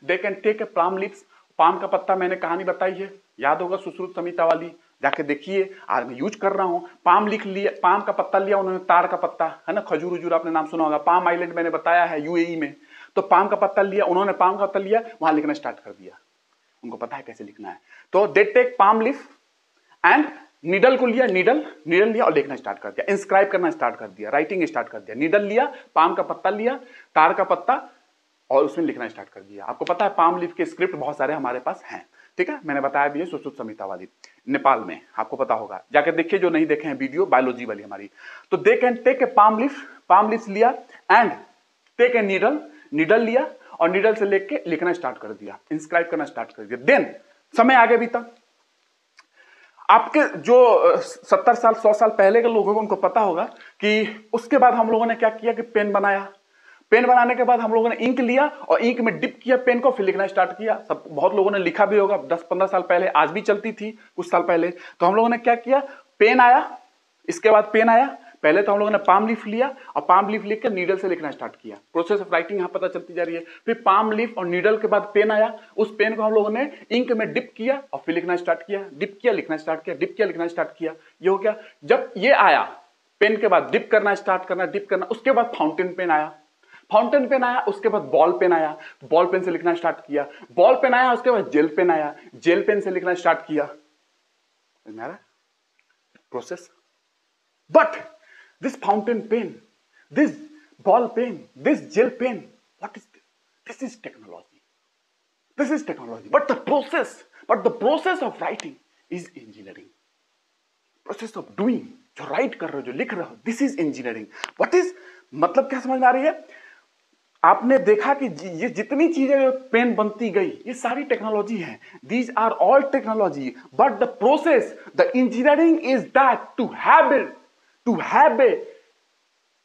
Speaker 1: they can take a palm leaves, palm का पत्ता मैंने कहानी बताई है, याद होगा सुश्रुत संहिता वाली, जाके देखिए, आज मैं यूज कर रहा हूं। पाम लिख लिया, पाम का पत्ता लिया उन्होंने, तार का पत्ता है ना, खजूर उजूर आपने नाम सुना होगा, पाम आइलैंड मैंने बताया है यूएई में। तो पाम का पत्ता लिया उन्होंने, पाम का पत्ता लिया, वहां लिखना स्टार्ट कर दिया, उनको पता है कैसे लिखना है। तो they take palm leaf and needle को लिया, नीडल लिया और लिखना स्टार्ट कर दिया, इंस्क्राइब करना स्टार्ट कर दिया, राइटिंग स्टार्ट कर दिया। नीडल लिया, पाम का पत्ता लिया, तार का पत्ता, और उसमें लिखना स्टार्ट कर दिया। आपको पता है पाम लीफ के स्क्रिप्ट बहुत सारे हमारे पास हैं, ठीक है, मैंने बताया भी है सुश्रुत संहिता वाली, नेपाल में, आपको पता होगा, जाकर देखिए जो नहीं देखे हैं वीडियो, बायोलॉजी वाली हमारी। तो they can take a palm leaf लिया एंड टेक ए नीडल लिया और नीडल से लेके लिखना स्टार्ट कर दिया, इंस्क्राइब करना स्टार्ट कर दिया। देन समय आगे बीता, आपके जो 70 साल 100 साल पहले के लोग होंगे उनको पता होगा कि उसके बाद हम लोगों ने क्या किया कि पेन बनाया। पेन बनाने के बाद हम लोगों ने इंक लिया और इंक में डिप किया पेन को, फिर लिखना स्टार्ट किया। सब बहुत लोगों ने लिखा भी होगा 10-15 साल पहले, आज भी चलती थी कुछ साल पहले। तो हम लोगों ने क्या किया, पेन आया, इसके बाद पेन आया, पहले तो हम लोगों ने पाम लीफ लिया और पाम लीफ लिख कर नीडल से लिखना स्टार्ट किया। प्रोसेस ऑफ राइटिंग यहां पता चलती जा रही है। फिर पाम लीफ और नीडल के बाद पेन आया, उस पेन को हम लोगों ने इंक में डिप किया और फिर लिखना स्टार्ट किया, डिप किया लिखना स्टार्ट किया, डिप किया लिखना स्टार्ट किया। ये हो गया। जब ये आया, पेन के बाद डिप करना स्टार्ट करना, डिप करना, उसके बाद फाउंटेन पेन आया, फाउंटेन पेन आया, उसके बाद बॉल पेन आया, बॉल पेन से लिखना स्टार्ट किया, बॉल पेन आया, उसके बाद जेल पेन आया, जेल पेन से लिखना स्टार्ट किया। Process. But this fountain pen, this ball pen, this gel pen, what is this? This is technology. This is technology. But the process of writing is engineering. Process of doing, जो right कर रहे हो, जो लिख रहे हो, this is engineering. What is, मतलब क्या समझ में आ रही है? आपने देखा कि ये जितनी चीजें पेन बनती गई, ये सारी टेक्नोलॉजी है। These are all technology. But the process, the engineering is that to have a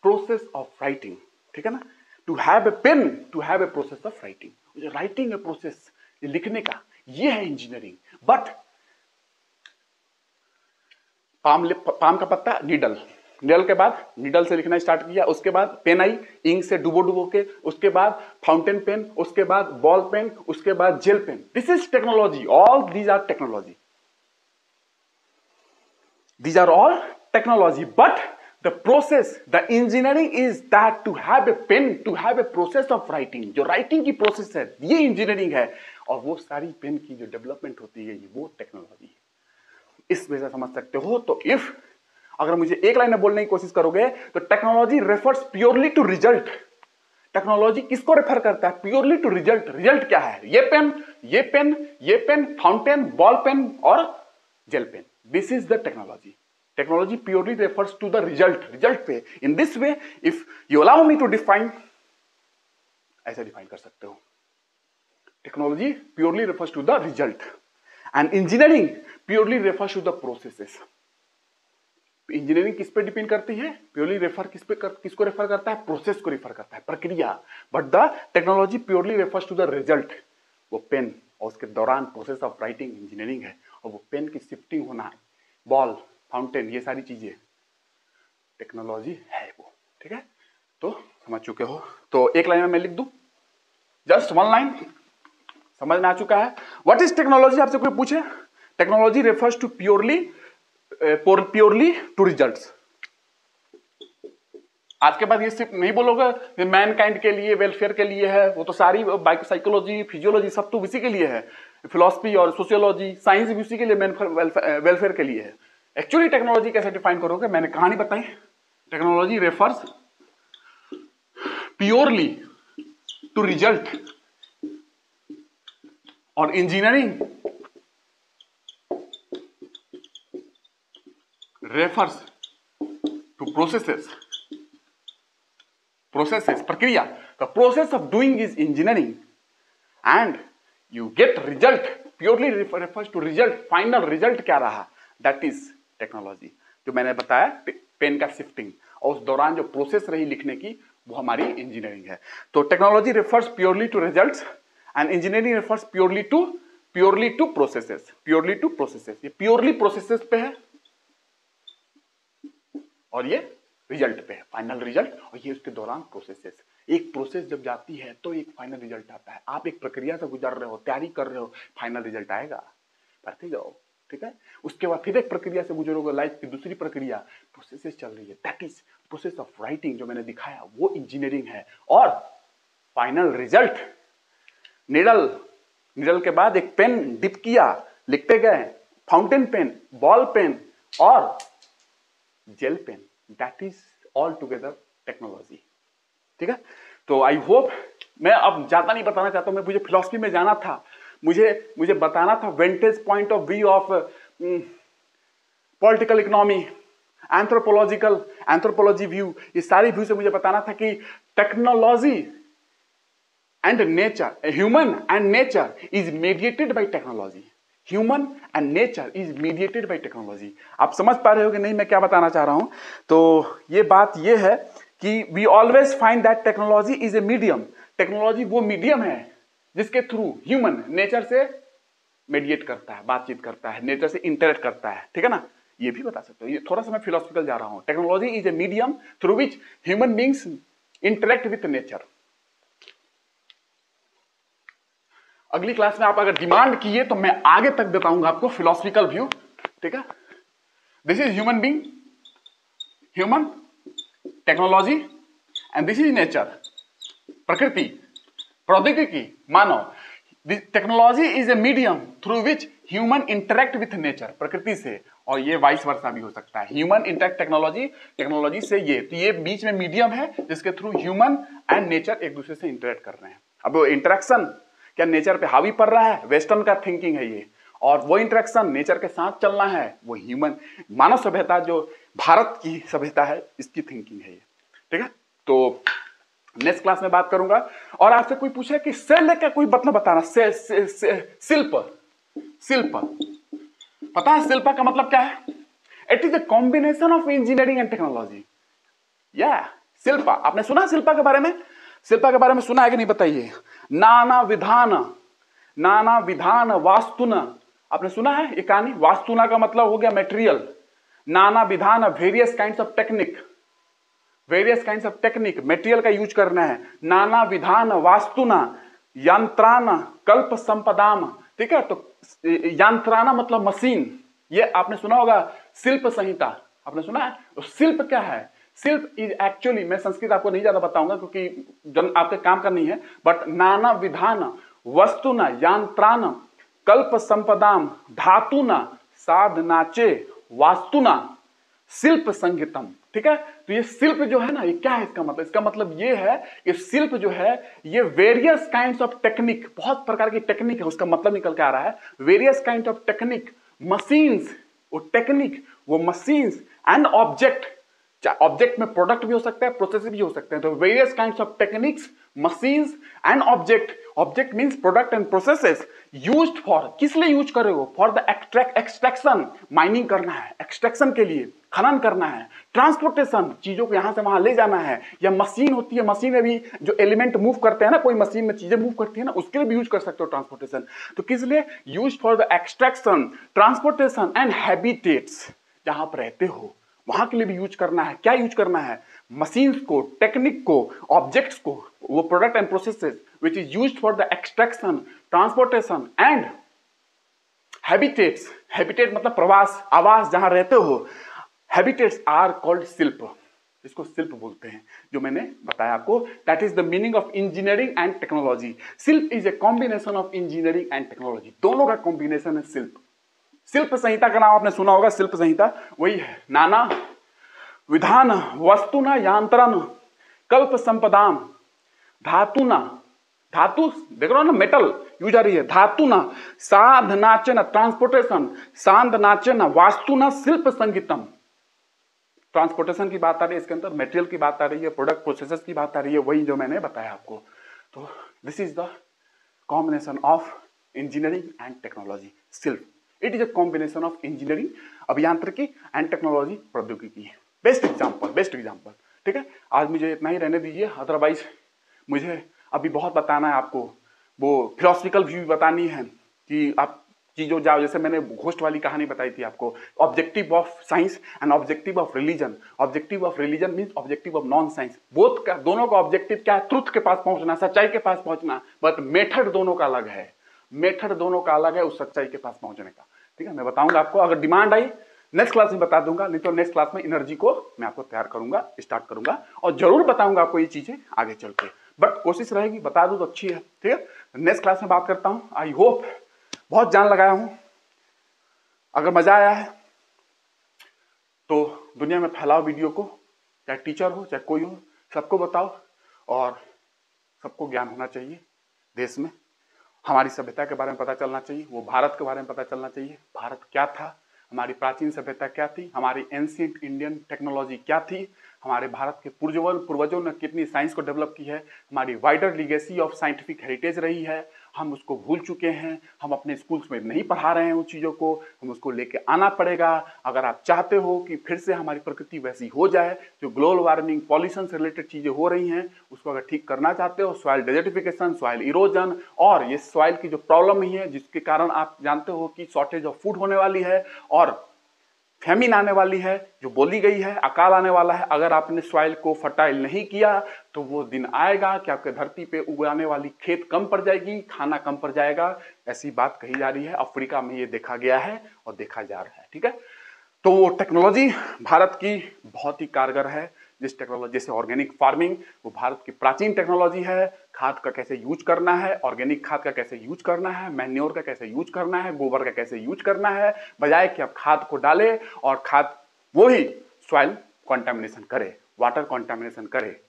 Speaker 1: process of writing, ठीक है ना, to have a pen, to have a process of writing. Writing a process, ये लिखने का, ये है engineering. But palm का पत्ता, नीडल के बाद नीडल से लिखना स्टार्ट किया, उसके बाद पेन आई, इंक से डुबो के, उसके बाद फाउंटेन पेन, उसके बाद बॉल पेन, उसके बाद gel pen. This is technology, all these are technology, these are all technology, but the process, the engineering is that to have a pen, to have a process of writing. जो writing की process है, ये engineering है, और वो सारी pen की जो डेवलपमेंट होती है, वो टेक्नोलॉजी है। इस वजह से समझ सकते हो। तो इफ अगर मुझे एक लाइन में बोलने की कोशिश करोगे तो technology refers purely to result. Technology किसको रेफर करता है? Purely to result. रिजल्ट क्या है? ये पेन, ये पेन, ये पेन, फाउंटेन, बॉल पेन और gel pen. This is the technology. Technology purely refers to the result पे। In this way, if you allow me to define, ऐसे define कर सकते हो। Technology purely refers to the result, and engineering purely refers to the processes. Engineering किस पे depend करती है? Purely refer किसको रेफर करता है? प्रोसेस को रेफर करता है, प्रक्रिया। But the technology purely refers to the result. वो पेन और उसके दौरान प्रोसेस ऑफ राइटिंग इंजीनियरिंग है, और वो पेन की शिफ्टिंग होना, बॉल, फाउंटेन, ये सारी चीजें टेक्नोलॉजी है वो, ठीक है। तो समझ चुके हो। तो एक लाइन में मैं लिख दूं, जस्ट वन लाइन, समझ में आ चुका है। What is technology? आपसे कोई पूछे, technology refers to purely to results. आज के बाद ये सिर्फ नहीं बोलोगे मैनकाइंड के लिए, वेलफेयर के लिए है, वो तो सारी साइकोलॉजी, फिजियोलॉजी सब तो उसी के लिए है। फिलॉसफी और सोशियोलॉजी, साइंस भी उसी के लिए, वेलफेयर के लिए है। एक्चुअली टेक्नोलॉजी कैसे डिफाइन करोगे? मैंने कहानी बताई। Technology refers purely to result, और इंजीनियरिंग रेफर्स टू प्रोसेसेस, प्रक्रिया। The process of doing is engineering, and you get result purely refers to result, final result क्या रहा, that is technology। जो मैंने बताया पेन का शिफ्टिंग, और उस दौरान जो प्रोसेस रही लिखने की, वो हमारी इंजीनियरिंग है। तो technology refers purely to results and engineering refers purely to processes, ये प्योरली प्रोसेसेस पे है और ये रिजल्ट पे है, फाइनल रिजल्ट, और ये उसके दौरान प्रोसेसेस। एक प्रोसेस जब जाती है तो एक फाइनल रिजल्ट आता है। आप एक प्रक्रिया से गुजर रहे हो, तैयारी कर रहे हो, फाइनल रिजल्ट आएगा, पढ़ते जाओ, ठीक है। उसके बाद फिर एक प्रक्रिया से गुजरोगे, लाइफ की दूसरी प्रक्रिया, प्रोसेसेस चल रही है, that is process of writing जो मैंने दिखाया, वो इंजीनियरिंग है। और फाइनल रिजल्ट, निडल के बाद एक पेन डिप किया, लिखते गए, फाउंटेन पेन, बॉल पेन और gel pen, that is all together technology, ठीक है। तो आई होप, मैं अब ज्यादा नहीं बताना चाहता हूं, मुझे फिलॉसफी में जाना था, मुझे बताना था वेंटेज point of view of political economy, anthropology view, ये सारी व्यू से मुझे बताना था कि technology and nature, human and nature is mediated by technology, human and nature is mediated by technology. आप समझ पा रहे हो कि नहीं मैं क्या बताना चाह रहा हूं? तो ये बात ये है कि we always find that technology is a medium, technology वो मीडियम है जिसके थ्रू ह्यूमन नेचर से मीडिएट करता है, बातचीत करता है, नेचर से इंटरेक्ट करता है, ठीक है ना। ये भी बता सकते हो, ये थोड़ा सा मैं फिलोसफिकल जा रहा हूं। Technology is a medium through which human beings interact with nature. अगली क्लास में आप अगर डिमांड किए तो मैं आगे तक बताऊंगा आपको फिलोसफिकल व्यू, ठीक है। This is human being, human, technology and this is nature, प्रकृति, प्रौद्योगिकी, मानव। Technology is a medium through which human interact with nature, प्रकृति से, और ये वाइस वर्सा भी हो सकता है, ह्यूमन इंटरेक्ट टेक्नोलॉजी से, ये तो ये बीच में मीडियम है जिसके थ्रू ह्यूमन एंड नेचर एक दूसरे से इंटरेक्ट कर रहे हैं। अब वो इंटरेक्शन क्या नेचर पे हावी पड़ रहा है, वेस्टर्न का थिंकिंग है ये, और वो इंटरेक्शन नेचर के साथ चलना है, वो ह्यूमन, मानव सभ्यता जो भारत की सभ्यता है इसकी थिंकिंग है ये, ठीक है। तो नेक्स्ट क्लास में बात करूंगा। और आपसे कोई पूछे कि सेल का कोई मतलब बताना, शिल्प पता है शिल्प का मतलब क्या है? It is a combination of engineering and technology. या शिल्पा, आपने सुना शिल्पा के बारे में? शिल्पा के बारे में सुना है कि नहीं बताइए? नाना विधान वास्तुना, आपने सुना है ये कहानी? वास्तुना का मतलब हो गया मटेरियल, नाना विधान various kinds of technique, material का यूज करना है। नाना विधान वास्तुना यंत्राना कल्प संपदाम, ठीक है। तो यंत्राना मतलब मशीन, ये आपने सुना होगा शिल्प संहिता, आपने सुना है? तो शिल्प क्या है? शिल्प इज एक्चुअली, मैं संस्कृत आपको नहीं ज्यादा बताऊंगा क्योंकि जन आपके काम का नहीं है, बट नाना विधान वस्तुना यंत्रान कल्प संपदाम धातुना साधनाचे वास्तुना शिल्प संगीतम, ठीक है। तो ये शिल्प जो है ना, ये क्या है इसका मतलब? इसका मतलब ये है कि शिल्प जो है ये वेरियस काइंड्स ऑफ टेक्निक, बहुत प्रकार की टेक्निक है, उसका मतलब निकल के आ रहा है various kind of technique, machines, वो टेक्निक, वो मशीन्स एंड ऑब्जेक्ट, ऑब्जेक्ट में प्रोडक्ट भी हो सकता है, प्रोसेस भी हो सकते हैं। तो various kinds of techniques, machines and object means product and processes used for, किस लिए यूज कर रहे हो? फॉर द एक्सट्रैक्शन, माइनिंग करना है, एक्सट्रैक्शन के लिए खनन करना है, ट्रांसपोर्टेशन, चीजों को यहां से वहां ले जाना है, या मशीन होती है, मशीन में भी जो एलिमेंट मूव करते हैं ना, कोई मशीन में चीजें मूव करती है ना, उसके लिए भी यूज कर सकते हो ट्रांसपोर्टेशन। तो किस लिए? Use for the extraction, transportation and habitats, जहां पर रहते हो वहां के लिए भी यूज करना है। क्या यूज करना है? मशीन्स को, टेक्निक को, ऑब्जेक्ट्स को, वो product and processes which is used for the extraction, transportation and habitats, habitat मतलब प्रवास, आवास, जहां रहते हो, हैबिटेट्स आर कॉल्ड शिल्प, इसको शिल्प बोलते हैं, जो मैंने बताया आपको। That is the meaning of engineering and technology. शिल्प is a combination of engineering and technology, दोनों का कॉम्बिनेशन है शिल्प। शिल्प संहिता का नाम आपने सुना होगा, शिल्प संहिता वही है। नाना विधान वस्तुना यांत्रण कल्प संपदाम धातुना, धातु देख रहे हो ना, मेटल यूज आ रही है, धातुना साधनाचन ट्रांसपोर्टेशन, साधनाचन वास्तुना शिल्प संगीतम, ट्रांसपोर्टेशन की बात आ रही है इसके अंदर, मटेरियल की बात आ रही है, प्रोडक्ट प्रोसेसेस की बात आ रही है, वही जो मैंने बताया आपको। तो this is the combination of engineering and technology, शिल्प। It is a combination of engineering, अभियांत्रिकी एंड टेक्नोलॉजी, प्रौद्योगिकी। बेस्ट एग्जाम्पल, ठीक है। आज मुझे इतना ही रहने दीजिए, अदरवाइज मुझे अभी बहुत बताना है आपको, वो फिलोसफिकल व्यू बतानी है कि आप चीजों जाओ, जैसे मैंने घोस्ट वाली कहानी बताई थी आपको, objective of science and objective of religion. Objective of religion means objective of non science. Both का, दोनों का ऑब्जेक्टिव क्या है? ट्रुथ के पास पहुंचना, सच्चाई के पास पहुंचना, बट मेथड दोनों का अलग है। मेथड दोनों का अलग है उस सच्चाई के पास पहुंचने का। ठीक है, मैं बताऊंगा आपको, अगर डिमांड आई नेक्स्ट क्लास में बता दूंगा, नहीं तो नेक्स्ट क्लास में एनर्जी को मैं आपको तैयार करूंगा, स्टार्ट करूंगा, और जरूर बताऊंगा आपको ये चीजें आगे चल के, बट कोशिश रहेगी बता दूं तो अच्छी है। ठीक है, नेक्स्ट क्लास में बात करता हूं। आई होप बहुत जान लगाया हूं, अगर मजा आया है तो दुनिया में फैलाओ वीडियो को, चाहे टीचर हो चाहे कोई हो, सबको बताओ, और सबको ज्ञान होना चाहिए देश में। हमारी सभ्यता के बारे में पता चलना चाहिए, वो भारत के बारे में पता चलना चाहिए, भारत क्या था, हमारी प्राचीन सभ्यता क्या थी, हमारी एंशिएंट इंडियन टेक्नोलॉजी क्या थी, हमारे भारत के पूर्वजों ने कितनी साइंस को डेवलप की है, हमारी wider legacy of scientific heritage रही है, हम उसको भूल चुके हैं, हम अपने स्कूल्स में नहीं पढ़ा रहे हैं उन चीज़ों को, हम उसको लेके आना पड़ेगा। अगर आप चाहते हो कि फिर से हमारी प्रकृति वैसी हो जाए, जो ग्लोबल वार्मिंग, पॉल्यूशन से रिलेटेड चीज़ें हो रही हैं, उसको अगर ठीक करना चाहते हो, सॉइल डेजर्टिफिकेशन, सॉइल इरोजन, और ये सॉइल की जो प्रॉब्लम ही है जिसके कारण आप जानते हो कि शॉर्टेज ऑफ फूड होने वाली है और फैमिन आने वाली है, जो बोली गई है, अकाल आने वाला है। अगर आपने सॉइल को फर्टाइल नहीं किया तो वो दिन आएगा कि आपके धरती पे उगाने वाली खेत कम पड़ जाएगी, खाना कम पड़ जाएगा। ऐसी बात कही जा रही है, अफ्रीका में ये देखा गया है और देखा जा रहा है। ठीक है, तो वो टेक्नोलॉजी भारत की बहुत ही कारगर है। जिस टेक्नोलॉजी, जैसे ऑर्गेनिक फार्मिंग, वो भारत की प्राचीन टेक्नोलॉजी है। खाद का कैसे यूज करना है, ऑर्गेनिक खाद का कैसे यूज करना है, मैन्योर का कैसे यूज करना है, गोबर का कैसे यूज करना है, बजाय कि आप खाद को डालें और खाद वो ही सॉइल कॉन्टेमिनेशन करे, वाटर कॉन्टेमिनेशन करे,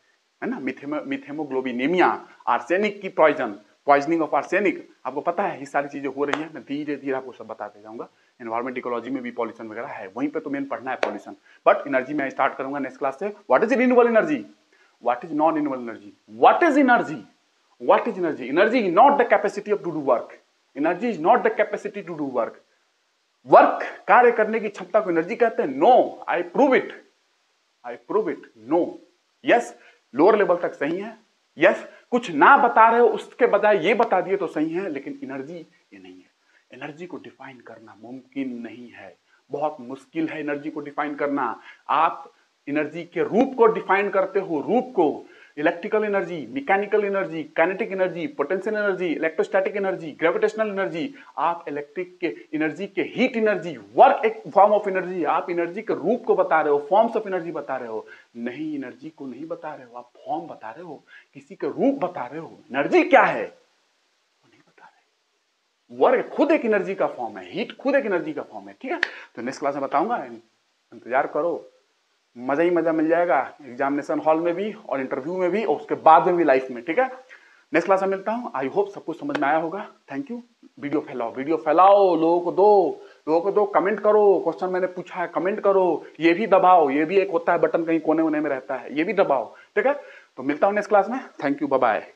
Speaker 1: है ना। मिथेमोग्लोबिनेमिया, आर्सेनिक की पॉइजनिंग ऑफ आर्सेनिक, आपको पता है ये सारी चीजें हो रही है। मैं धीरे धीरे आपको सब बताते जाऊंगा। एनवायरमेंट इकोलॉजी में भी पॉल्यूशन वगैरह है, वहीं पे तो मेन पढ़ना है पॉल्यूशन। बट एनर्जी में स्टार्ट करूंगा नेक्स्ट क्लास से। What is renewable energy, what is non renewable energy, what is energy, what is energy. Energy is not the capacity of to do work, energy is not the capacity to do work. Work, कार्य करने की क्षमता को energy कहते हैं? No, I prove it, I prove it, no. Yes, lower level तक सही है, यस, कुछ ना बता रहे हो उसके बजाय ये बता दिए तो सही है, लेकिन एनर्जी ये नहीं है। एनर्जी को डिफाइन करना मुमकिन नहीं है, बहुत मुश्किल है एनर्जी को डिफाइन करना। आप एनर्जी के रूप को डिफाइन करते हो, रूप को, electrical energy, mechanical energy, kinetic energy, potential energy, electrostatic energy, gravitational energy. आप इलेक्ट्रिक के एनर्जी के हीट एनर्जी, वर्क एक फॉर्म ऑफ एनर्जी, आप एनर्जी के रूप को बता रहे हो, फॉर्म्स ऑफ एनर्जी बता रहे हो। नहीं, एनर्जी को नहीं बता रहे हो, आप फॉर्म बता रहे हो, किसी का रूप बता रहे हो। एनर्जी क्या है वो नहीं बता रहे। वर्क खुद एक एनर्जी का फॉर्म है, हीट खुद एक एनर्जी का फॉर्म है। ठीक है, तो नेक्स्ट क्लास में बताऊंगा, इंतजार करो, मजा ही मजा मिल जाएगा एग्जामिनेशन हॉल में भी और इंटरव्यू में भी और उसके बाद में भी लाइफ में। ठीक है, नेक्स्ट क्लास में मिलता हूं। आई होप सब कुछ समझ में आया होगा। Thank you. वीडियो फैलाओ, वीडियो फैलाओ, लोगों को दो, कमेंट करो, क्वेश्चन मैंने पूछा है कमेंट करो, ये भी दबाओ, ये भी एक होता है बटन कहीं कोने में रहता है, ये भी दबाओ। ठीक है, तो मिलता हूं नेक्स्ट क्लास में। Thank you, bye bye.